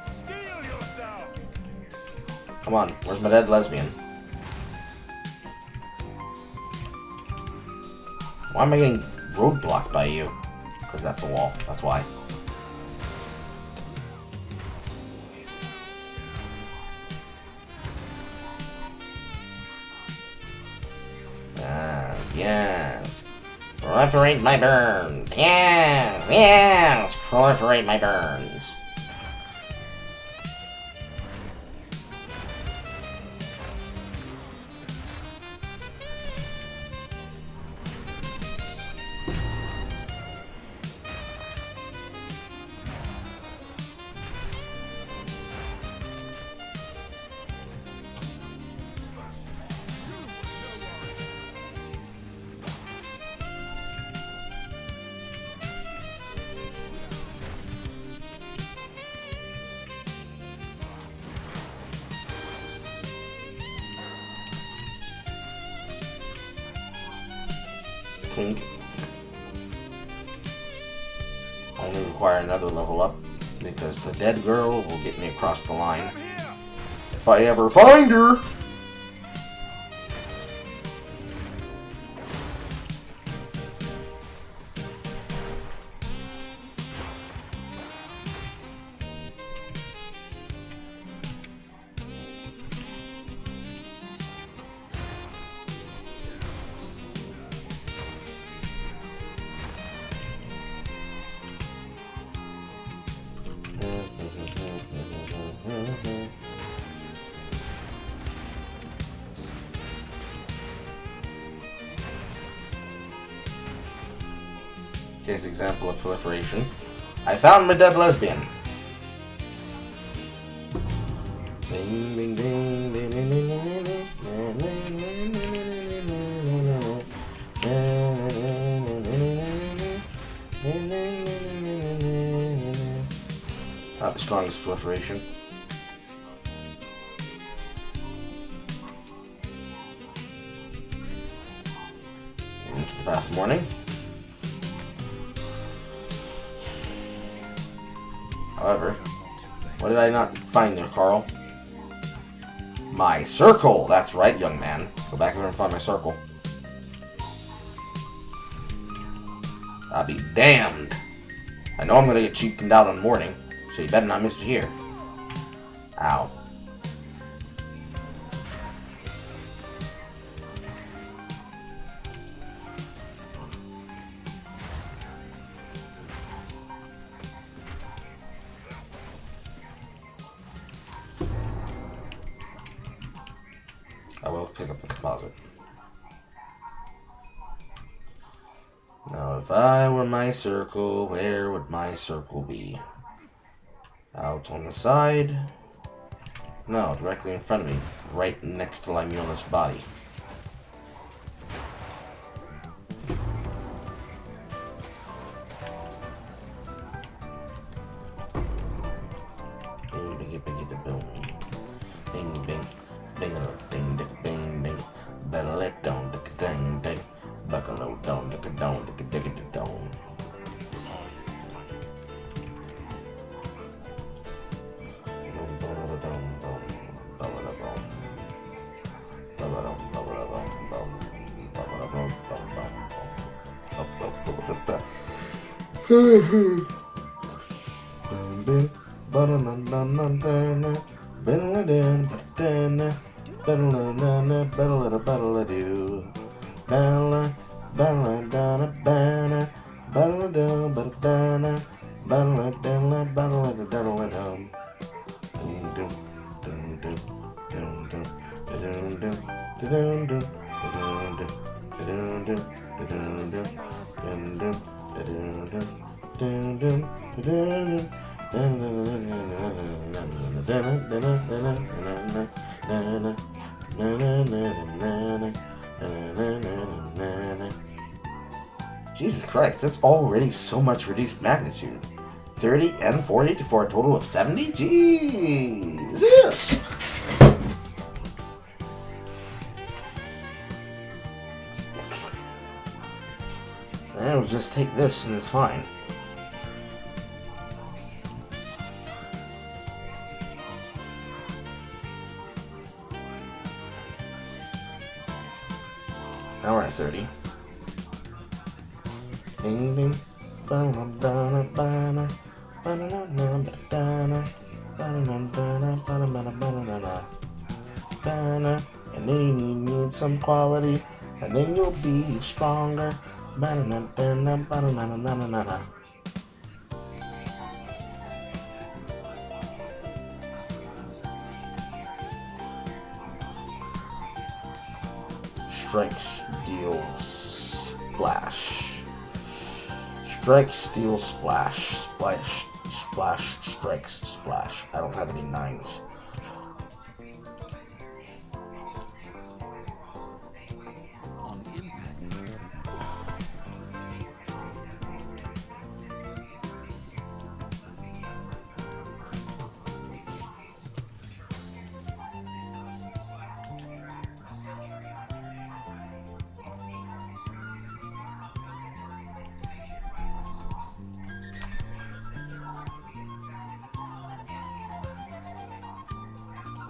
Steel yourself! Come on, where's my dead lesbian? Why am I getting roadblocked by you? Because that's a wall, that's why. Yes. Proliferate my burns. Yes, yes. Proliferate my burns. Clink. Only require another level up because the dead girl will get me across the line. I'm here! If I ever find her! Case example of proliferation. I found my dead lesbian. Ding, ding, ding, ding, ding, ding, not the strongest proliferation. Into the past morning. However, what did I not find there, Carl? My circle! That's right, young man. Go back there and find my circle. I'll be damned. I know I'm gonna get cheated out on morning, so you better not miss it here. Ow. I will pick up the composite. Now, if I were my circle, where would my circle be? Out on the side? No, directly in front of me, right next to Limula's body. Bing, bing, bing, ding, ding, bing, ding, better let down, ding, ding, buckle down, down, down. Jesus Christ, that's already so much reduced magnitude. 30 and 40 for a total of 70? Jesus! And we'll just take this and it's fine. Now we're at 30. Ding ding. And then you need some quality, and then you'll be stronger. Strike, steal, splash. Strike, steal, splash. Splash, splash, strikes, splash. I don't have any 9s. On impact.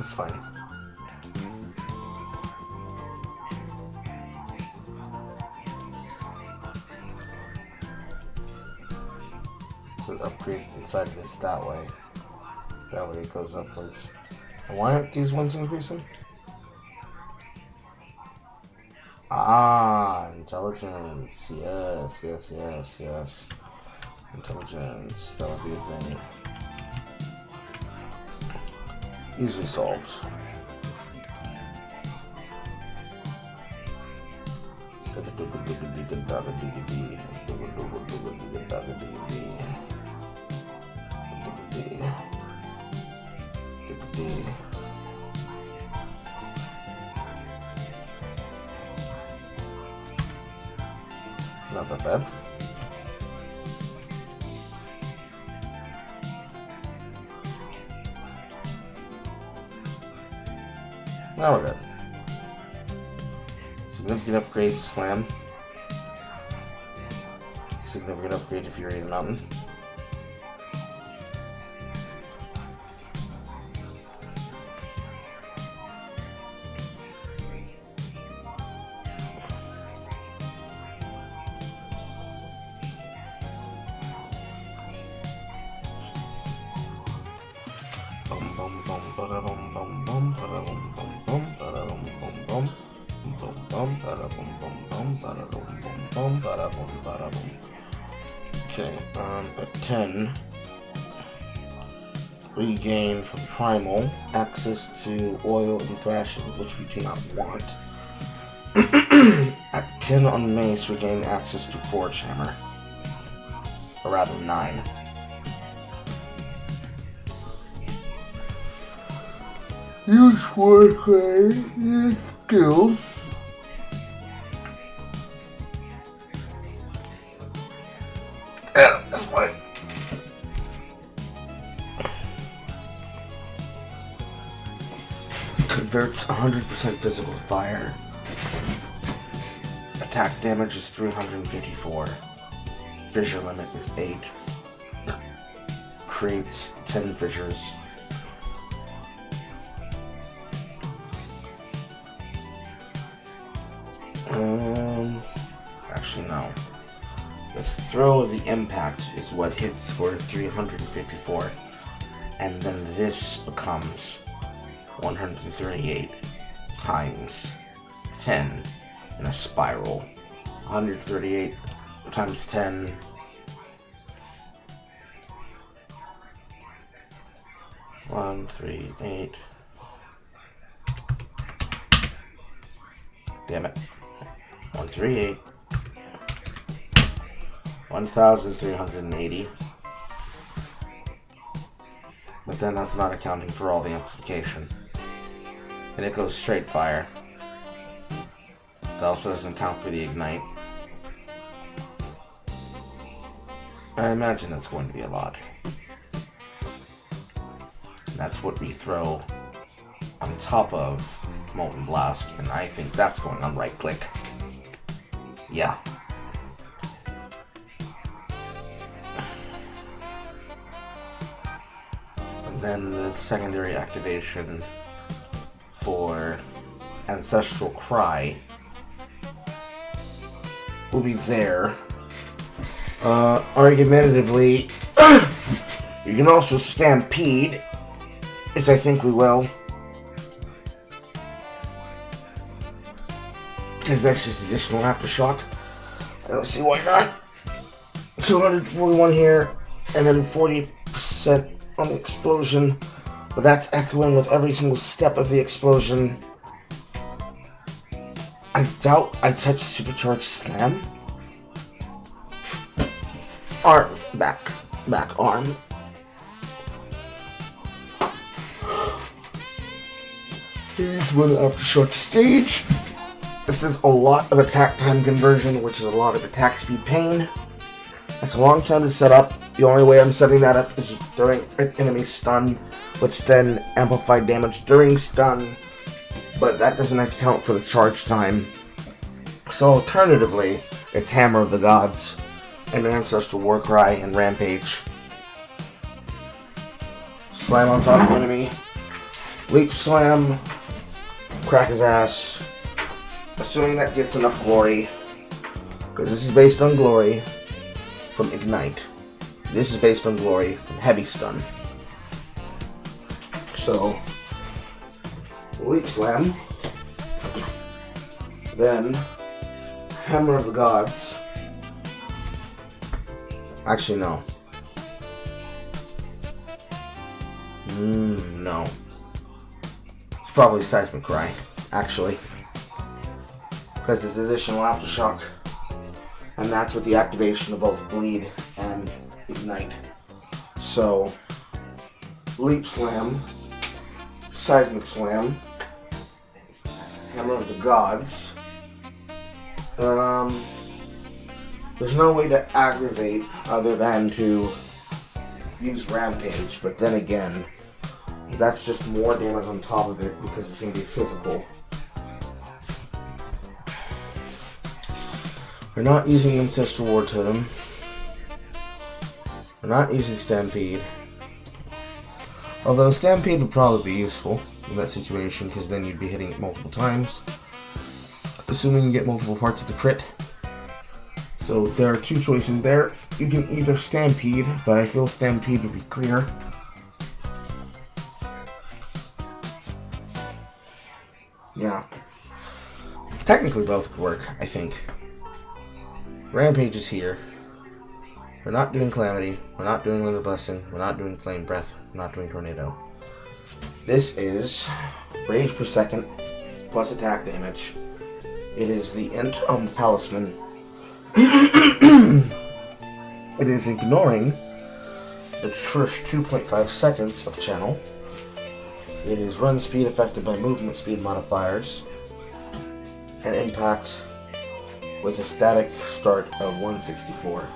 It's fine. So it upgrades inside this that way. That way it goes upwards. And why aren't these ones increasing? Ah, intelligence. Yes, yes, yes, yes. Intelligence. That would be a thing. Easily solved. Not that bad. Now we're good. Significant upgrade to Slam. Significant upgrade to Fury of the Mountain. Okay, at 10, regain from Primal access to oil and thrashing, which we do not want. At 10 on Mace, regain access to Forge Hammer. Or rather, 9. Use Forge use skill. Yeah, that's fine. Converts 100% physical fire. Attack damage is 354. Fissure limit is 8. Creates 10 fissures. Actually no. The throw of the impact is what hits for 354. And then this becomes 138 times 10 in a spiral. 138 times 10. One, 3, 8. Damn it. 138. 1,380. But then that's not accounting for all the amplification. And it goes straight fire. It also doesn't count for the ignite. I imagine that's going to be a lot. That's what we throw on top of Molten Blast, and I think that's going on right click. Yeah. And then the secondary activation for Ancestral Cry will be there. Argumentatively, you can also Stampede, which I think we will. Because that's just additional Aftershock. I don't see why not. 241 here, and then 40% on the explosion. But that's echoing with every single step of the explosion. I doubt I touched Supercharged Slam. Arm, back arm. Here's one Aftershock stage. This is a lot of attack time conversion, which is a lot of attack speed pain. That's a long time to set up. The only way I'm setting that up is during an enemy stun, which then amplified damage during stun, but that doesn't account for the charge time. So alternatively, it's Hammer of the Gods, and Ancestral Warcry, and Rampage. Slam on top of enemy. Leap Slam. Crack his ass. Assuming that gets enough glory. Because this is based on glory from Ignite. This is based on glory from Heavy Stun. So, Leap Slam. Then, Hammer of the Gods. Actually, no. No. It's probably Seismic Cry, actually. Because there's additional Aftershock. And that's with the activation of both Bleed and Ignite. So, Leap Slam. Seismic Slam, Hammer of the Gods. There's no way to aggravate other than to use Rampage, but then again, that's just more damage on top of it because it's going to be physical. We're not using Ancestral War Totem. We're not using Stampede. Although Stampede would probably be useful in that situation because then you'd be hitting it multiple times. Assuming you get multiple parts of the crit. So there are two choices there. You can either Stampede, but I feel Stampede would be clear. Yeah. Technically both could work, I think. Rampage is here. We're not doing Calamity. We're not doing Lunar Blessing. We're not doing Flame Breath. We're not doing Tornado. This is Rage per second plus attack damage. It is the Int on the Talisman. It is ignoring the first 2.5 seconds of channel. It is run speed affected by movement speed modifiers. And impact with a static start of 164.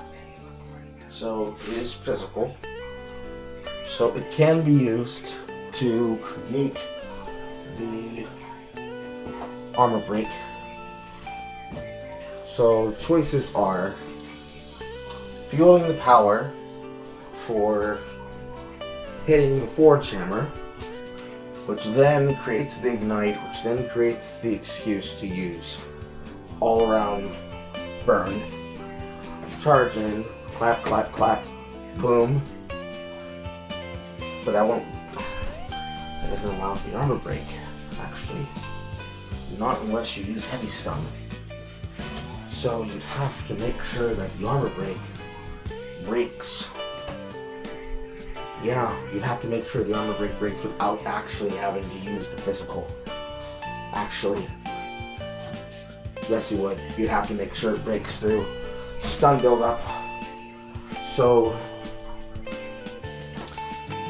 So it is physical. So it can be used to create the armor break. So the choices are fueling the power for hitting the Forge Hammer, which then creates the Ignite, which then creates the excuse to use all around burn. Charge in, clap, clap, clap, boom. But that doesn't allow the armor break, actually. Not unless you use heavy stun. So you'd have to make sure that the armor break breaks. Yeah, you'd have to make sure the armor break breaks without actually having to use the physical. Actually. Yes, you would. You'd have to make sure it breaks through stun buildup. So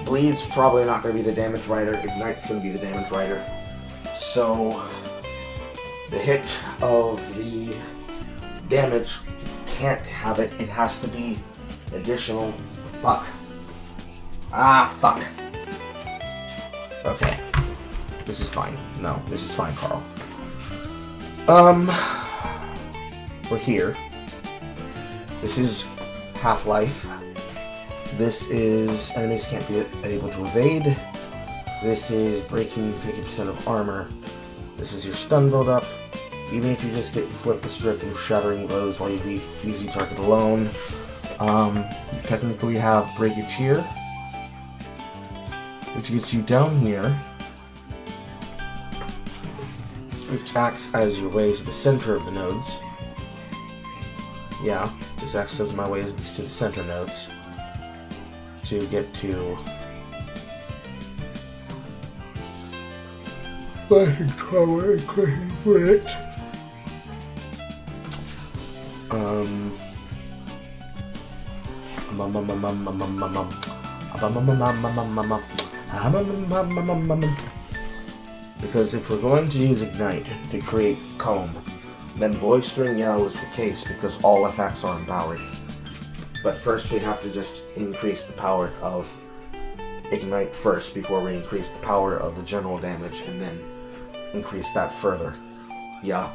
Bleed's probably not going to be the damage writer. Ignite's going to be the damage writer. So the hit of the damage can't have it. It has to be additional. Fuck. Ah, fuck. Okay. This is fine. No, this is fine, Carl. We're here. This is Half-Life. This is enemies can't be able to evade. This is breaking 50% of armor. This is your stun build-up. Even if you just get Flip the Strip and Shattering Blows while you leave easy target alone. You technically have Breakage here, which gets you down here, which acts as your way to the center of the nodes. Yeah, this acts as my way to the center nodes to get to flashing tower and crushing foot. Because if we're going to use Ignite to create Comb, then Boistering Yell is the case because all attacks are empowered. But first we have to just increase the power of Ignite first before we increase the power of the general damage and then increase that further. Yeah.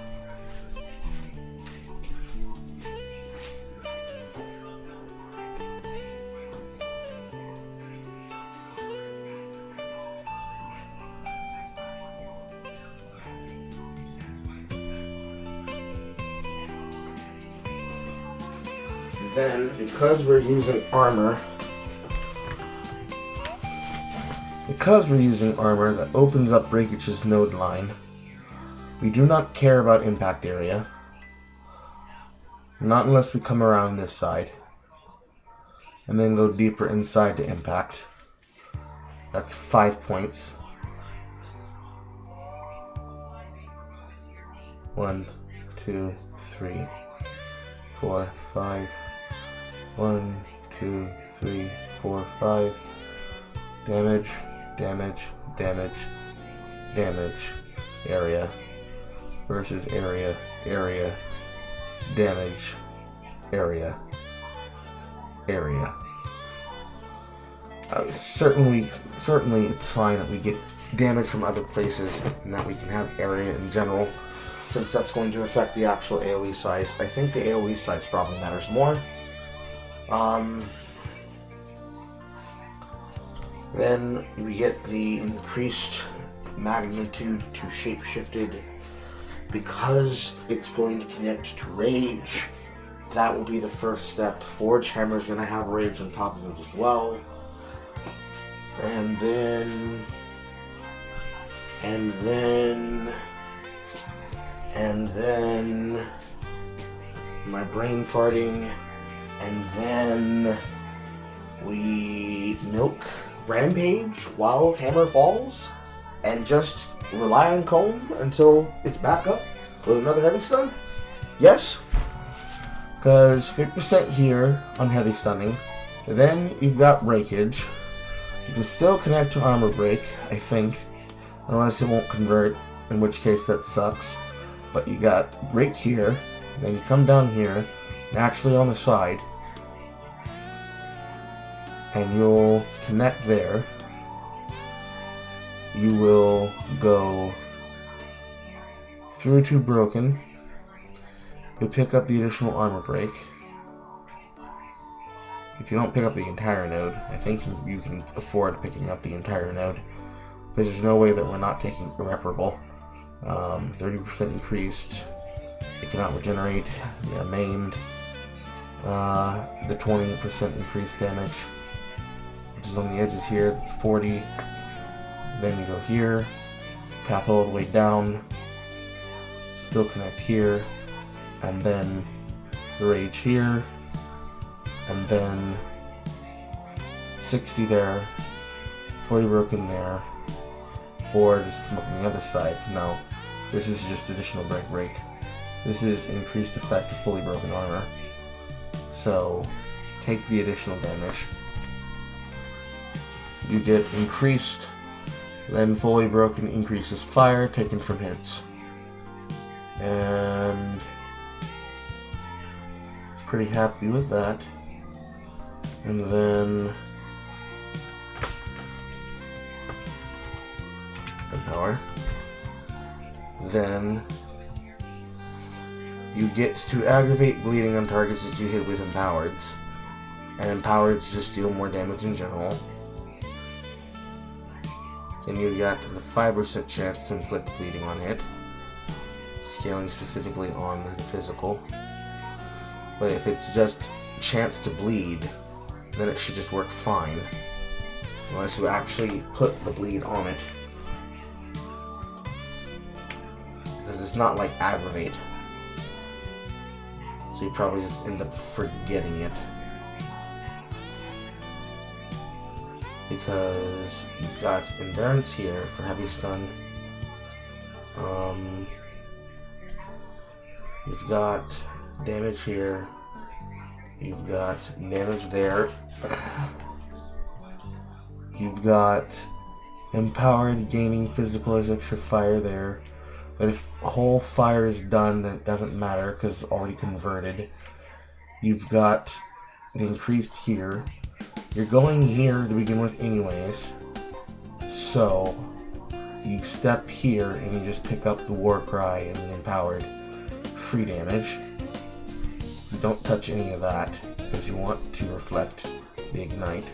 Then, because we're using armor that opens up Breakage's node line, we do not care about impact area. Not unless we come around this side. And then go deeper inside to impact. That's 5 points. 1, 2, 3, 4, 5. 1, 2, 3, 4, 5. Damage, damage, damage, damage, area, versus area, area, damage, area, area. Certainly it's fine that we get damage from other places and that we can have area in general, since that's going to affect the actual AoE size. I think the AoE size probably matters more. Then we get the increased magnitude to shapeshifted. Because it's going to connect to rage, that will be the first step. Forge Hammer is going to have rage on top of it as well. And then my brain farting, and then we milk Rampage while Hammer falls, and just rely on Comb until it's back up with another heavy stun? Yes? Because 50% here on heavy stunning. Then you've got breakage. You can still connect to armor break, I think, unless it won't convert, in which case that sucks. But you got break here, then you come down here, naturally on the side, and you'll connect there. You will go through to broken. You'll pick up the additional armor break. If you don't pick up the entire node, I think you can afford picking up the entire node, because there's no way that we're not taking irreparable. 30% increased. It cannot regenerate. They're maimed. The 20% increased damage, which is on the edges here. It's 40. Then you go here, path all the way down, still connect here, and then rage here, and then 60 there, 40 broken there, or just come up on the other side. No, this is just additional break. This is increased effect to fully broken armor. So take the additional damage. You get increased. Then fully broken increases fire taken from hits. And pretty happy with that. And then empower. Then you get to aggravate bleeding on targets that you hit with empowereds. And empowereds just deal more damage in general. Then you got the 5% chance to inflict bleeding on hit, scaling specifically on the physical. But if it's just chance to bleed, then it should just work fine, unless you actually put the bleed on it. Because it's not like aggravate, so you probably just end up forgetting it. Because you've got endurance here for heavy stun. You've got damage here. You've got damage there. You've got empowered gaining physical as extra fire there. But if whole fire is done, that doesn't matter because it's already converted. You've got the increased here. You're going here to begin with anyways, so you step here and you just pick up the war cry and the empowered free damage. You don't touch any of that because you want to reflect the ignite.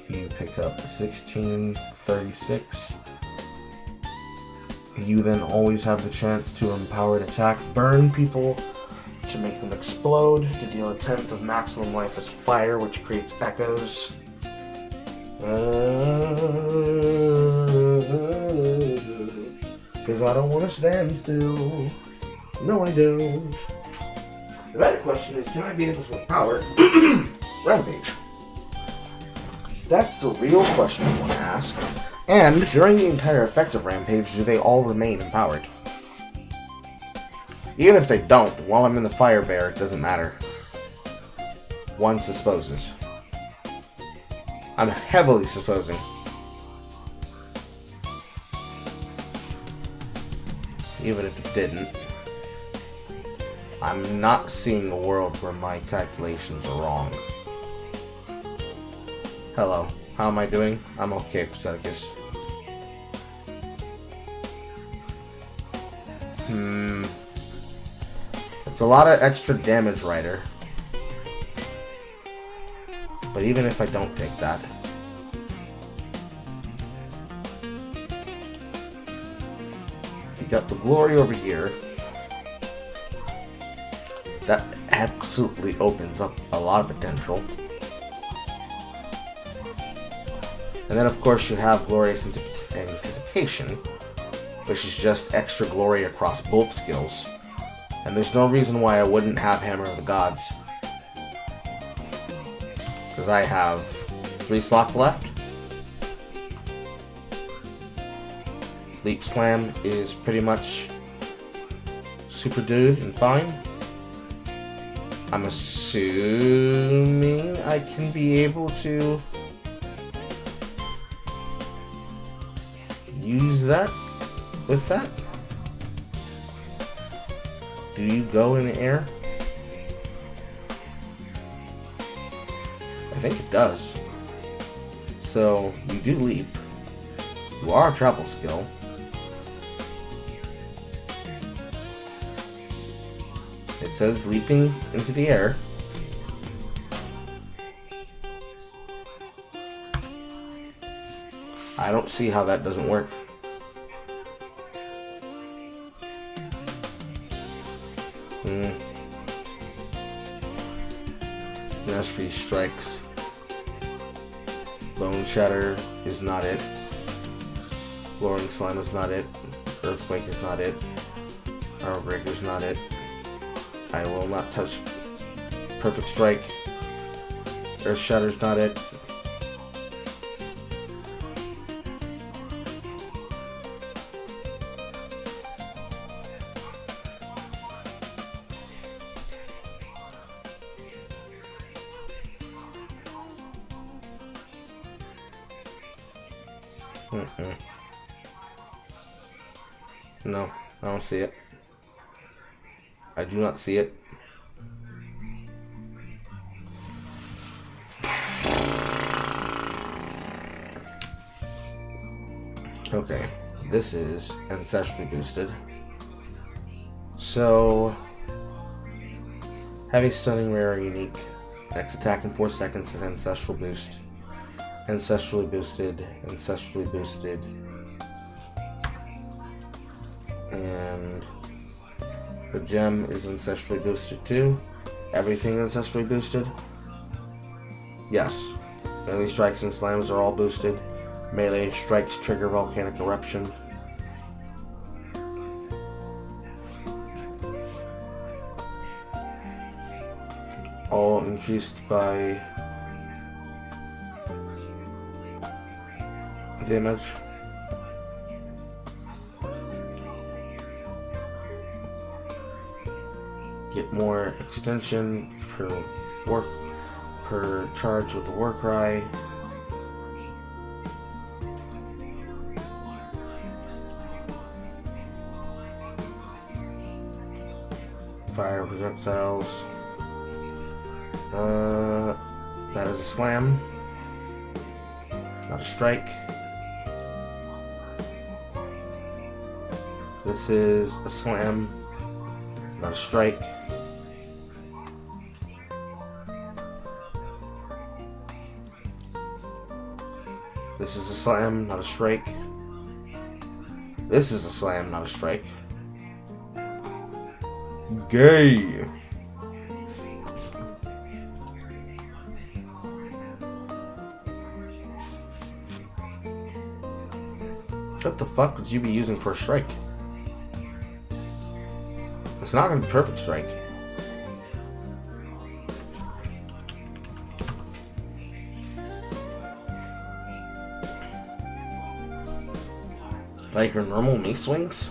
You pick up 1636. You then always have the chance to empowered attack burn people, to make them explode, to deal 1/10 of maximum life as fire, which creates echoes. Because I don't want to stand still. No, I don't. The better question is, can I be able to empower Rampage? That's the real question I want to ask. And during the entire effect of Rampage, do they all remain empowered? Even if they don't, while I'm in the Fire Bear, it doesn't matter. One disposes. I'm heavily supposing. even if it didn't. I'm not seeing a world where my calculations are wrong. Hello, how am I doing? I'm okay, Patheticus. It's a lot of extra damage, Ryder. But even if I don't take that, you got the glory over here. That absolutely opens up a lot of potential. And then of course you have Glorious Anticipation, which is just extra glory across both skills. And there's no reason why I wouldn't have Hammer of the Gods. Because I have 3 slots left. Leap Slam is pretty much super dude and fine. I'm assuming I can be able to use that with that. Do you go in the air? I think it does. So you do leap. You are a travel skill. It says leaping into the air. I don't see how that doesn't work. That's 3 strikes. Bone Shatter is not it. Roaring Slime is not it. Earthquake is not it. Armor Breaker is not it. I will not touch Perfect Strike. Earth Shatter is not it. No, I don't see it. I do not see it. Okay, this is Ancestrally boosted. So, Heavy Stunning, Rare, or Unique. Next attack in 4 seconds is Ancestral Boost. Ancestrally boosted, Ancestrally boosted. And the gem is ancestrally boosted too. Everything ancestrally boosted. Yes. Melee strikes and slams are all boosted. Melee strikes trigger volcanic eruption. All increased by damage. Get more extension per charge with the war cry. Fire projectiles. That is a slam, not a strike. This is a slam, not a strike. This is a slam, not a strike. This is a slam, not a strike. Gay. What the fuck would you be using for a strike? It's not gonna be perfect strike. Like your normal knee swings?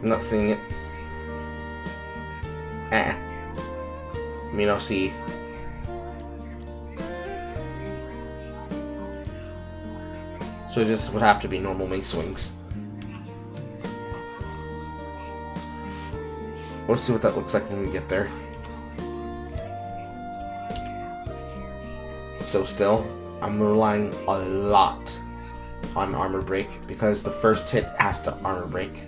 I'm not seeing it. I mean, I'll see. So this would have to be normal mace swings. We'll see what that looks like when we get there. So still, I'm relying a lot on armor break because the first hit has to armor break.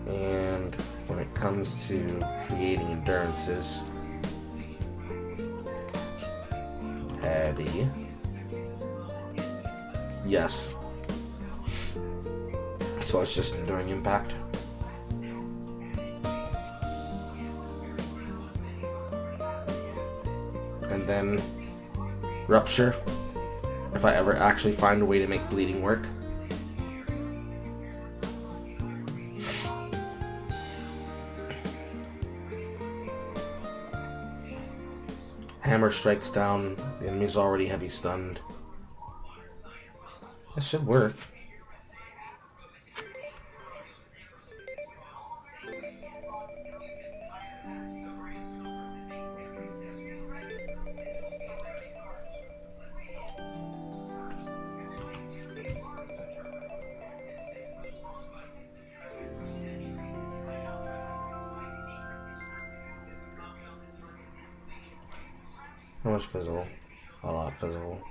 And when it comes to creating endurances, Eddie. Yes. So it's just enduring impact. And then rupture, if I ever actually find a way to make bleeding work. Hammer strikes down, the enemy's already heavy stunned. That should work. How much physical? A lot physical.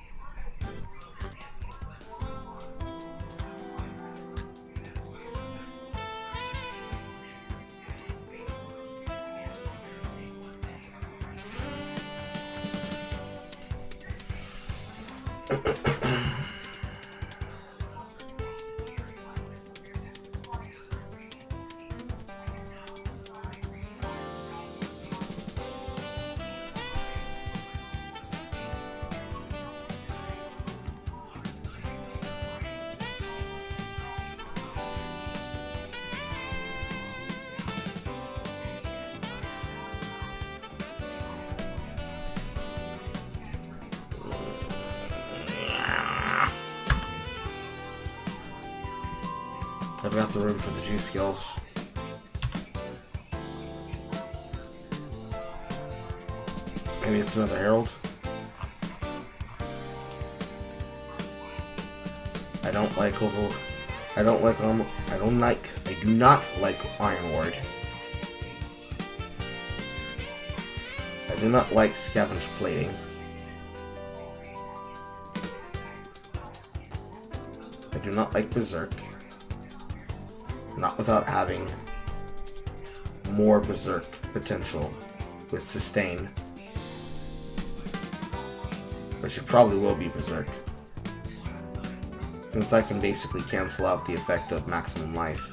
I've got the room for the 2 skills. Maybe it's another Herald. I do not like Iron Ward. I do not like Scavenge Plating. I do not like Berserk. Not without having more Berserk potential with Sustain. Which it probably will be Berserk. Since I can basically cancel out the effect of Maximum Life.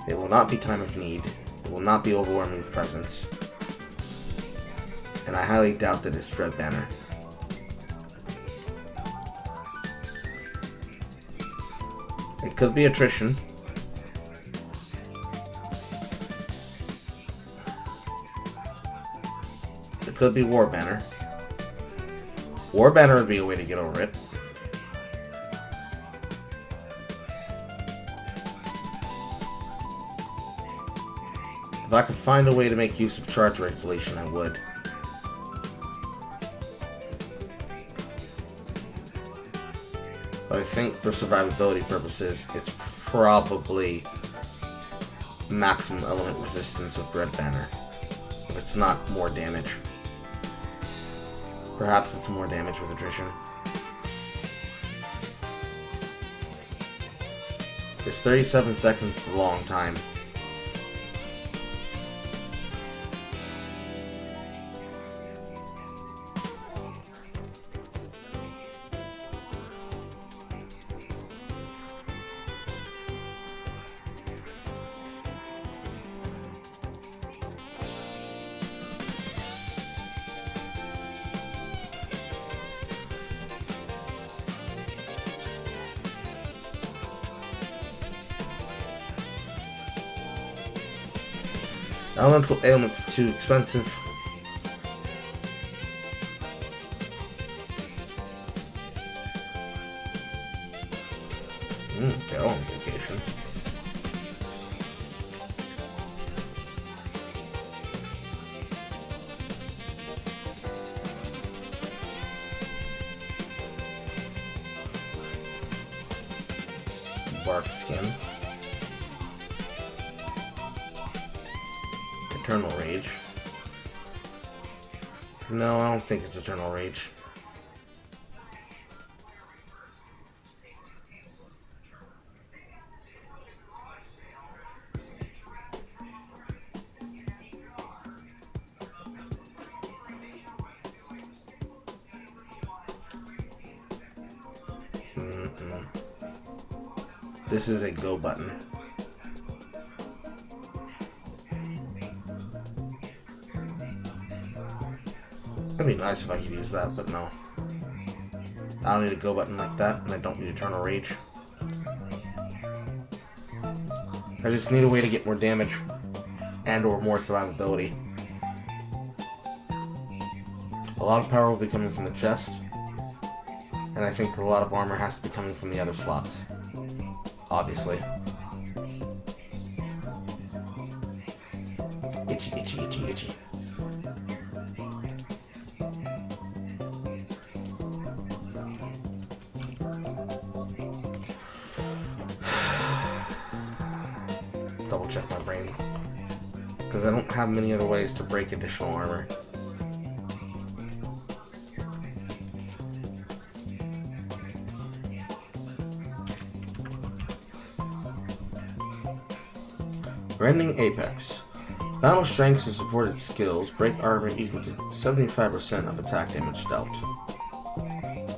It will not be Time of Need. It will not be Overwhelming Presence. And I highly doubt that it's Dread Banner. It could be Attrition. It could be War Banner. War Banner would be a way to get over it. If I could find a way to make use of charge regulation, I would. But I think for survivability purposes, it's probably maximum element resistance with Dread Banner. If it's not more damage. Perhaps it's more damage with attrition. Because 37 seconds is a long time. Elemental ailment's too expensive. Go on vacation. Bark skin. Eternal Rage. No, I don't think it's Eternal Rage. This is a go button. It'd be nice if I could use that, but no. I don't need a go button like that, and I don't need Eternal Rage. I just need a way to get more damage and or more survivability. A lot of power will be coming from the chest, and I think a lot of armor has to be coming from the other slots. Obviously. Itchy, itchy, itchy, itchy. Double check my brain. Because I don't have many other ways to break additional armor. Rending Apex. Battle strengths and supported skills break armor equal to 75% of attack damage dealt.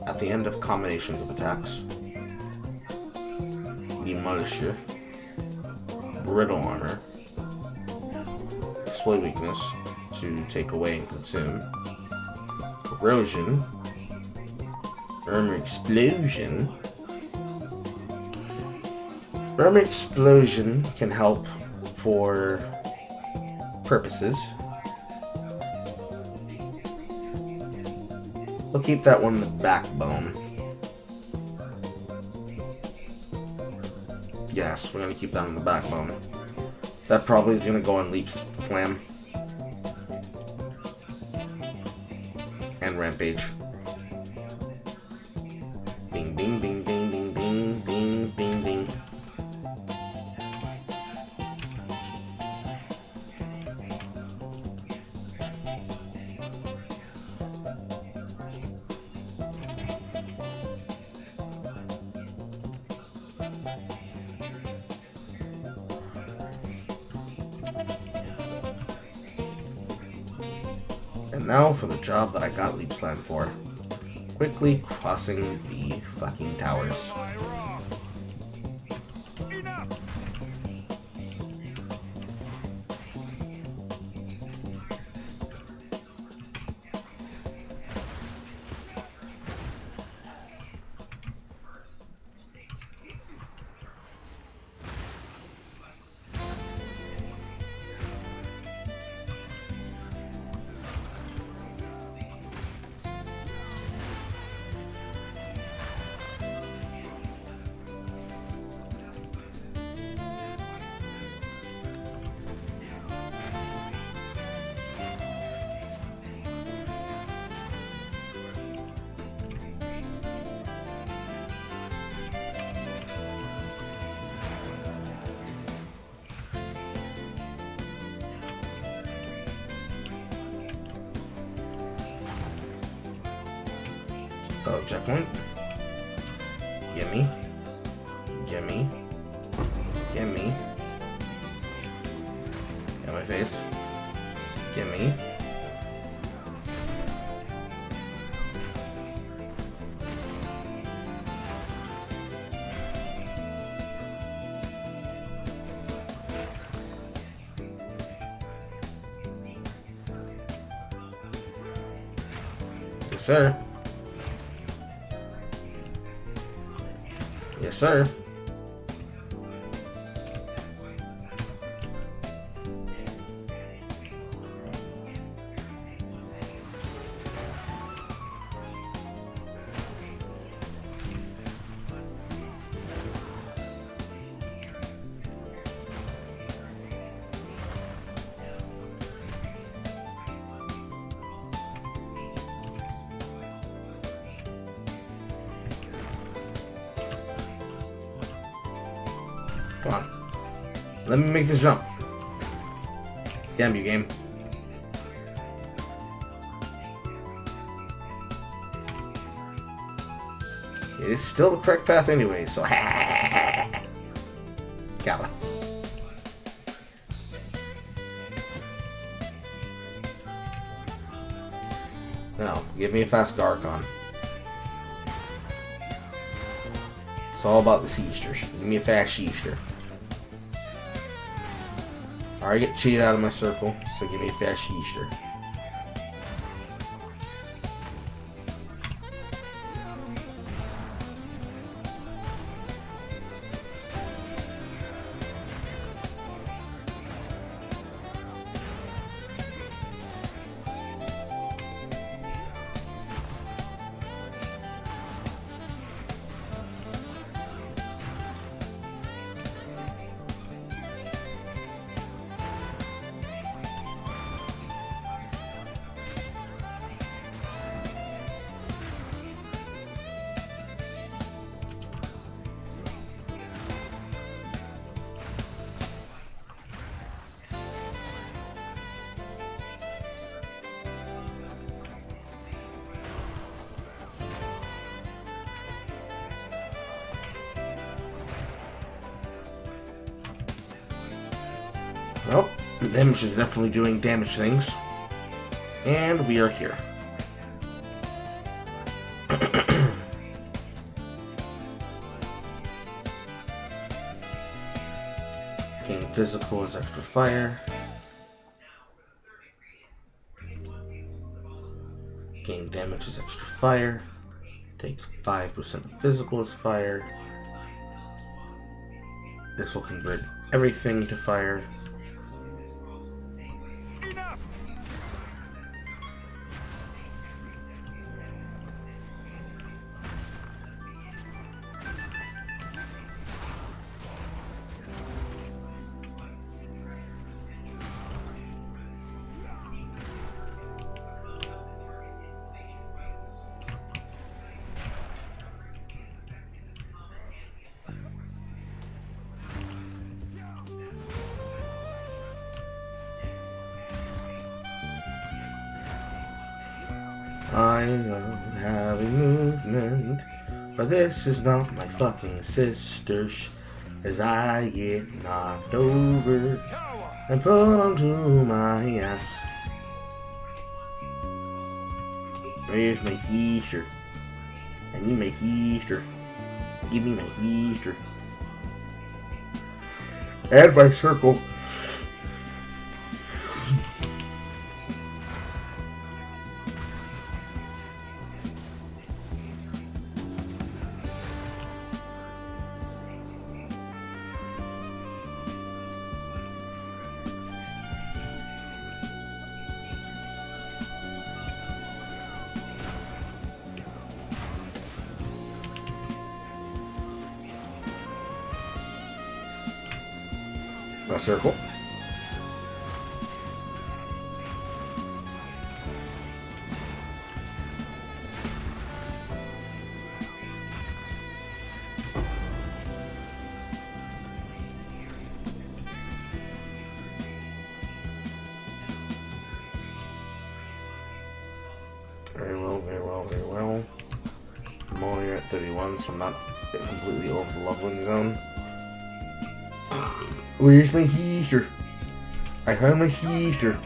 At the end of combinations of attacks. Demolisher. Brittle armor. Exploit weakness to take away and consume. Erosion. Armor explosion. Armor explosion can help for purposes. We'll keep that one in the backbone. Yes, we're gonna keep that in the backbone. That probably is gonna go on Leap Slam. And Rampage. Bing, bing, bing, bing, bing, bing, bing, bing, bing. And now for the job that I got Leap Slam for. Quickly crossing the fucking towers. Oh, checkpoint. Gimme. Gimme. Gimme. Got my face. Gimme. Yes, sir. Yes, sir. Come on. Let me make this jump. Damn you, game. It is still the correct path anyway, so Gala. Now, give me a fast Garcon. It's all about the Seasters. Give me a fast Seaster. I already get cheated out of my circle, so give me a fast Seaster. Well, the damage is definitely doing damage things. And we are here. Gain physical is extra fire. Gain damage is extra fire. Take 5% of physical as fire. This will convert everything to fire. I love having movement, but this is not my fucking sisters, as I get knocked over and put onto my ass. Where's my Easter? I need my Easter. Give me my Easter. Add my circle. A circle. Very well, very well, very well. I'm only at 31, so I'm not completely over the leveling zone. Where's my Easter? I found my Easter.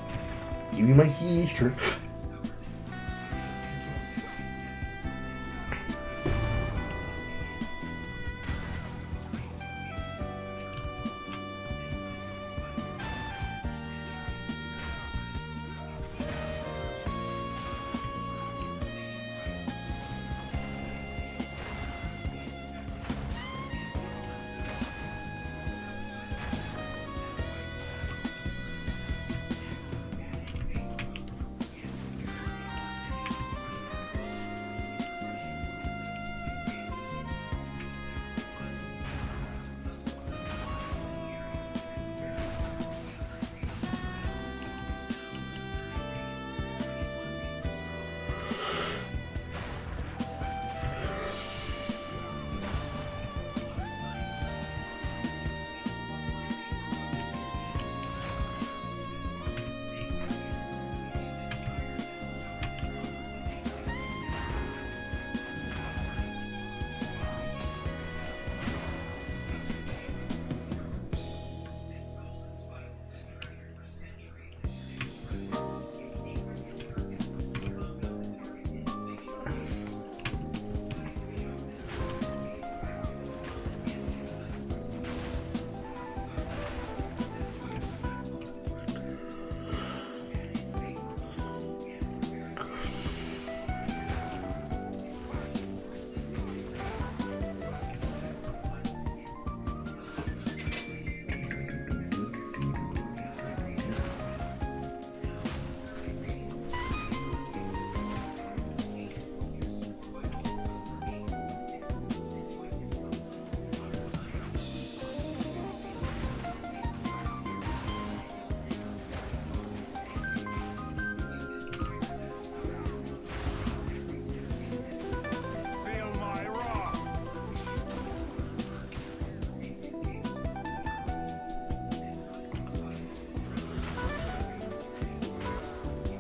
Give me my Easter.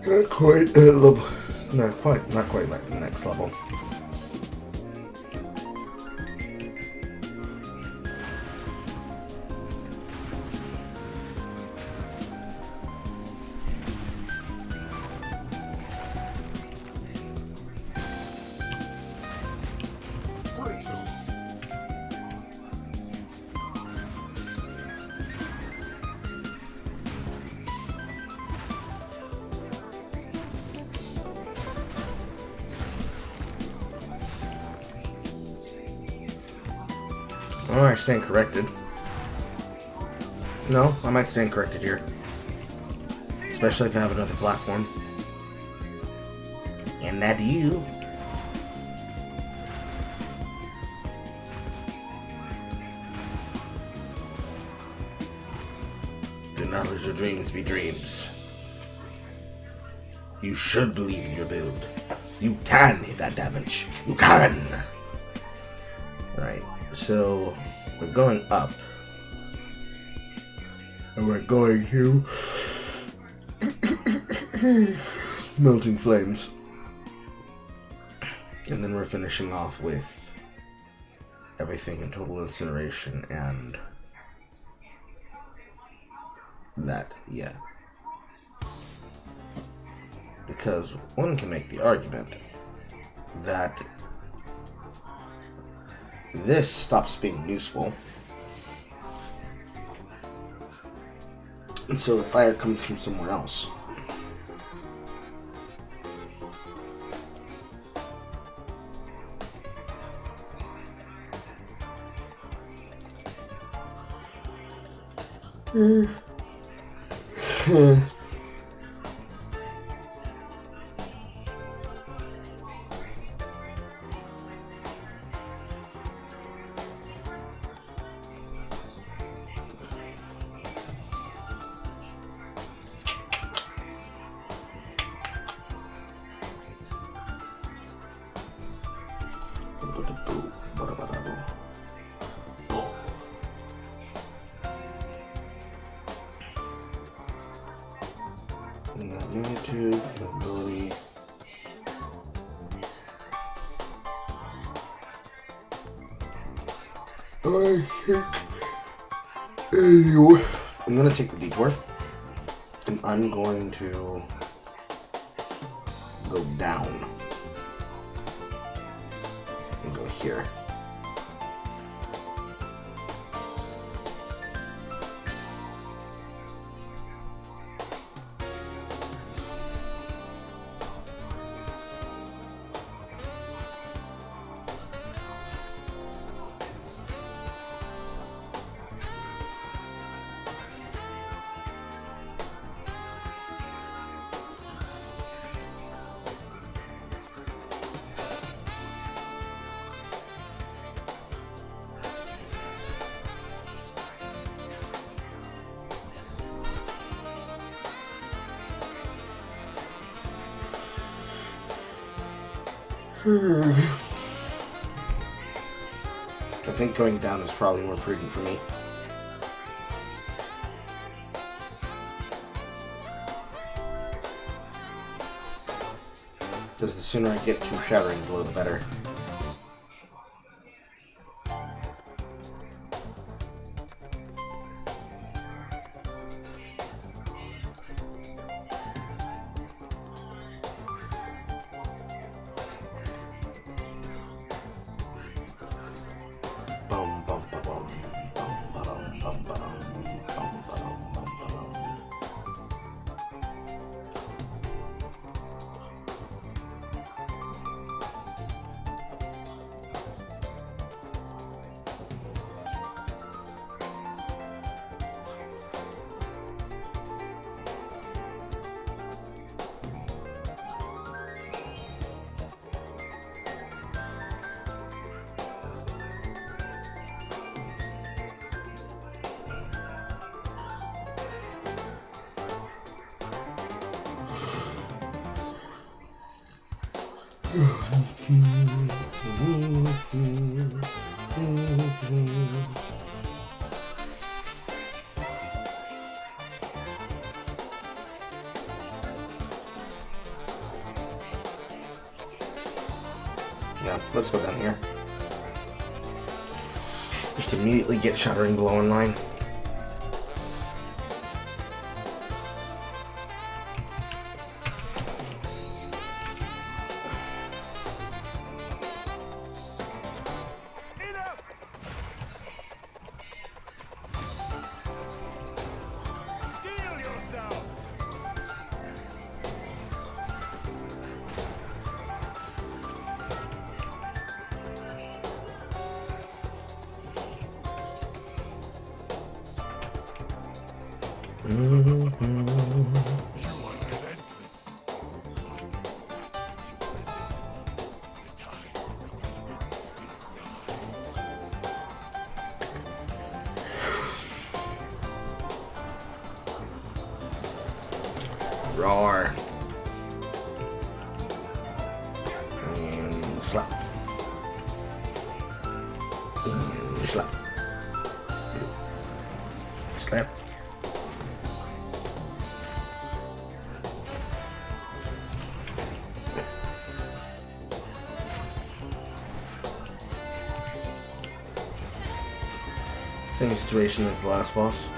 Not quite at level. Not quite like the next level. Oh, I stand corrected. No, I might stand corrected here. Especially if I have another platform. And that you. Do not let your dreams be dreams. You should believe in your build. You can hit that damage. You can! Alright, so we're going up. And we're going to Melting Flames. And then we're finishing off with everything in Total Incineration and that, yeah. Because one can make the argument that this stops being useful. And so the fire comes from somewhere else. Magnitude, ability. I think anyway. I'm gonna take the detour, and I'm going to go down and go here. I think going down is probably more prudent for me. Because the sooner I get to Shattering Blow, the better. let's go down here. Just immediately get Shattering Blow in line. Steel yourself! Roar. And slap. And slap. Slap. Same situation as the last boss.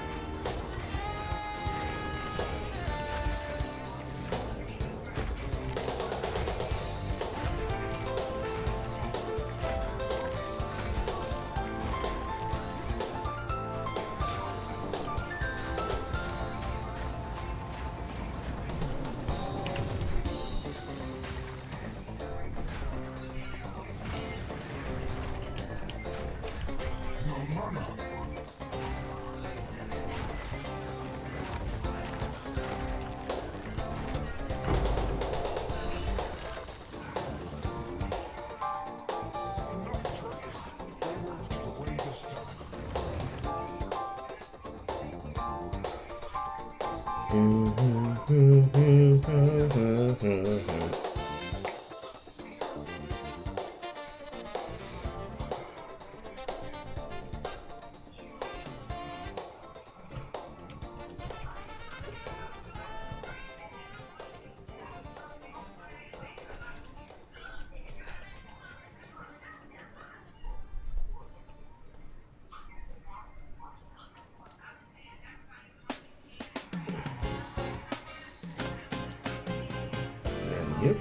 Yep.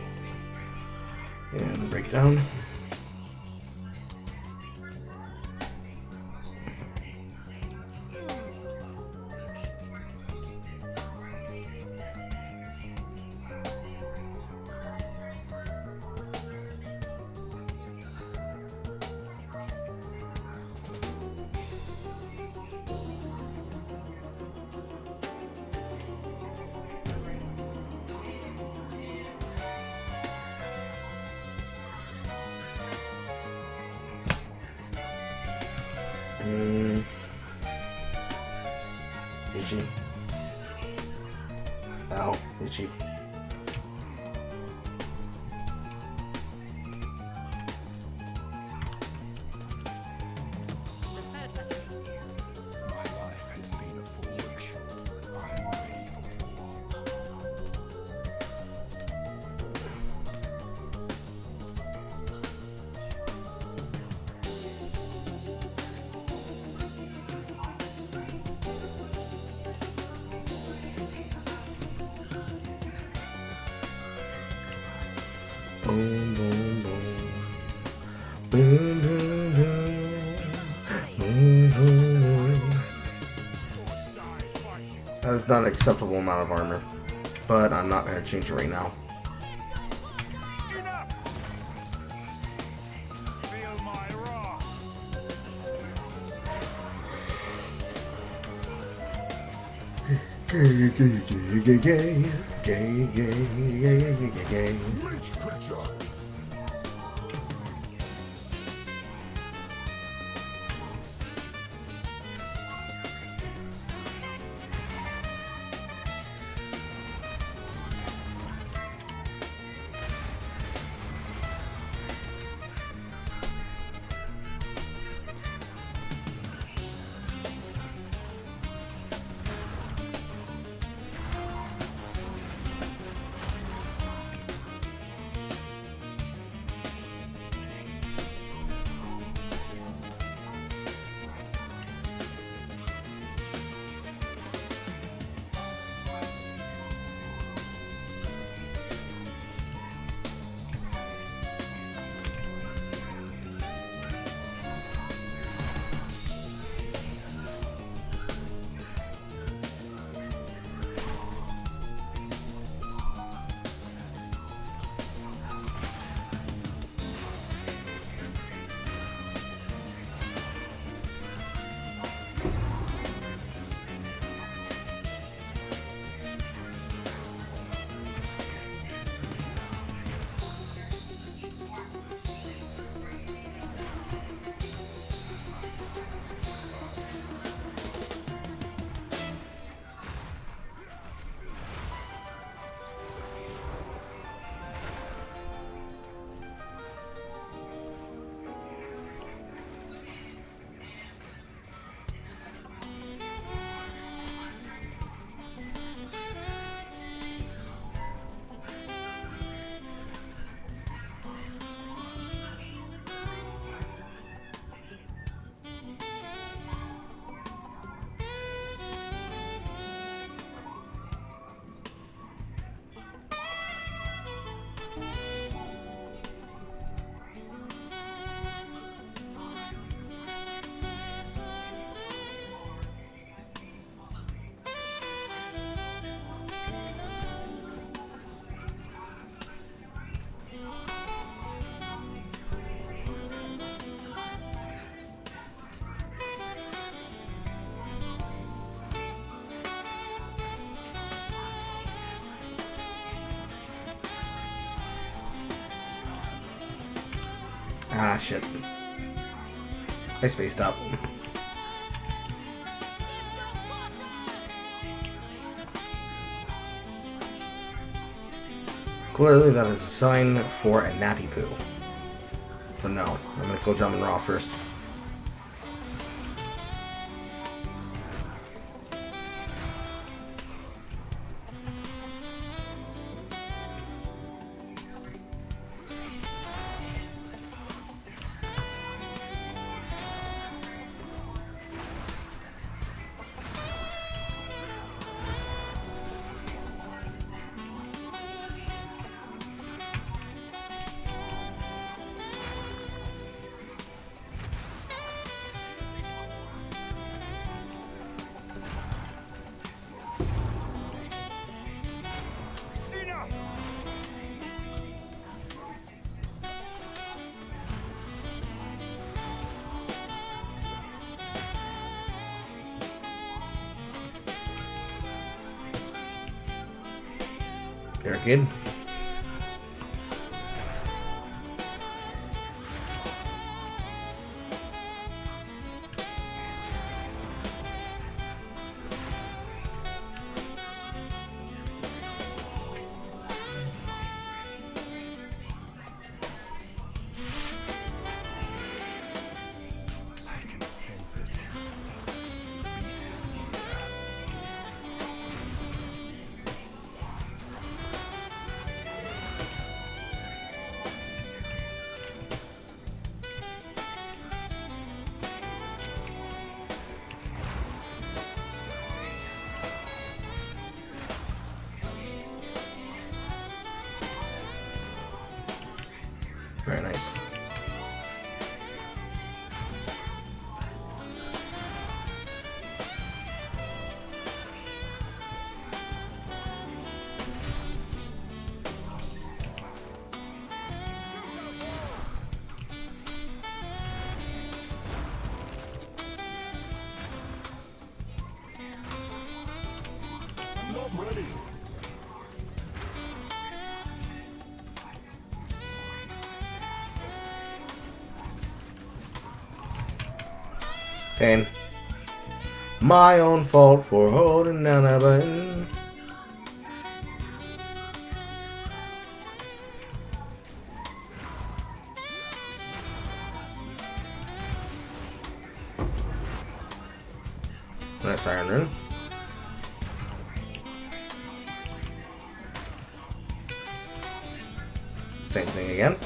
And break it down. Itchy. Ow, itchy. My life has been a forge. I'm ready for war. Boom, boom, boom. Boom, boom, boom. Boom, boom, boom. That is not an acceptable amount of armor, but I'm not going to change it right now. Enough! Feel my wrath. Gay, gay, gay, gay, gay, gay, gay, gay, gay, gay. Reach creature. Ah, shit. I spaced out. Clearly that is a sign for a nappy poo. But no, I'm gonna go jump in raw first. There, kid. I can sense it. The beast is near. Very nice. I'm not ready. Pain. My own fault for holding down that button. Nice Iron Rune. Same thing again.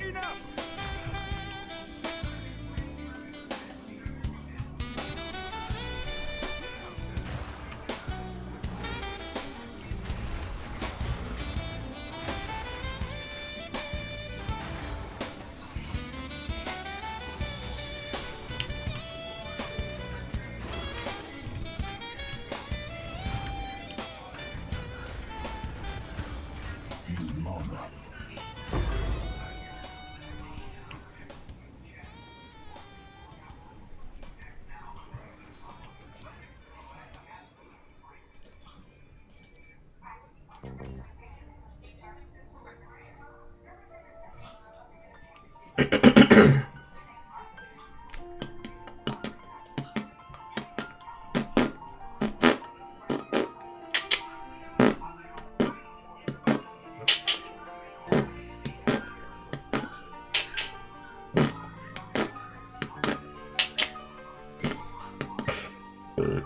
Enough. Need mana.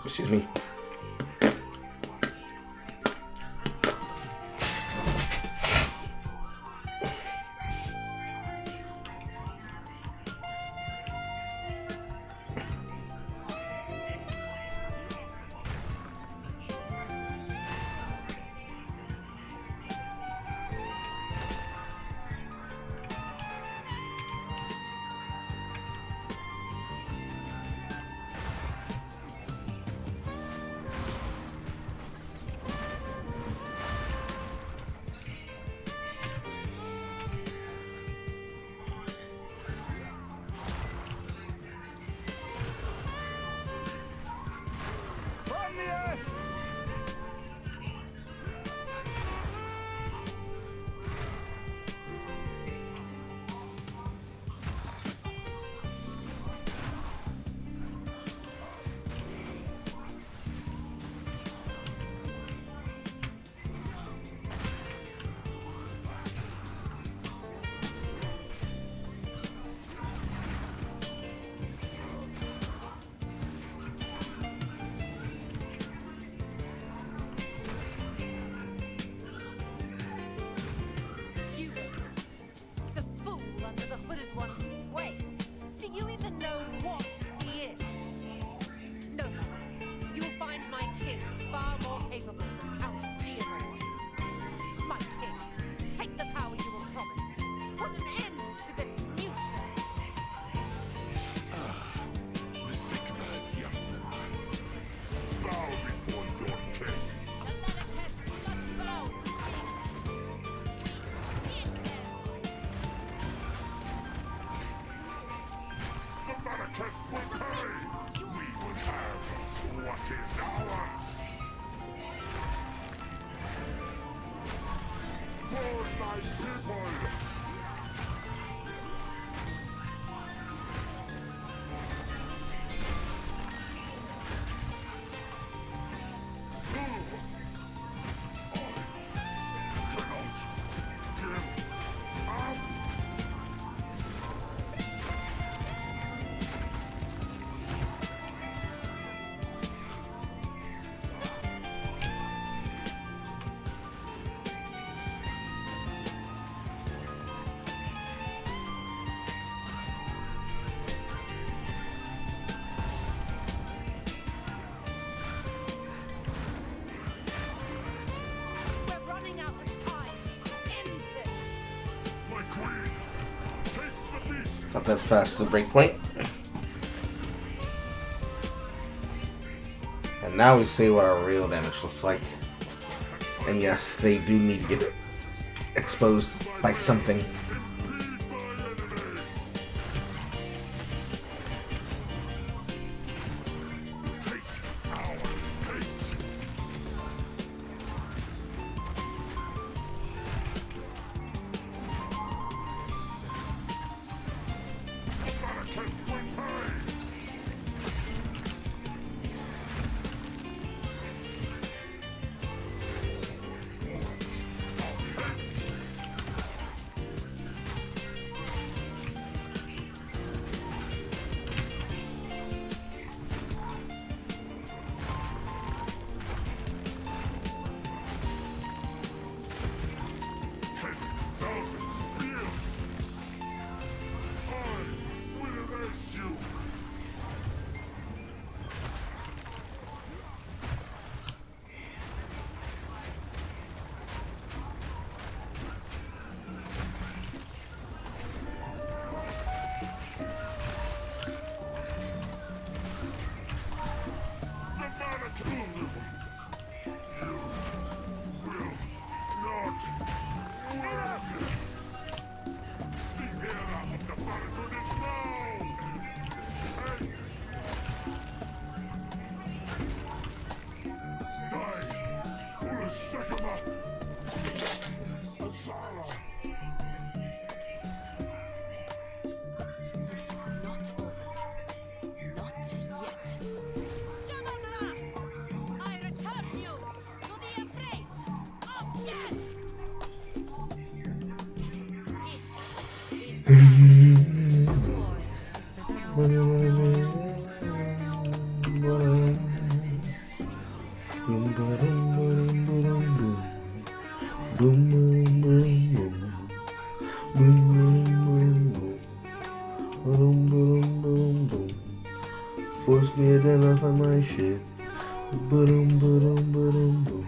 Excuse me. We're running out of time. End this. My queen, take the beast. Not that fast to the breakpoint. And now we see what our real damage looks like. And yes, they do need to get exposed by something. This is not over. Not yet. Chandra! I return you to the embrace of death! It is done. War is Force me to identify my shit. Boom, boom, boom, boom.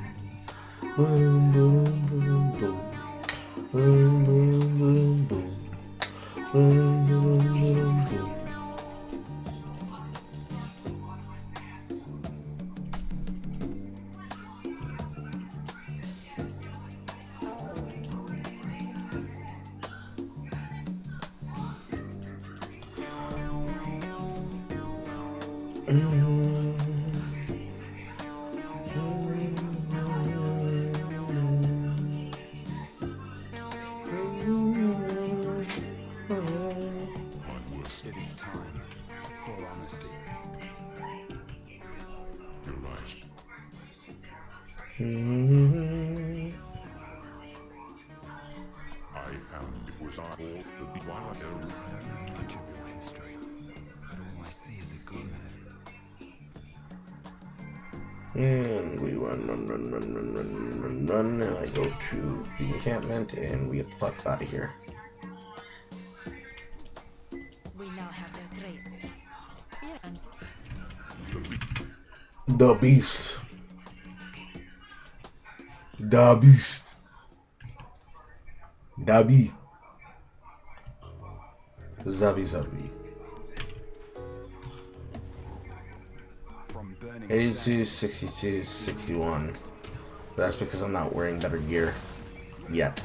Boom, boom, boom, boom. Boom, boom, boom, boom. Boom, boom, boom, boom. It is time for honesty. You're right. I am. It was I all the BYO. I don't know much of your history, but all I see is a good man. And we run, and I go to the encampment, and we get the fuck out of here. We now have their trail. Yeah, and The beast. The beast. Dabi. Zabi Zabi. From burning 82, 62, 61. That's because I'm not wearing better gear yet.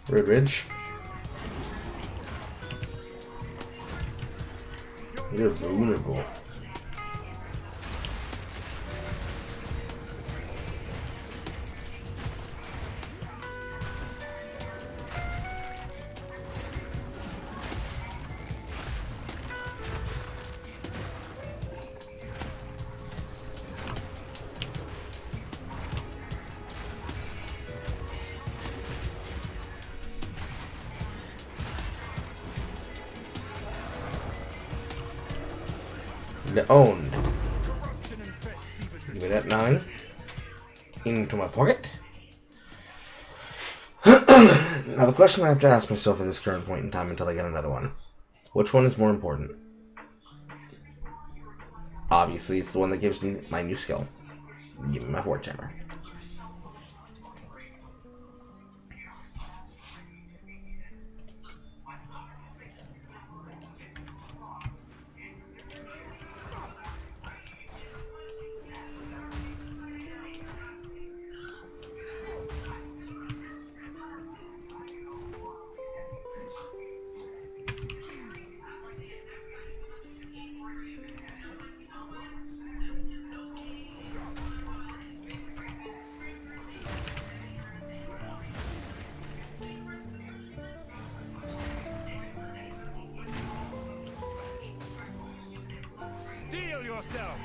Red Ridge. You're vulnerable. Owned. Give me that 9 into my pocket. Now the question I have to ask myself at this current point in time until I get another one: which one is more important? Obviously, it's the one that gives me my new skill. Give me my Forge Hammer. Steel yourself!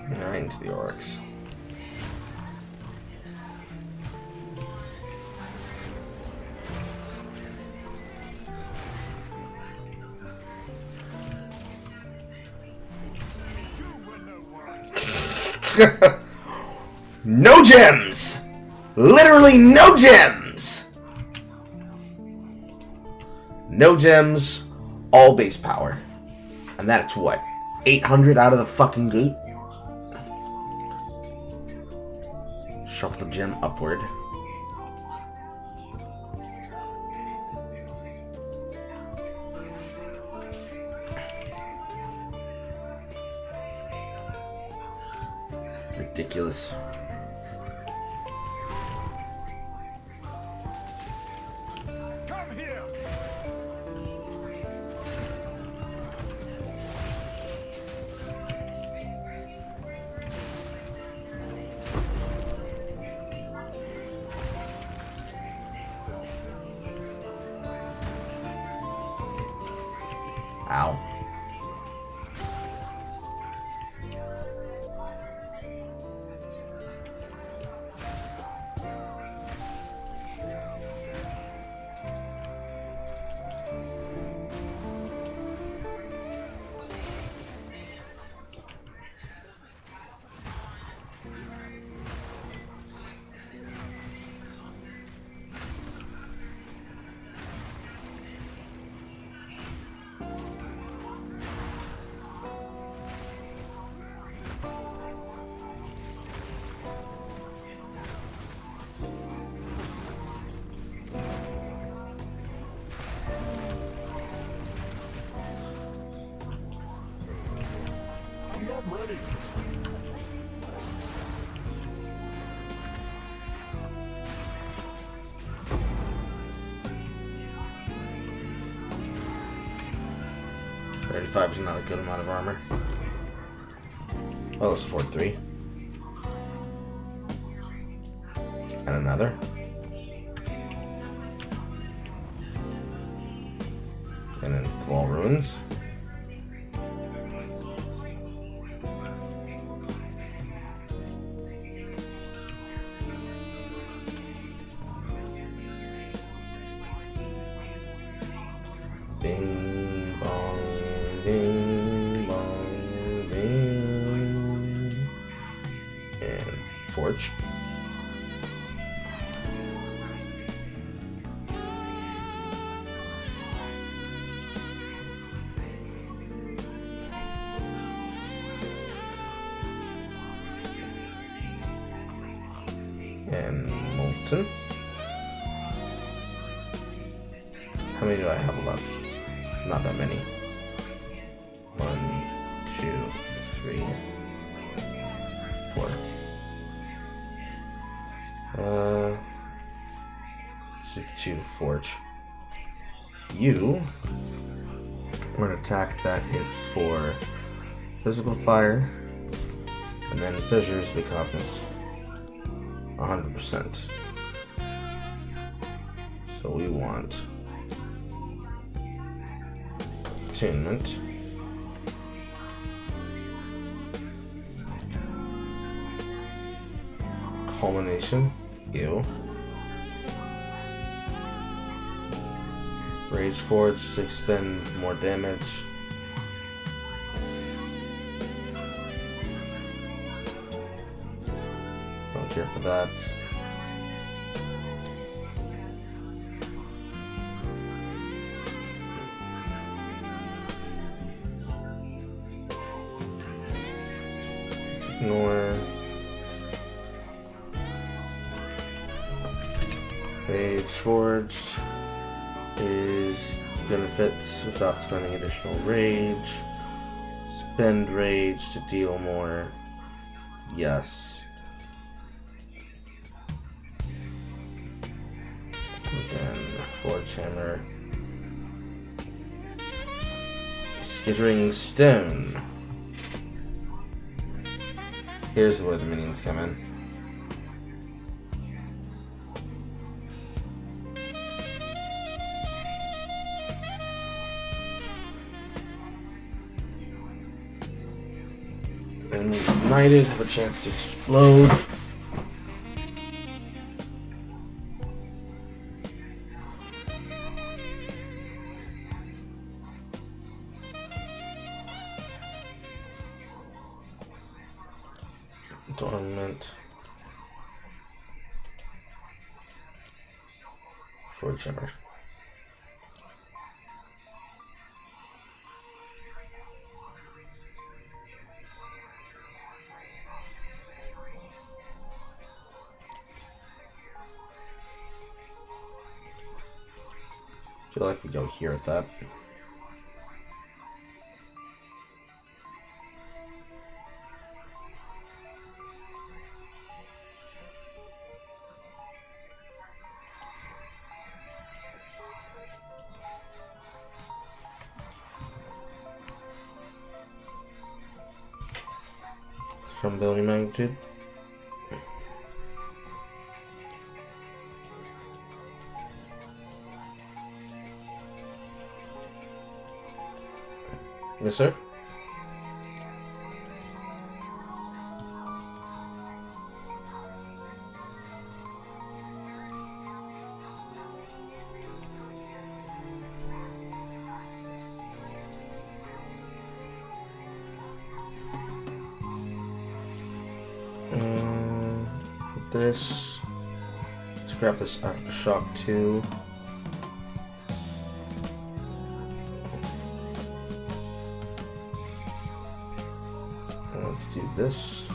Nine to the orcs. No gems! Literally no gems! No gems, all base power. And that's what? 800 out of the fucking gate? Shuffle the gem upward. Ridiculous. Come here! Ow. I'm not ready. $35 is not a good amount of armor. Oh, support 3. And another. And then Thrall Ruins. Bing bong, bing bong, bing. And Forge. And Molten. How many do I have left? Not that many. 1, 2, 3, 4. 6-2 Forge. You are an attack that hits for physical fire, and then fissures becomes 100%. So we want attunement. Culmination. Ew. Rage Forge to expend more damage. Don't care for that. Let's ignore. Rage Forge is benefits without spending additional rage. Spend rage to deal more. Yes. Again, Forge Hammer. Skittering Stone. Here's where the minions come in. And ignited, have a chance to explode. Dormant. Forge Hammer. I feel like we go here at that. From building magnitude. Yes, sir. This. Let's grab this Aftershock 2. Let's do this.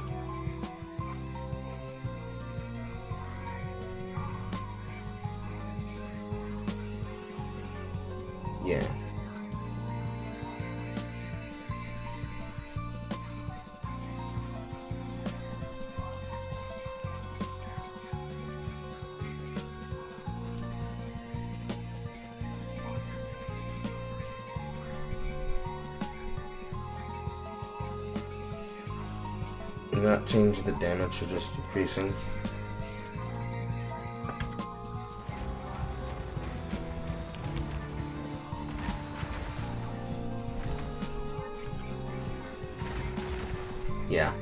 Yeah. Not change the damage to just increasing. Yeah.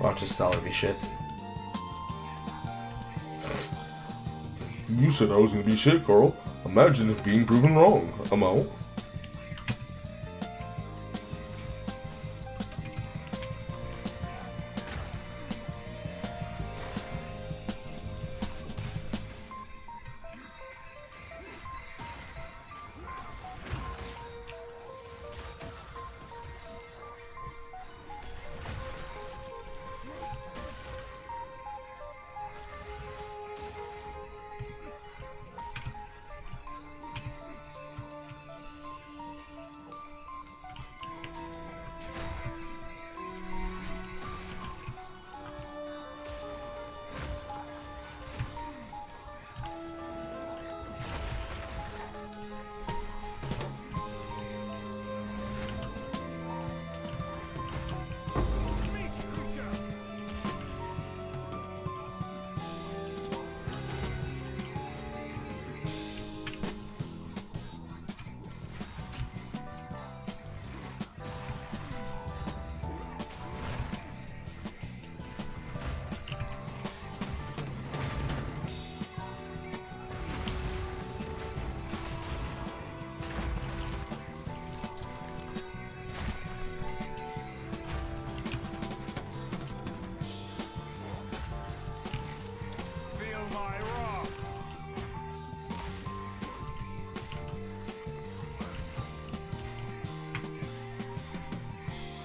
Watch this salary shit. You said I was gonna be shit, Carl. Imagine it being proven wrong, Amal.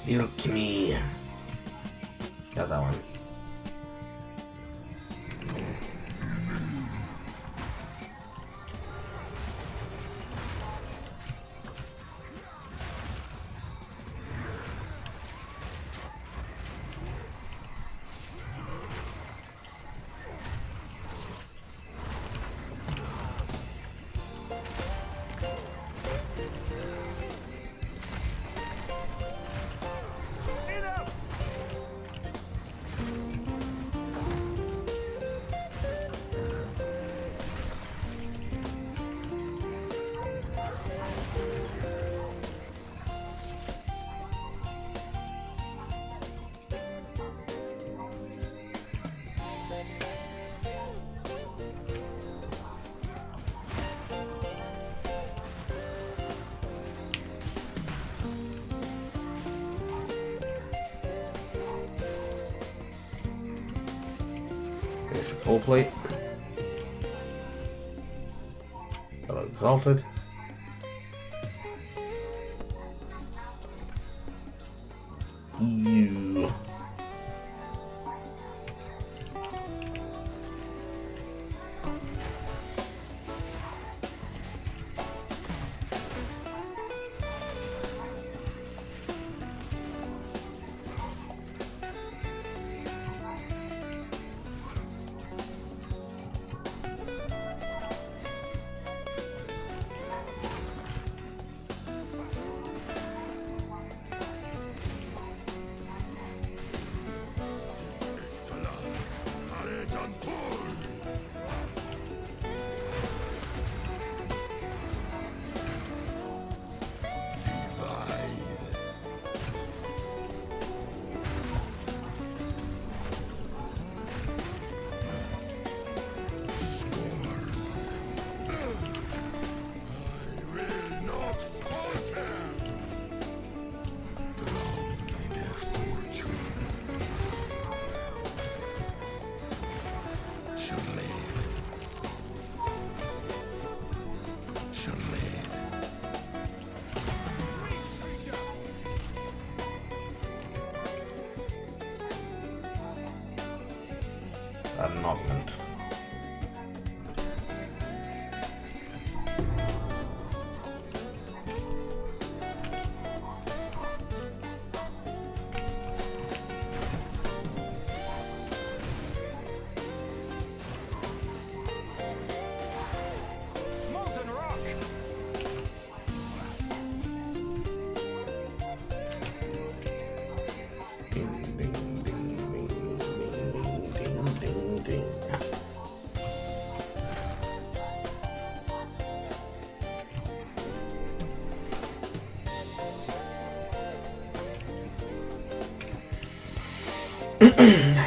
Milk me. Got that one. Basic full plate. Hello, exalted. You. An augment. Ding, ding, ding, ding, ding, ding, ding, ding, ding.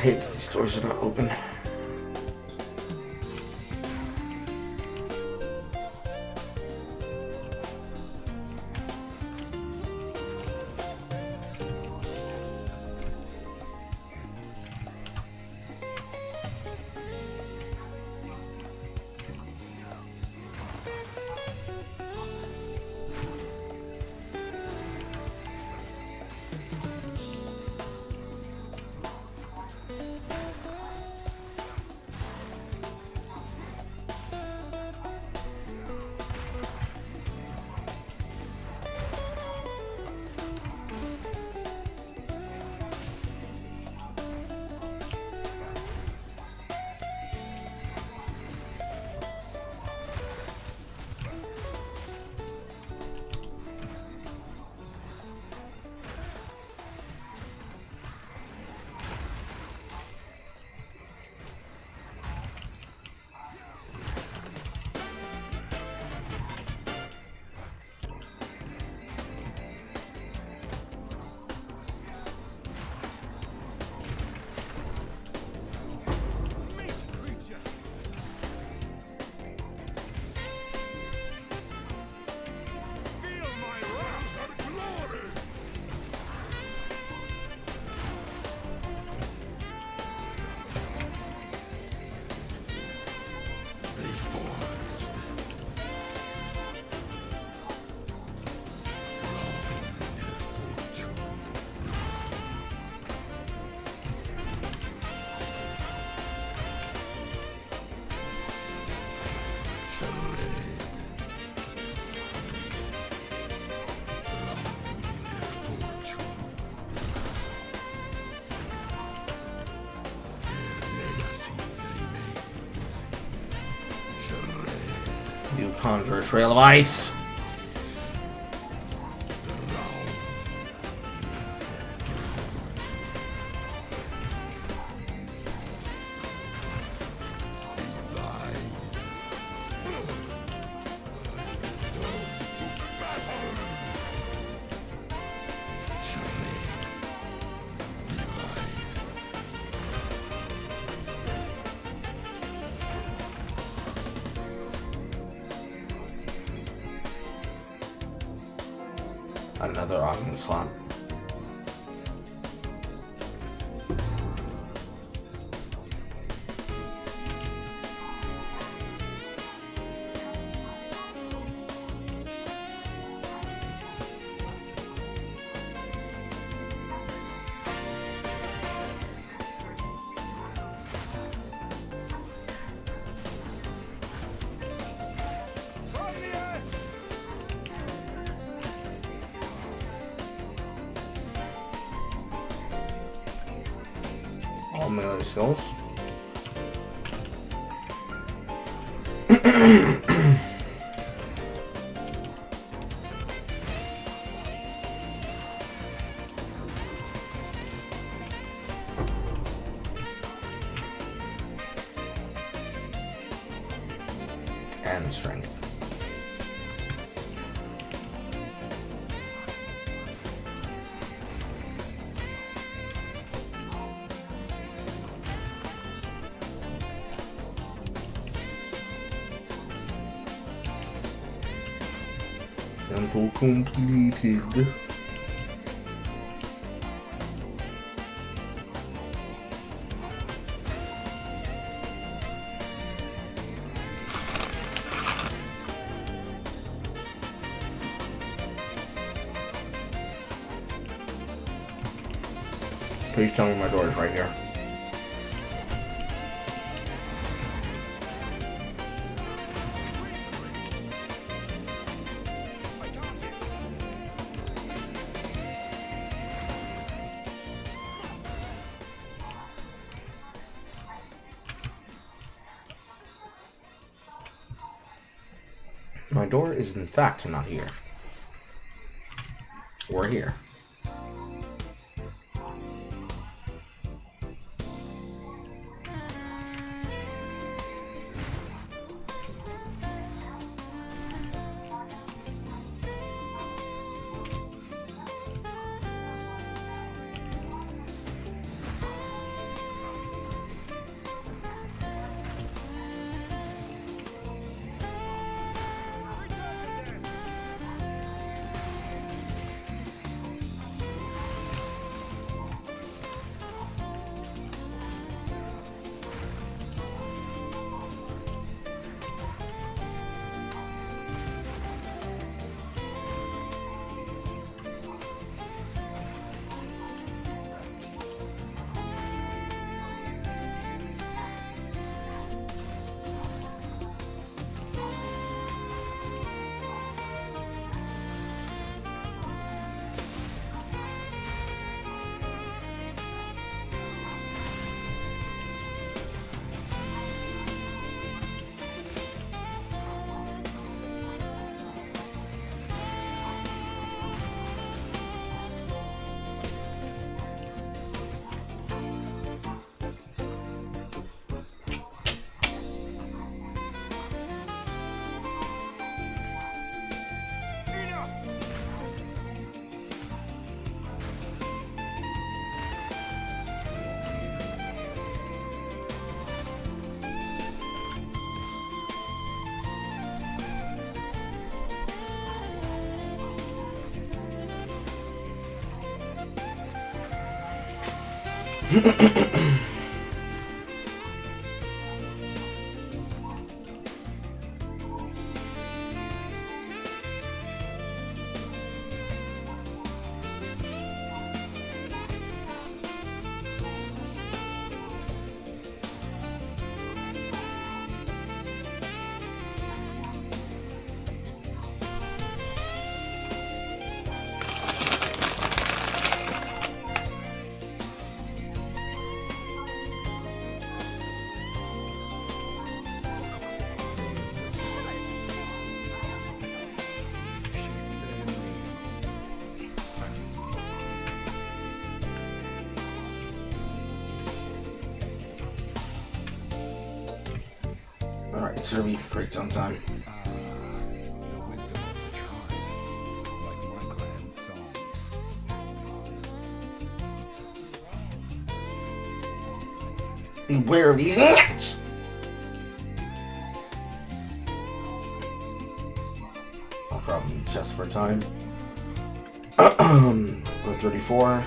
hate that these doors are not open. You conjure a trail of ice. Another Ogden slot. All melee skills. And strength. Temple completed. Please tell me my door is right here. My door is in fact not here. Or here. Alright, Serby, breakdown time. The wisdom of the tribe, like my clan's songs. Beware of the ants! I'll probably just for time. Go 34.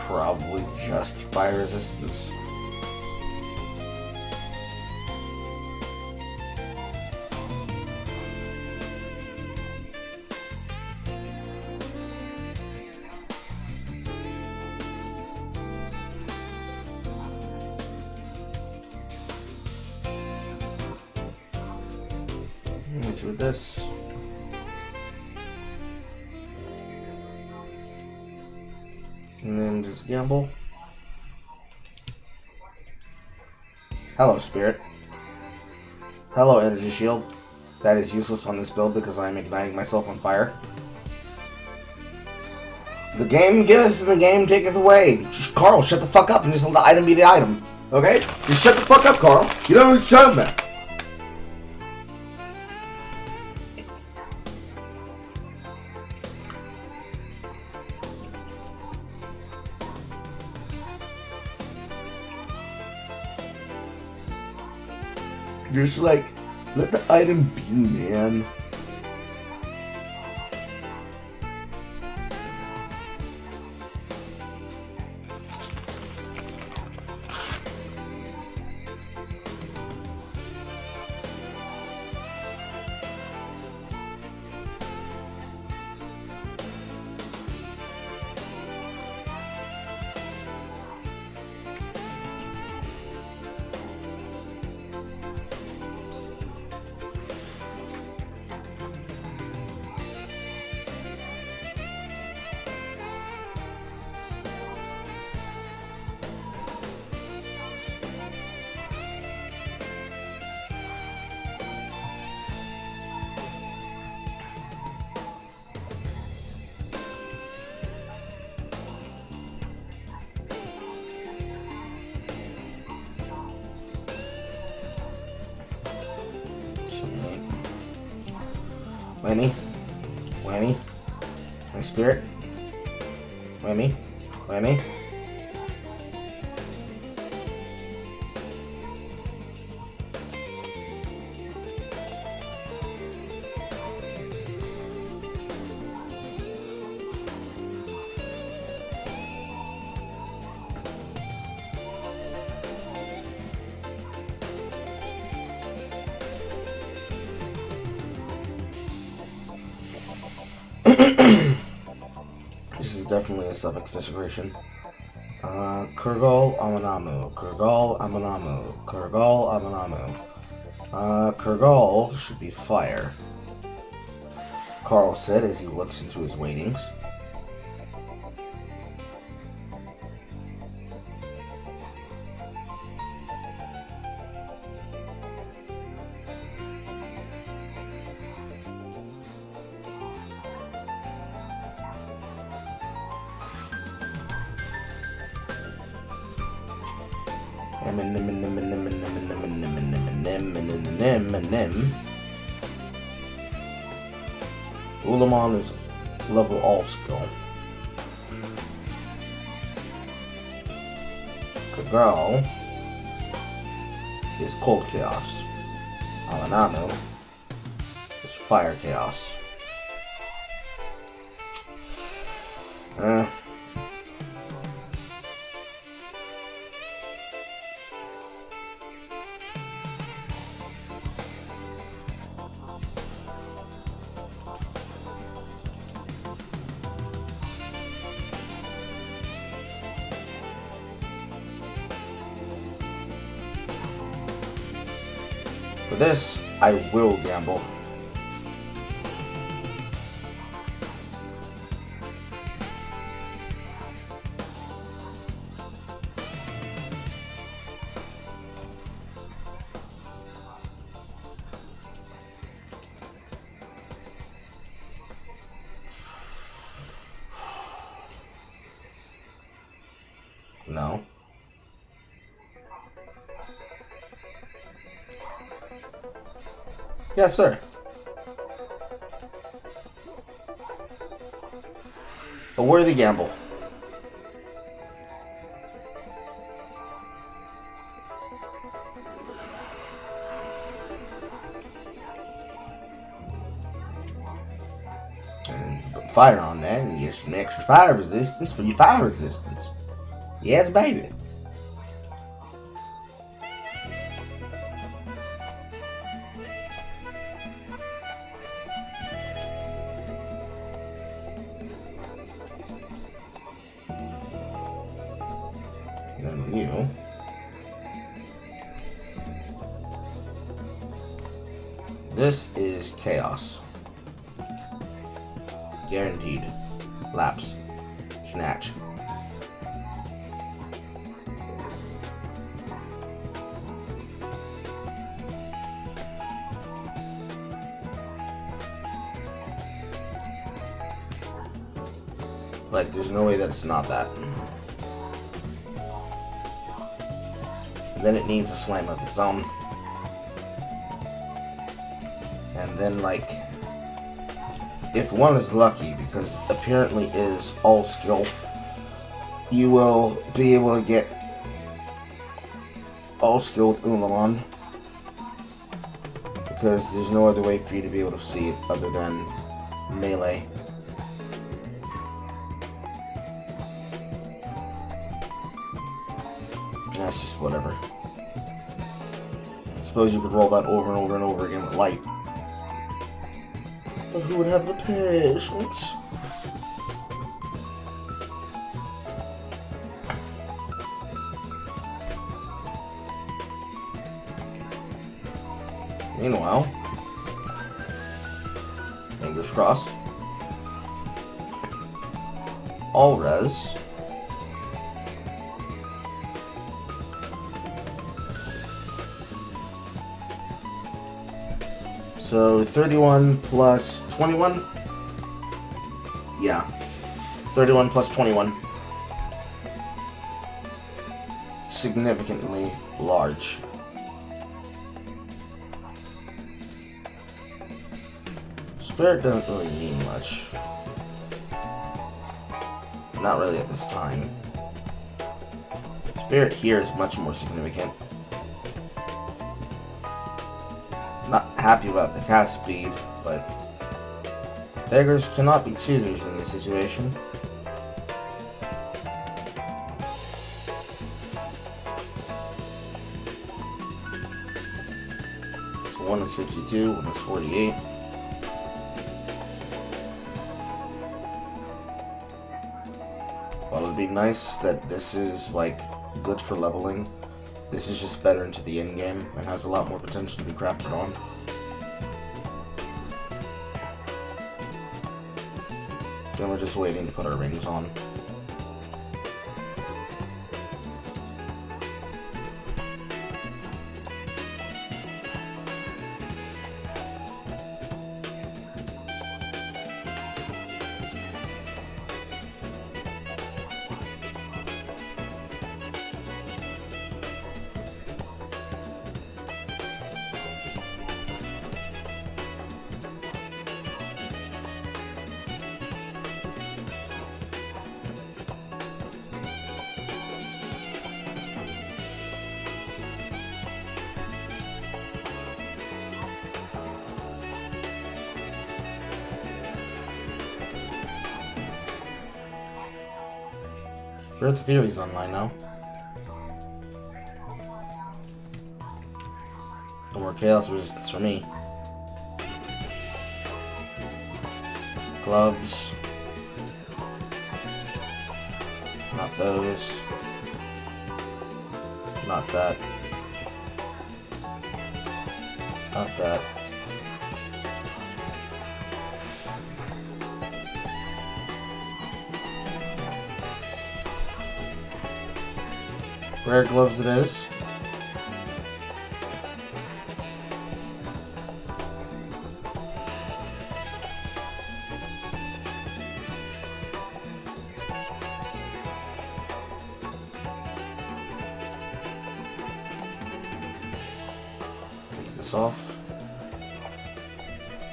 Probably just fire resistance. Let's do this. And then just gamble. Hello, Spirit. Hello, Energy Shield. That is useless on this build because I am igniting myself on fire. The game giveth and the game taketh away. Carl, shut the fuck up and just let the item be the item. Okay? Just shut the fuck up, Carl. You don't know what you're talking about. Just like, let the item be, man. Whammy. Whammy. My spirit. Whammy. Whammy. This is definitely a suffix disintegration. Kurgal Amanamu. Kurgal Amanamu. Kurgal Amanamu. Kurgal should be fire. Carl said as he looks into his waitings. Ulamon is level all skill. Kagral is cold chaos. Alanamu is fire chaos. For this, I will gamble. No. Yes, sir. A worthy gamble. And you put fire on that and you get some extra fire resistance for your fire resistance. Yes, baby. Then you. This is chaos. Guaranteed. Lapse. Snatch. Like, there's no way that it's not that. And then it needs a slam of its own. And then, like, if one is lucky, because apparently is all skill, you will be able to get all skill with Ulamon. Because there's no other way for you to be able to see it other than melee. That's just whatever. I suppose you could roll that over and over and over again with light. But who would have the patience? Meanwhile, fingers crossed. All res. So 31 plus 21? Yeah. 31 plus 21. Significantly large. Spirit doesn't really mean much. Not really at this time. Spirit here is much more significant. Not happy about the cast speed, but beggars cannot be choosers in this situation. So one is 52, one is 48. While it'd be nice that this is like good for leveling, this is just better into the end game and has a lot more potential to be crafted on. Then we're just waiting to put our rings on. Earth Fury's online now. No more Chaos Resistance for me. Gloves. Not those. Not that. Not that. Rare gloves it is. Take this off.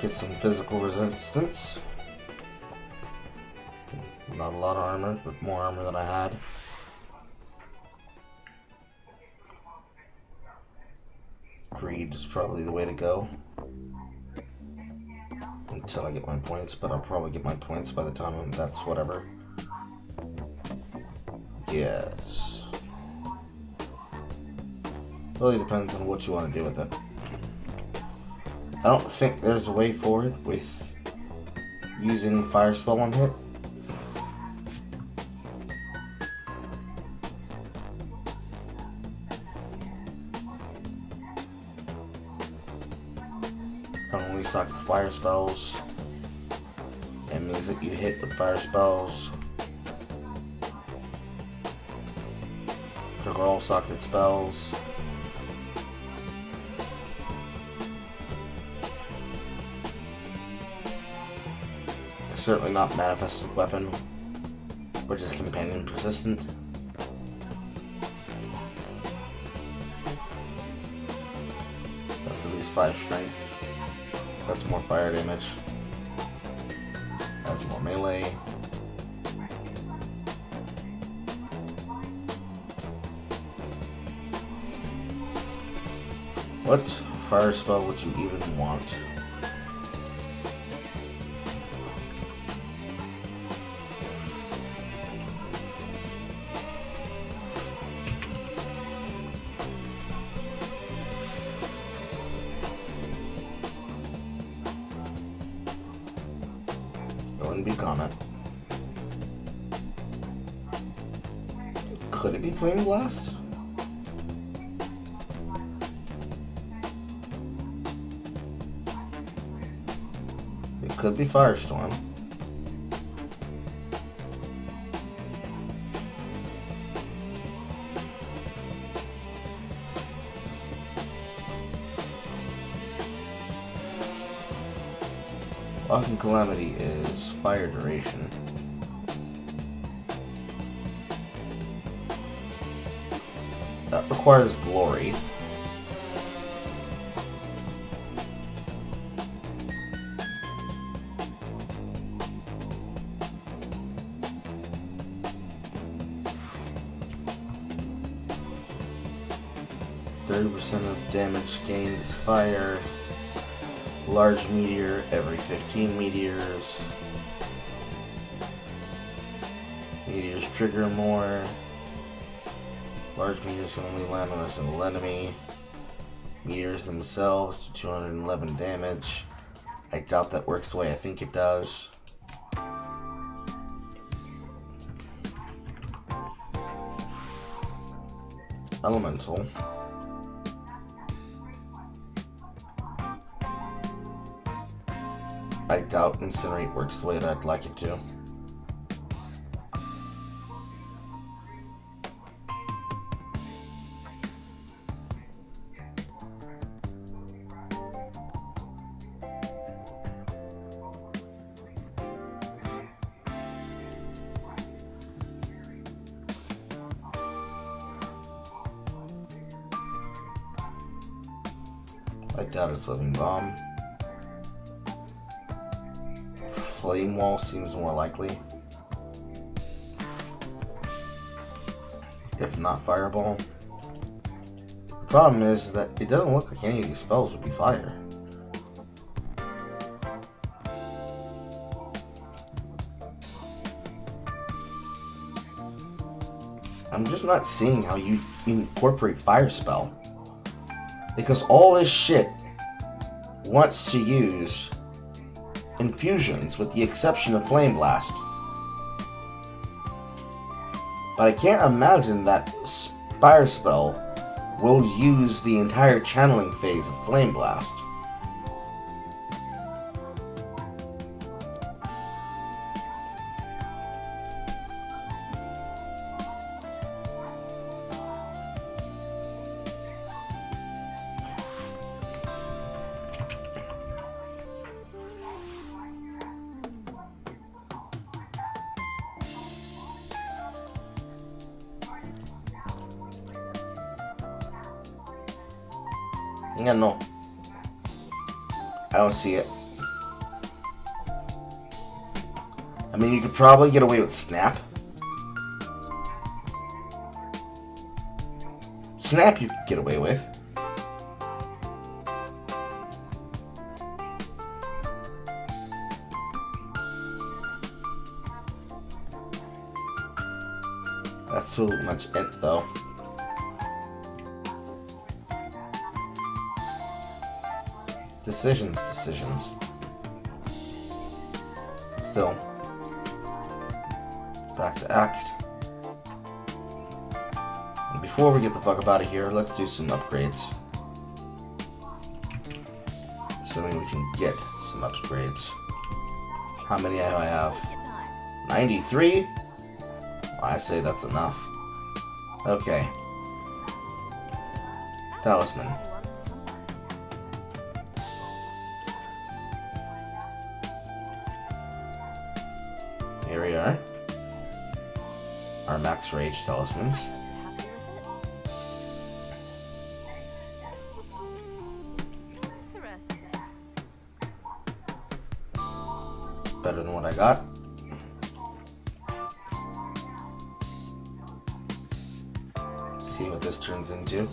Get some physical resistance. Not a lot of armor, but more armor than I had. Greed is probably the way to go. Until I get my points, but I'll probably get my points by the time that's whatever. Yes. Really depends on what you want to do with it. I don't think there's a way forward with using Fire Spell on hit. Only suck fire spells. It means that you hit with fire spells. Trigger all socket spells. Certainly not manifested weapon, which is companion persistent. That's at least 5 strength. That's more fire damage. That's more melee. What fire spell would you even want? Be comment. Could it be Flame Blast? It could be Firestorm. Walking Calamity is fire duration. That requires glory. %30 of damage gained is fire. Large meteor every 15 meteors. Meteors trigger more. Large meteors can only land on a single enemy. Meteors themselves do 211 damage. I doubt that works the way I think it does. Elemental. I doubt Incinerate works the way that I'd like it to. I doubt it's Living Bomb. Flame Wall seems more likely. If not Fireball. The problem is that it doesn't look like any of these spells would be fire. I'm just not seeing how you incorporate Fire Spell. Because all this shit wants to use infusions with the exception of Flame Blast. But I can't imagine that Fire Spell will use the entire channeling phase of Flame Blast. Yeah, no. I don't see it. I mean, you could probably get away with Snap. Snap you could get away with. That's too much int, though. Decisions. Still. Back to Act. And before we get the fuck up out of here, let's do some upgrades. Assuming we can get some upgrades. How many do I have? 93? I say that's enough. Okay. Talisman. Here we are. Our max rage talismans. Better than what I got. See what this turns into.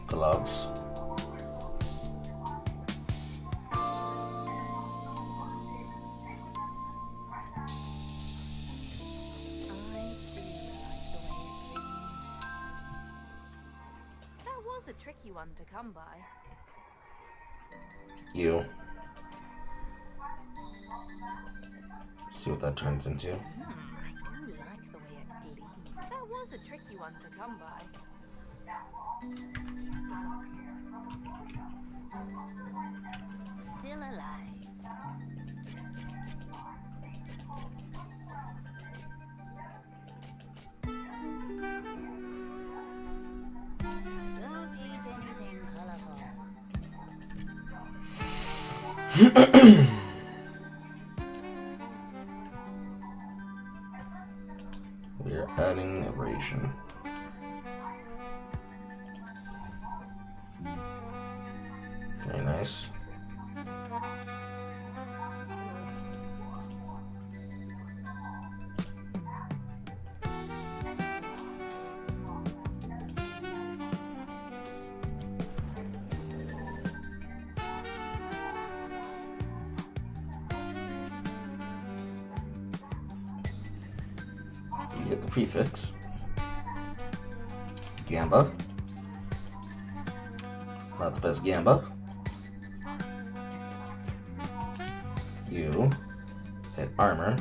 Gloves. A tricky one to come by. You. See what that turns into. I do like the way it gleams. That was a tricky one to come by. Still alive. We're adding abrasion. Very nice. You get the prefix. Gamba. Not the best Gamba. You hit armor.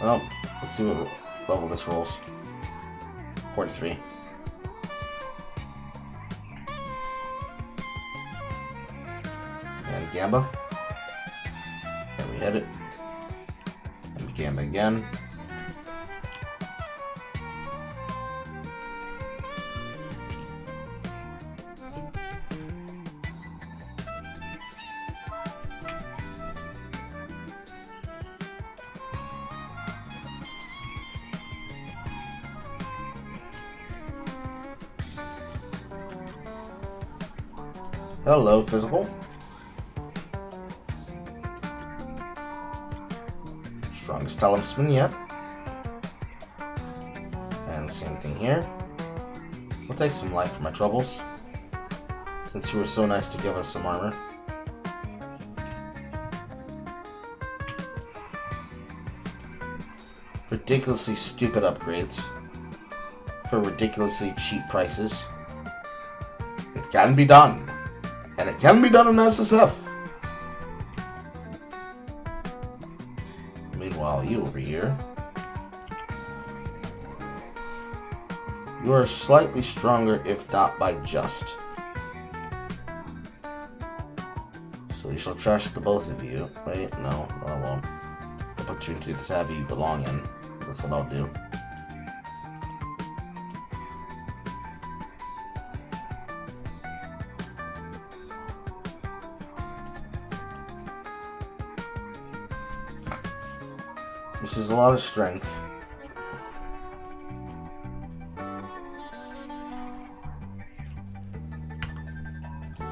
Well, let's see what level this rolls. 43. And Gamba. And we hit it. And Gamba again. Hello, physical. Strong Strength Talisman yet. And same thing here. We'll take some life for my troubles, since you were so nice to give us some armor. Ridiculously stupid upgrades for ridiculously cheap prices. It can be done. And it can be done in SSF. Meanwhile, you over here, you are slightly stronger, if not by just. So we shall trash the both of you. Wait, no, I won't. I'll put you into the tab you belong in. That's what I'll do. This is a lot of strength. I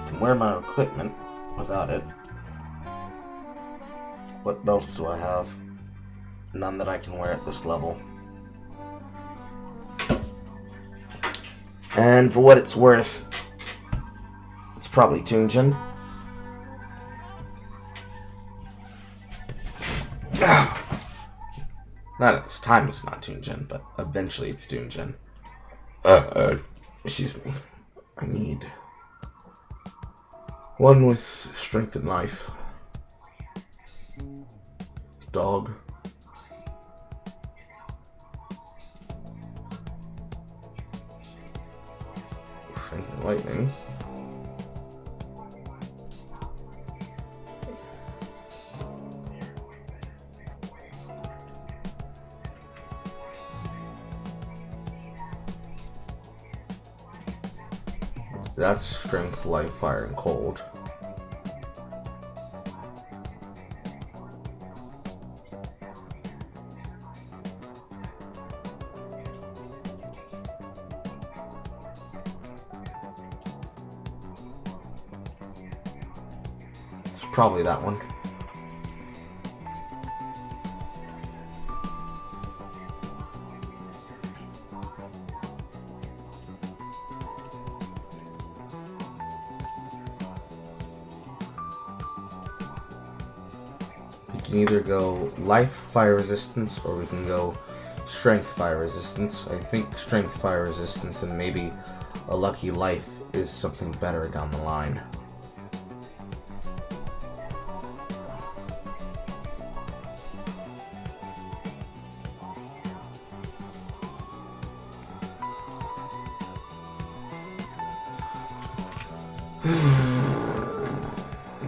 can wear my equipment without it. What belts do I have? None that I can wear at this level. And for what it's worth, it's probably Tunjin. Not at this time it's not Tunjin, but eventually it's Tunjin. Excuse me. I need one with strength and life. Dog. Strength and lightning. That's strength, life, fire, and cold. It's probably that one. We can either go life, fire resistance, or we can go strength, fire resistance. I think strength, fire resistance, and maybe a lucky life is something better down the line.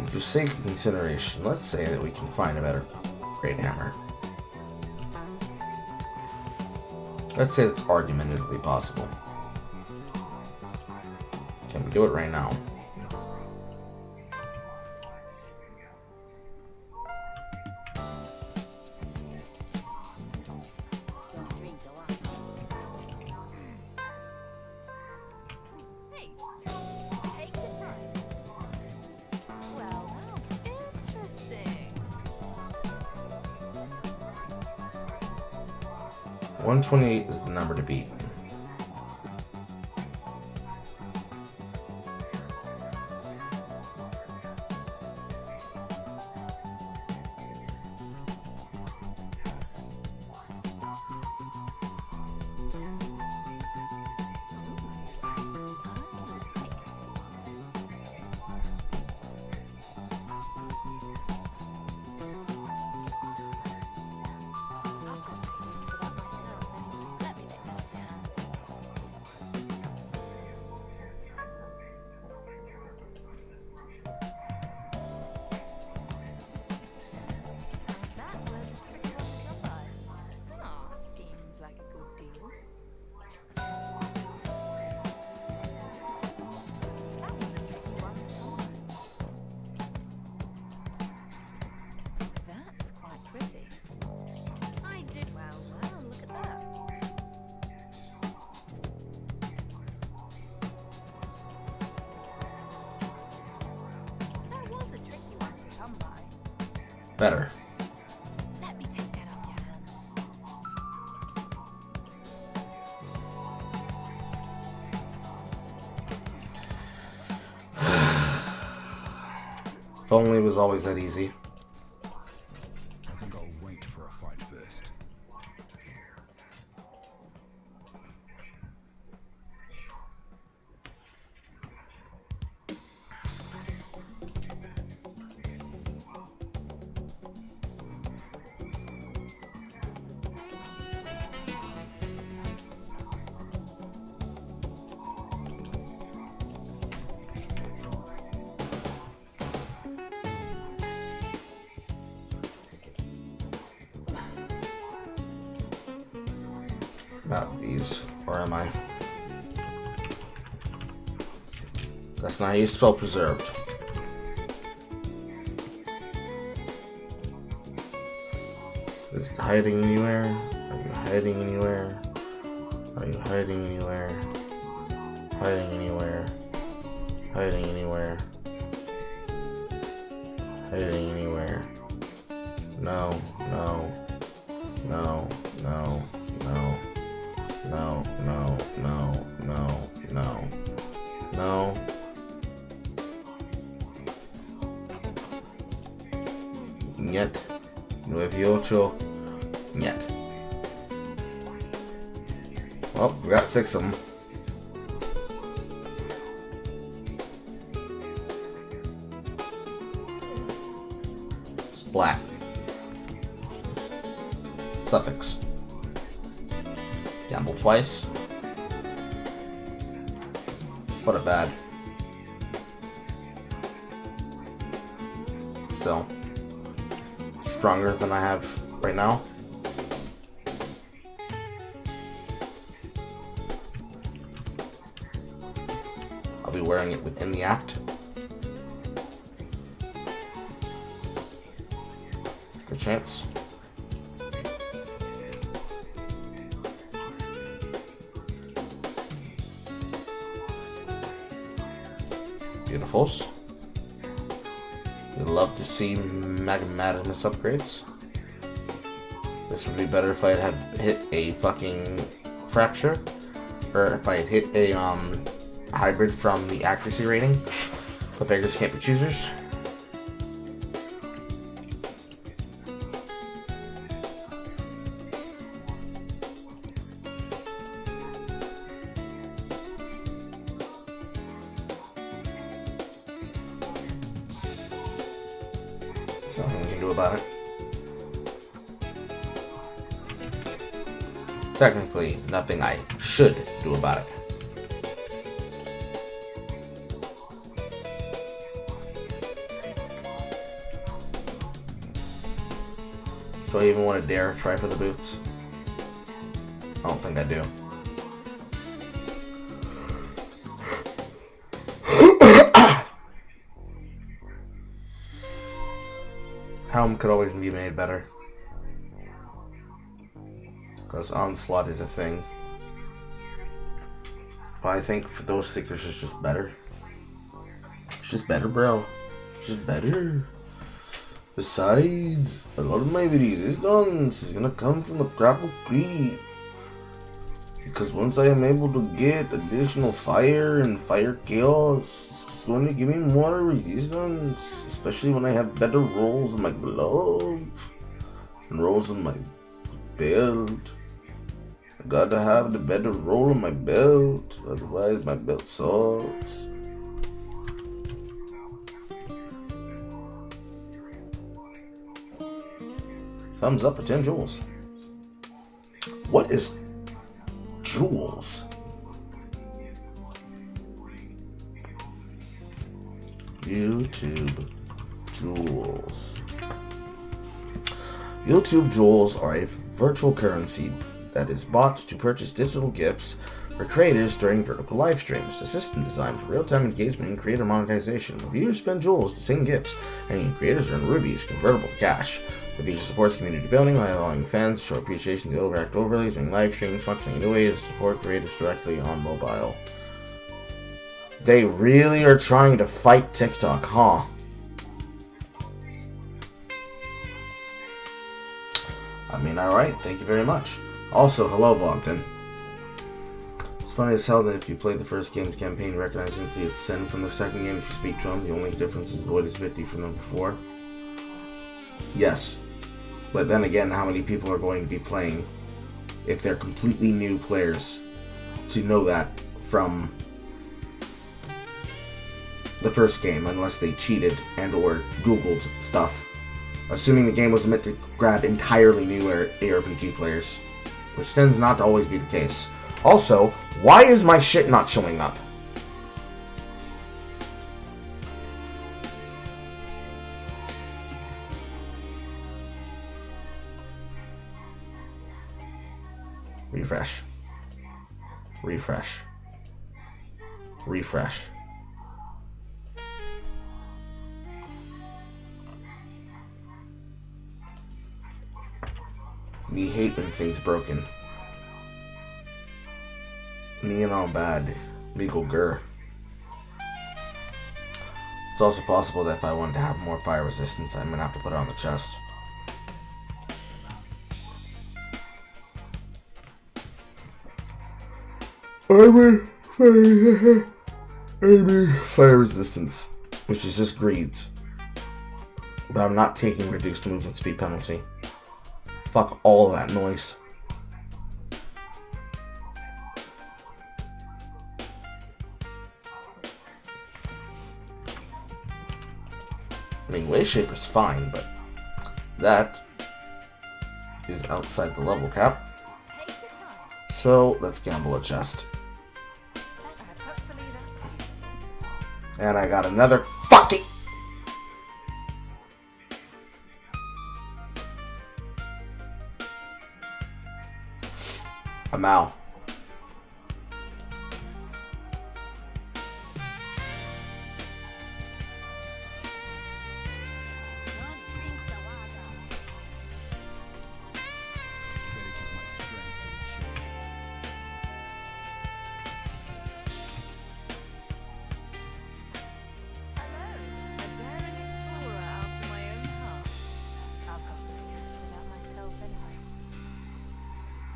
For sake of consideration, let's say that we can find a better great hammer. Let's say it's argumentatively possible. Can we do it right now? Hey, take the time. Well, interesting. 128 is the number to beat. Seems like a good deal. That was a tricky one to come by. That's quite pretty. I did well, look at that. That was a tricky one to come by. Better. Let me take that off your If only it was always that easy. I think I'll wait for a fight first. Not these. Or am I? That's not how you spell preserved. Is it hiding anywhere? Are you hiding anywhere? Are you hiding anywhere? Hiding anywhere? Hiding anywhere? Hiding anywhere? No, no, no, no, no. No, no, no, no, no, no. Niet. 98. Niet. Well, we got 6 of them. Splat. Suffix. Gamble twice. What a bad. Still stronger than I have right now. I'll be wearing it within the act. Good chance. Beautifuls. We'd love to see Magmatimus upgrades. This would be better if I had hit a fucking fracture, or if I had hit a hybrid from the accuracy rating. But beggars can't be choosers. Nothing we can do about it. Technically, nothing I should do about it. Do I even want to dare try for the boots? I don't think I do. Helm could always be made better. Because Onslaught is a thing. But I think for those stickers it's just better. It's just better, bro. It's just better. Besides, a lot of my resistance is gonna come from the grapple creep. Because once I am able to get additional fire and fire chaos, it's going to give me more resistance. Especially when I have better rolls on my glove and rolls on my belt. I gotta have the better roll on my belt, otherwise my belt sucks. Thumbs up for 10 jewels. What is jewels? YouTube jewels. YouTube jewels are a virtual currency that is bought to purchase digital gifts for creators during vertical live streams. A system designed for real-time engagement and creator monetization. When viewers spend jewels to sing gifts, and creators earn rubies convertible to cash. The feature supports community building by allowing fans to show appreciation to overact overlays during live streams, functioning in a way to support creators directly on mobile. They really are trying to fight TikTok, huh? I mean, alright, thank you very much. Also, hello, Bogdan. As funny as hell that if you play the first game's campaign, you recognize instantly it's Sin from the second game if you speak to him. The only difference is the weight is 50 from number 4. Yes. But then again, how many people are going to be playing if they're completely new players to know that from the first game, unless they cheated and or Googled stuff. Assuming the game was meant to grab entirely new ARPG players, which tends not to always be the case. Also, why is my shit not showing up? Refresh. Refresh. Refresh. We hate when things broken. Me and all bad. Legal grr. It's also possible that if I wanted to have more fire resistance, I'm gonna have to put it on the chest. Fire resistance, which is just greeds. But I'm not taking reduced movement speed penalty. Fuck all that noise. I mean, Way Shaper's fine, but that is outside the level cap. So let's gamble a chest. And I got another fucking... a Mao.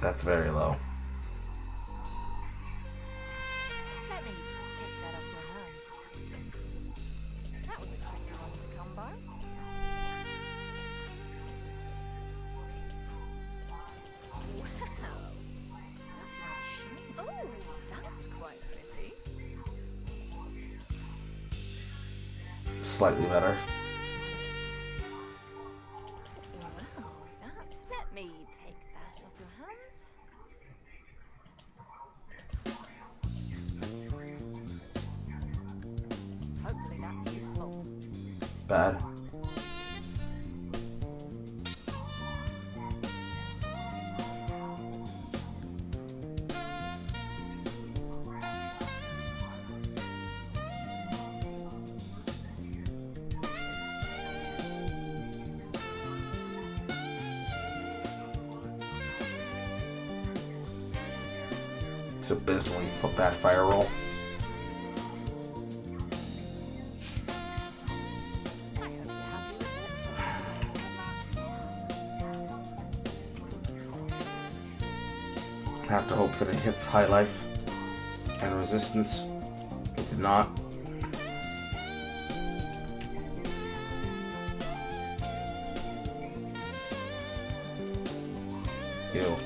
That's very low. Let me take that off your hands. That was a tricky one to come by. Wow. That's rather shiny. Oh, that's quite pretty. Slightly better. Wow, that's... Let me take that off your hands. Hopefully that's useful. Bad. It's abysmally bad fire roll. I hope you're happy with it. I have to hope that it hits high life and resistance. It did not. Ew.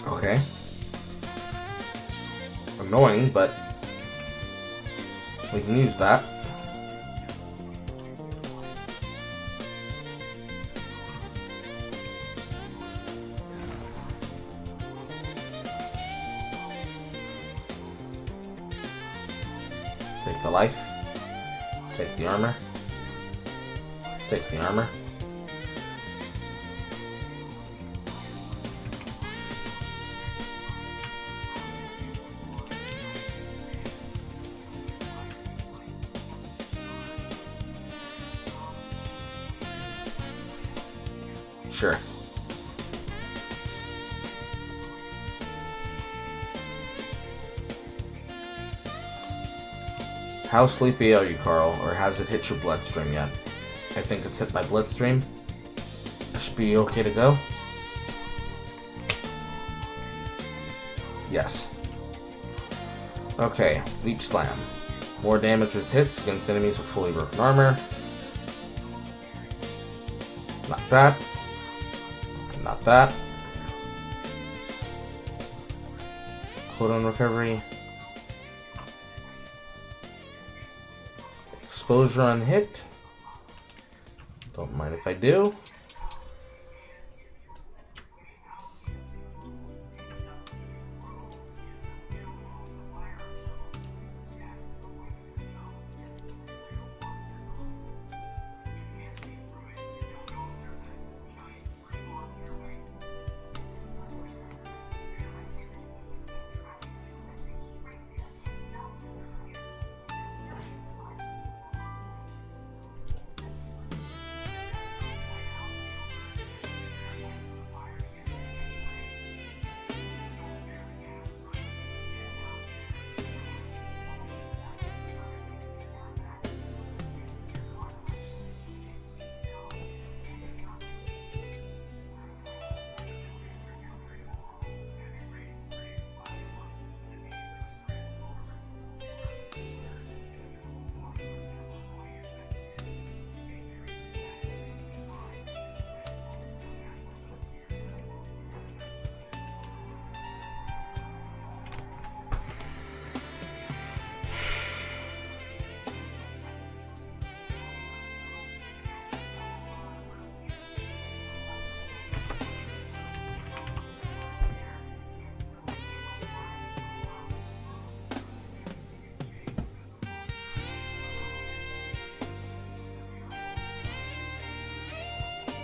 Okay. Annoying, but we can use that. Take the life. Take the armor. Take the armor. Sure. How sleepy are you, Carl? Or has it hit your bloodstream yet? I think it's hit my bloodstream. I should be okay to go. Yes. Okay, Leap Slam. More damage with hits against enemies with fully broken armor. Not that. Not that. Hold on recovery. Exposure on hit. Don't mind if I do.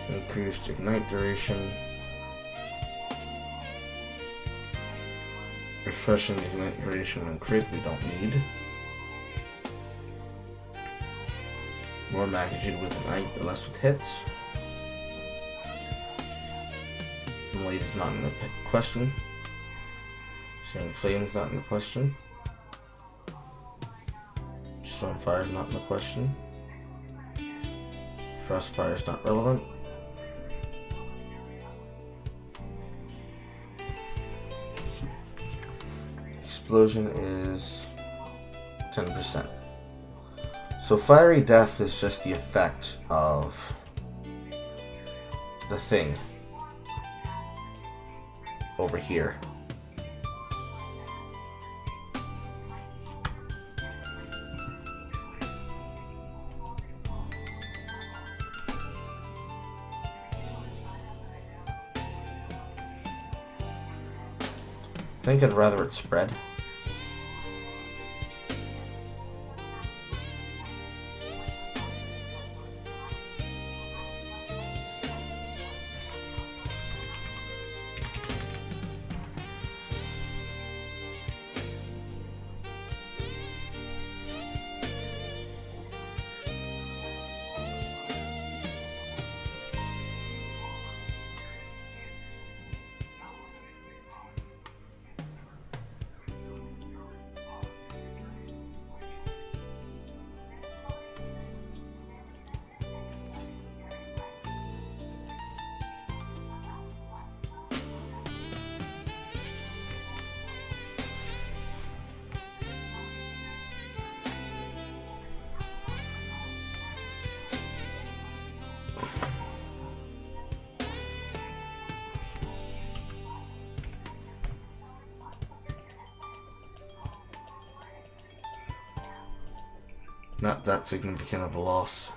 Increased ignite duration. Refreshing ignite duration and crit we don't need. More magnitude with ignite, but less with hits. Blade is not in the question. Sharing Flame is not in the question. Stormfire is not in the question. Frostfire is not relevant. Explosion is 10%. So Fiery Death is just the effect of the thing over here. I think I'd rather it spread. Not that significant of a loss.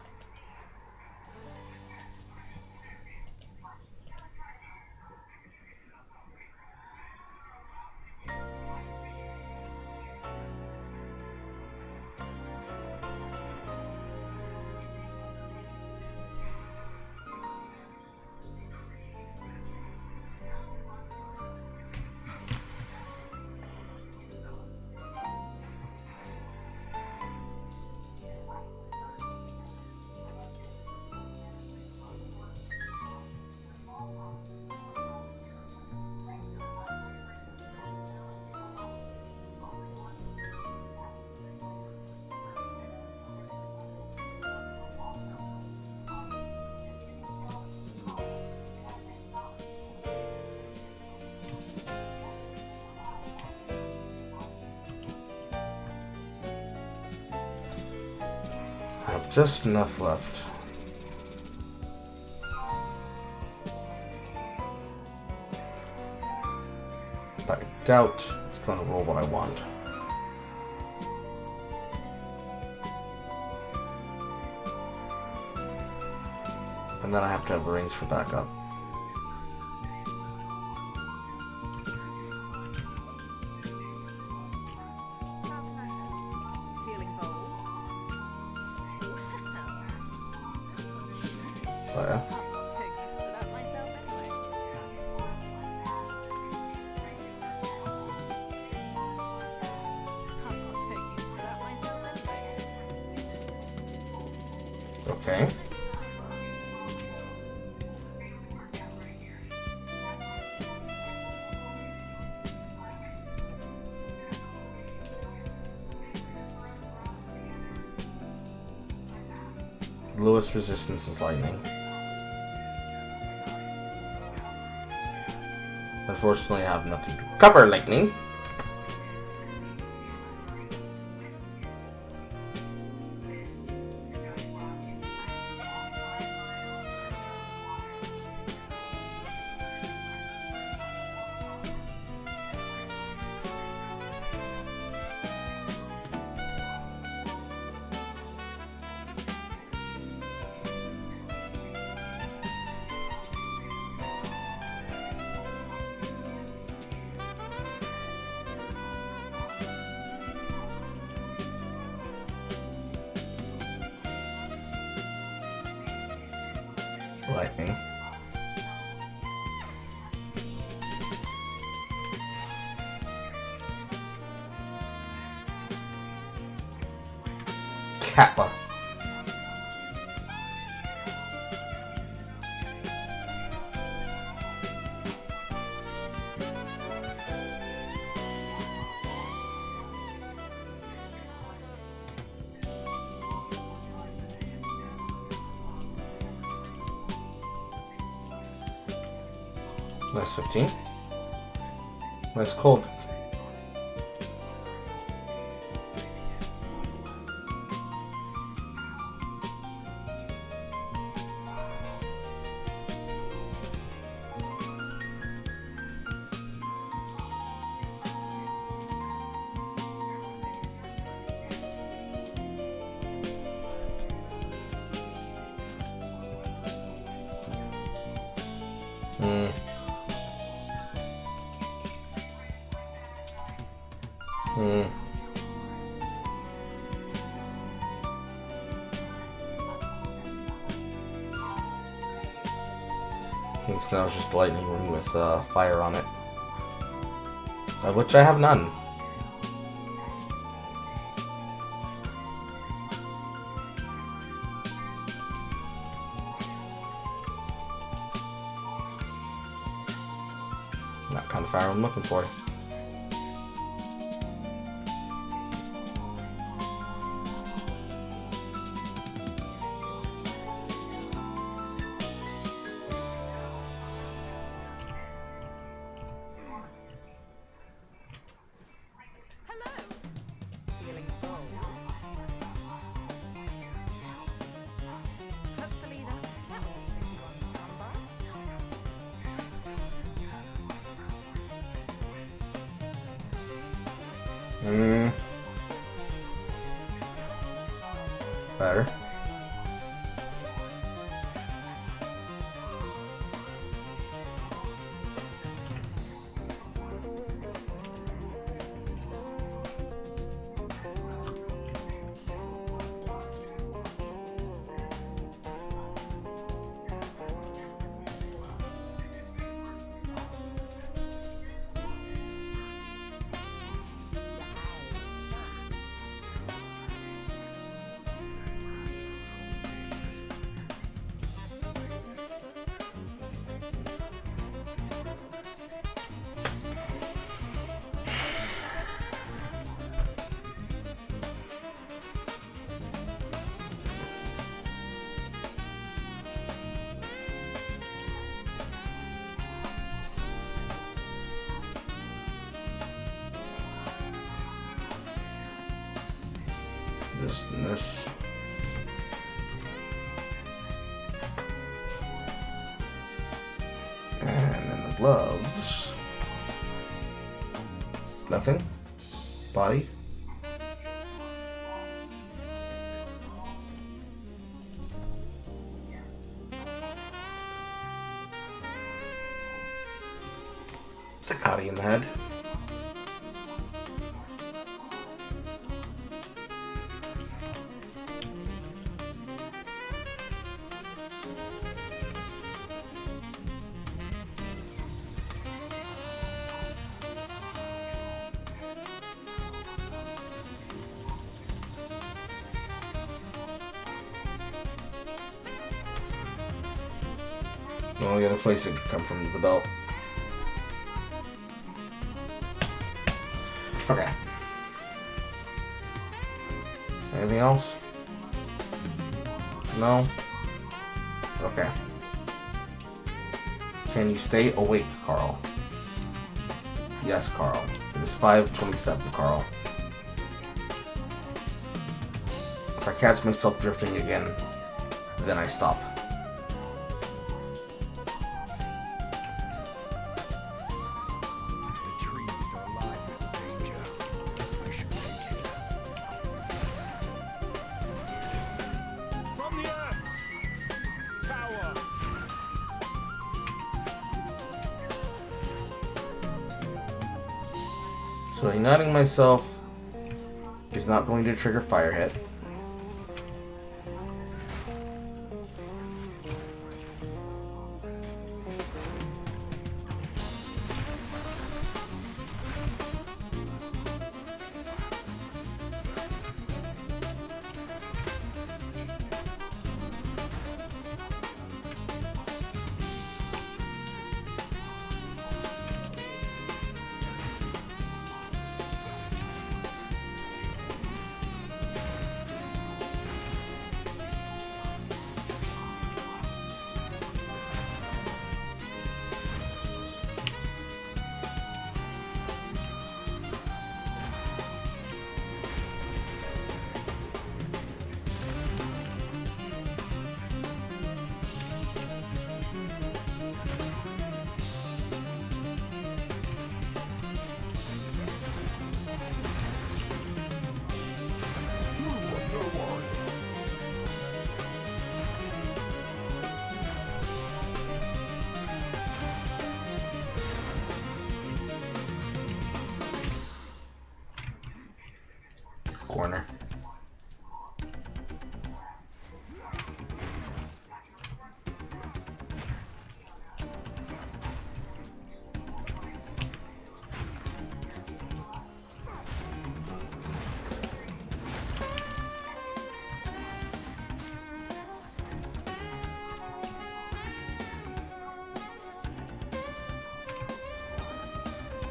I have just enough left. But I doubt it's going to roll what I want. And then I have to have the rings for backup. Feeling bold? Wow, that's rather shy. Oh, yeah. I've got no use for that myself anyway. I've got no use for that myself anyway. Okay. Lowest resistance is lightning. Unfortunately, I have nothing to cover lightning. Lightning. Kappa. Nice 15. Nice cold. It's now just lightning ring with fire on it, which I have none. Not kind of fire I'm looking for. better. This and this. And then the gloves. Nothing. Body. Takati in the head. The only other place it could come from is the belt. Okay. Anything else? No? Okay. Can you stay awake, Carl? Yes, Carl. It is 5:27, Carl. If I catch myself drifting again, then I stop. So igniting myself is not going to trigger fire hit. Corner.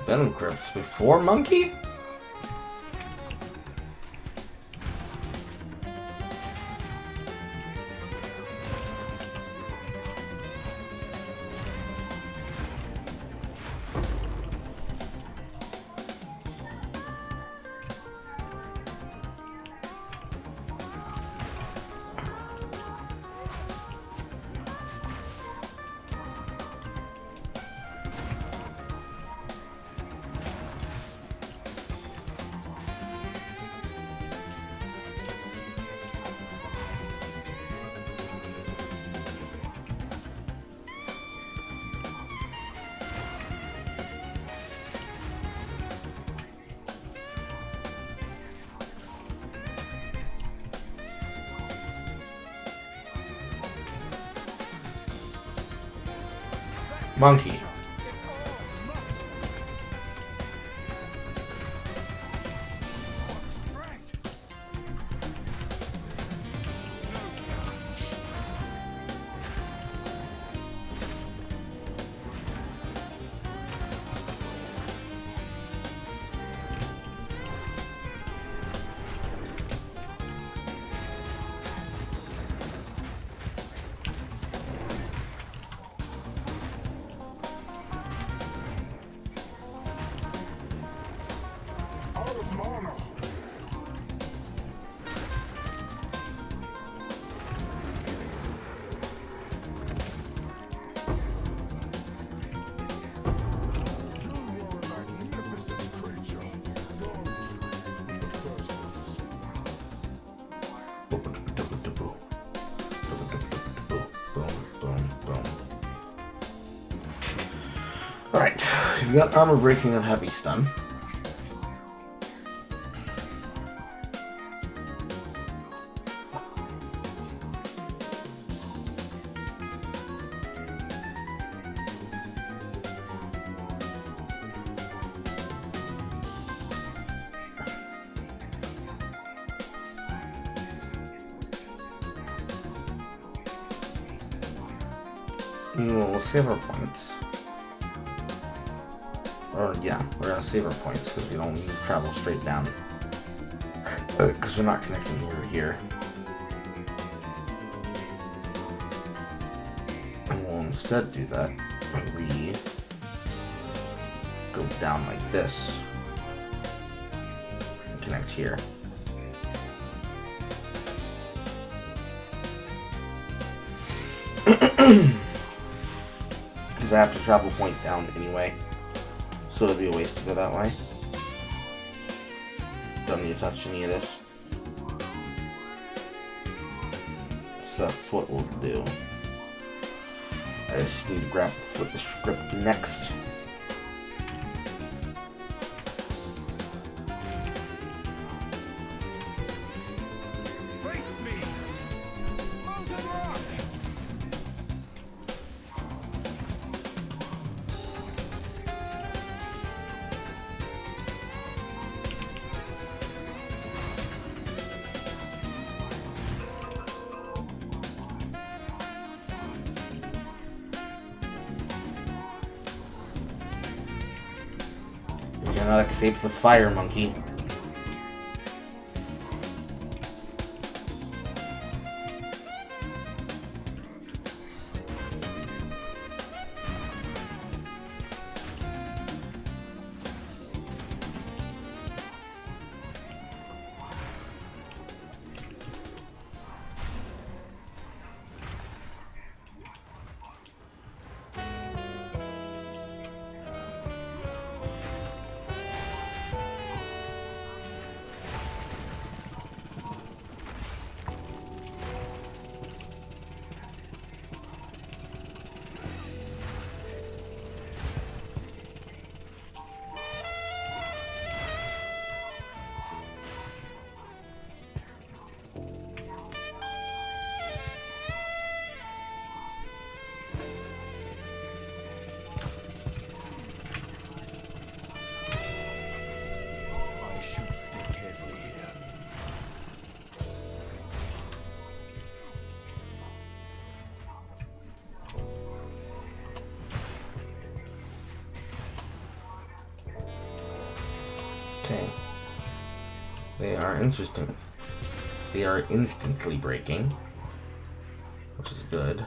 Venom Grips before Monkey? Monkey. Alright, we've got armor breaking and heavy stun. We'll save our points. Or, yeah, we're gonna save our points because we don't need to travel straight down. Because we're not connecting here to here. And we'll instead do that when we go down like this and connect here. Because I have to travel point down anyway. So it'll be a waste to go that way. Don't need to touch any of this. So that's what we'll do. I just need to flip the script next. You cannot escape the fire, monkey. Okay. They are interesting. They are instantly breaking, which is good.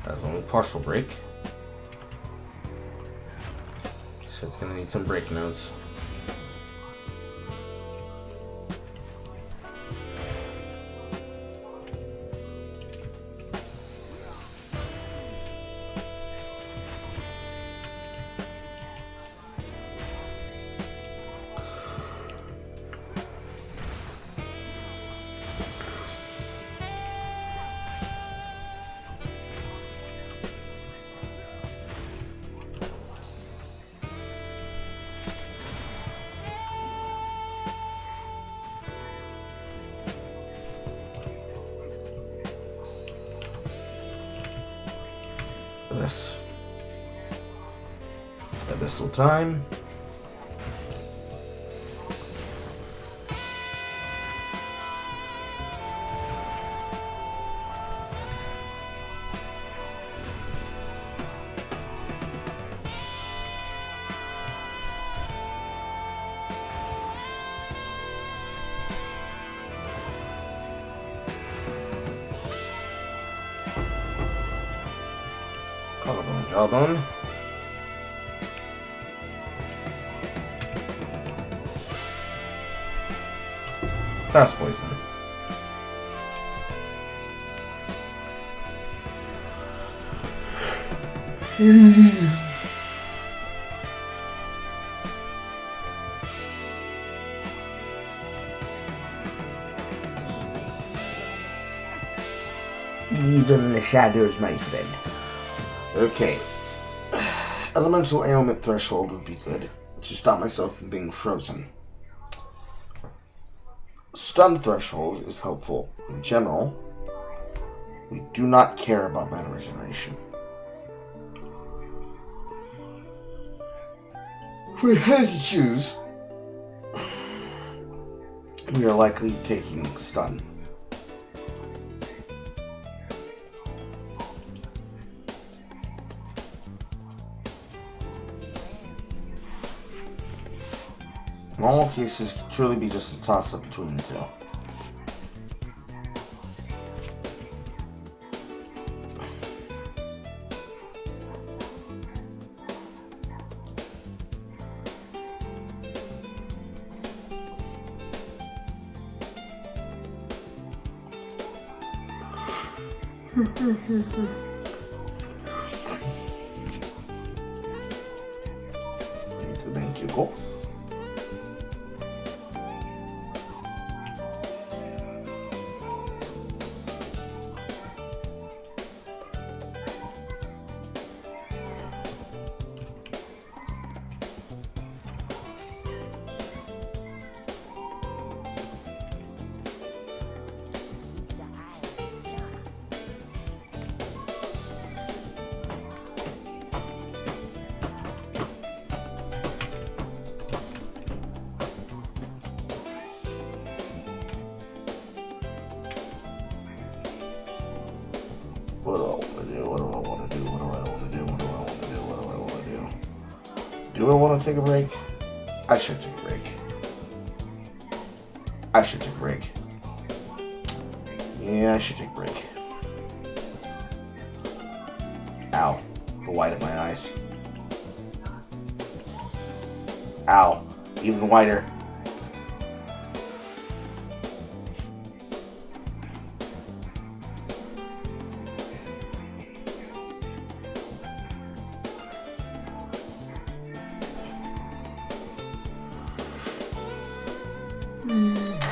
That's only partial break. So it's gonna need some break nodes. this. Abyssal time. Collarbone, jawbone. Fast poison. Even the shadows, my friend. Okay. Elemental ailment threshold would be good to stop myself from being frozen. Stun threshold is helpful. In general, we do not care about mana regeneration. If we had to choose, we are likely taking stun. In all cases, it could truly be just a toss-up between the two. Thank you, go. What do I want to do? What do I want to do? What do I want to do? What do I want to do? What do I want to do? Do I want to take a break? I should take a break. I should take a break. Yeah, I should take a break. Ow. The white of my eyes. Ow. Even whiter.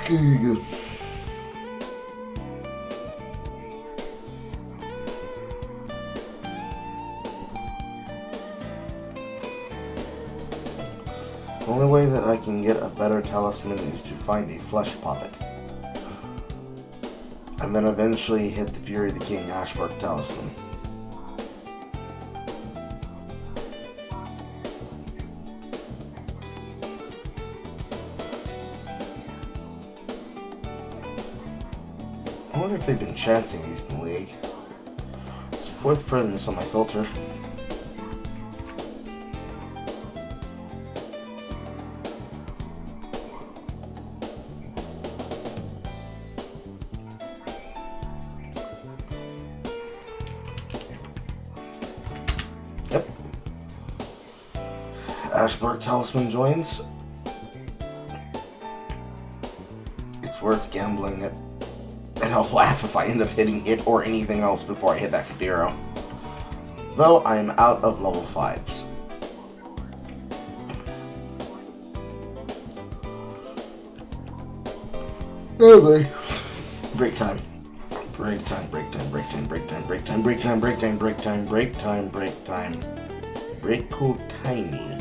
Good. The only way that I can get a better talisman is to find a flesh puppet. And then eventually hit the Fury of the King Ashbark talisman. I wonder if they've been chancing these in the league. It's worth putting this on my filter. Yep. Ashbark Talisman joins. It's worth gambling it. And I'll laugh if I end up hitting it or anything else before I hit that Cadiro. Though I am out of level 5s. Anyway, break time. Break time, break time, break time, break time, break time, break time, break time, break time, break time, break time. Break cool tiny.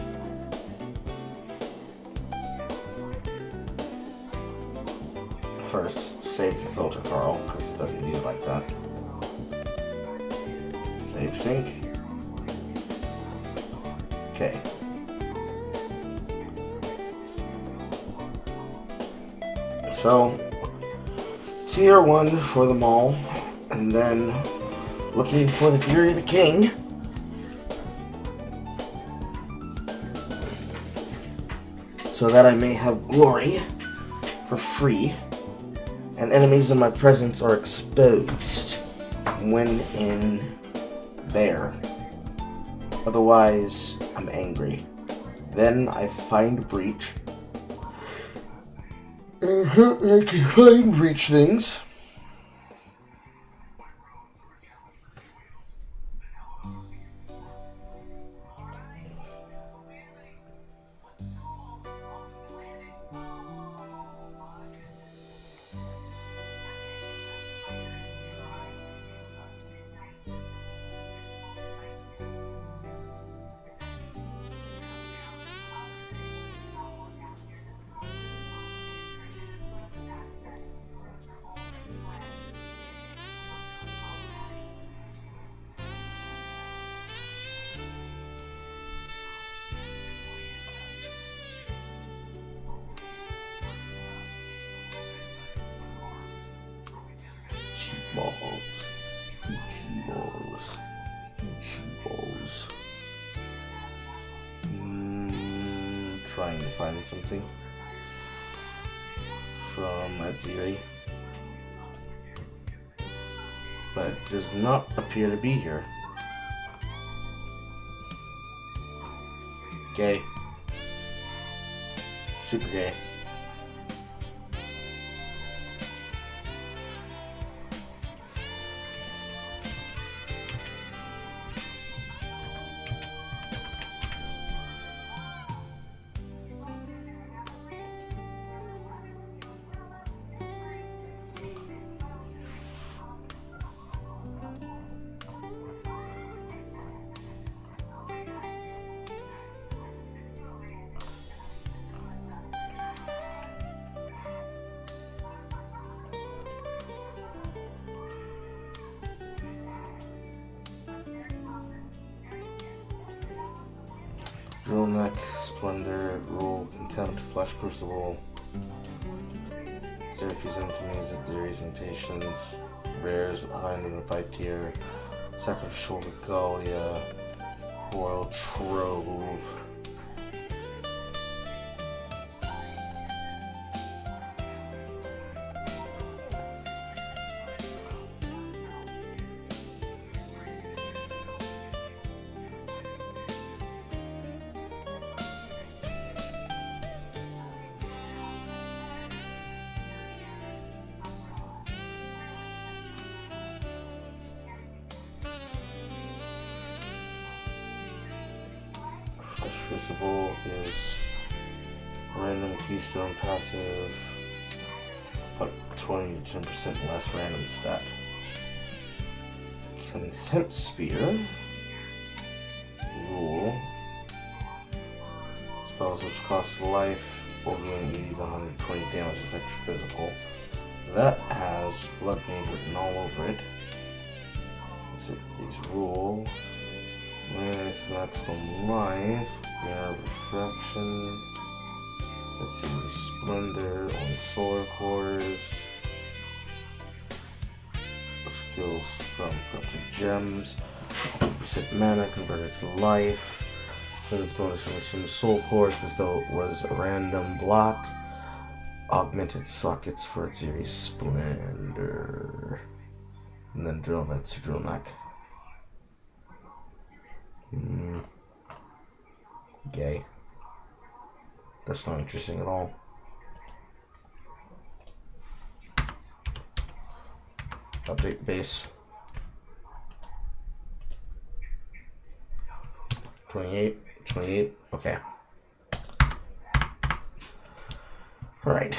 First, save the filter, Carl, because it doesn't need it like that. Save sync. Okay. So, tier 1 for them all, and then looking for the Fury of the King. So that I may have glory for free, and enemies in my presence are exposed when in there. Otherwise, I'm angry. Then I find breach. I can find breach things. Balls. Trying to find something from Aziri, but it does not appear to be here. Gay. Super gay. Drill neck, splendor, rule, contempt, flesh crucible, Syracuse infamies, Aziri's impatience, rares with 105 tier, sacrificial regalia, royal trove. Crucible is random keystone passive, but 20 to 10% less random stat. Contempt Spear, rule, spells which cost life will gain 80 to 120 damage as extra physical. That has Blood Mage written all over it. Let's see, these rule. With maximum life, mirror refraction. Let's see, splendor on solar cores. Skills from corrupted gems. Reset mana converted to life. Cleanse bonus from some soul cores as though it was a random block. Augmented sockets for Aziri's splendor. And then drill neck to drill neck. Gay. That's not interesting at all. Update the base. 28, okay. Alright.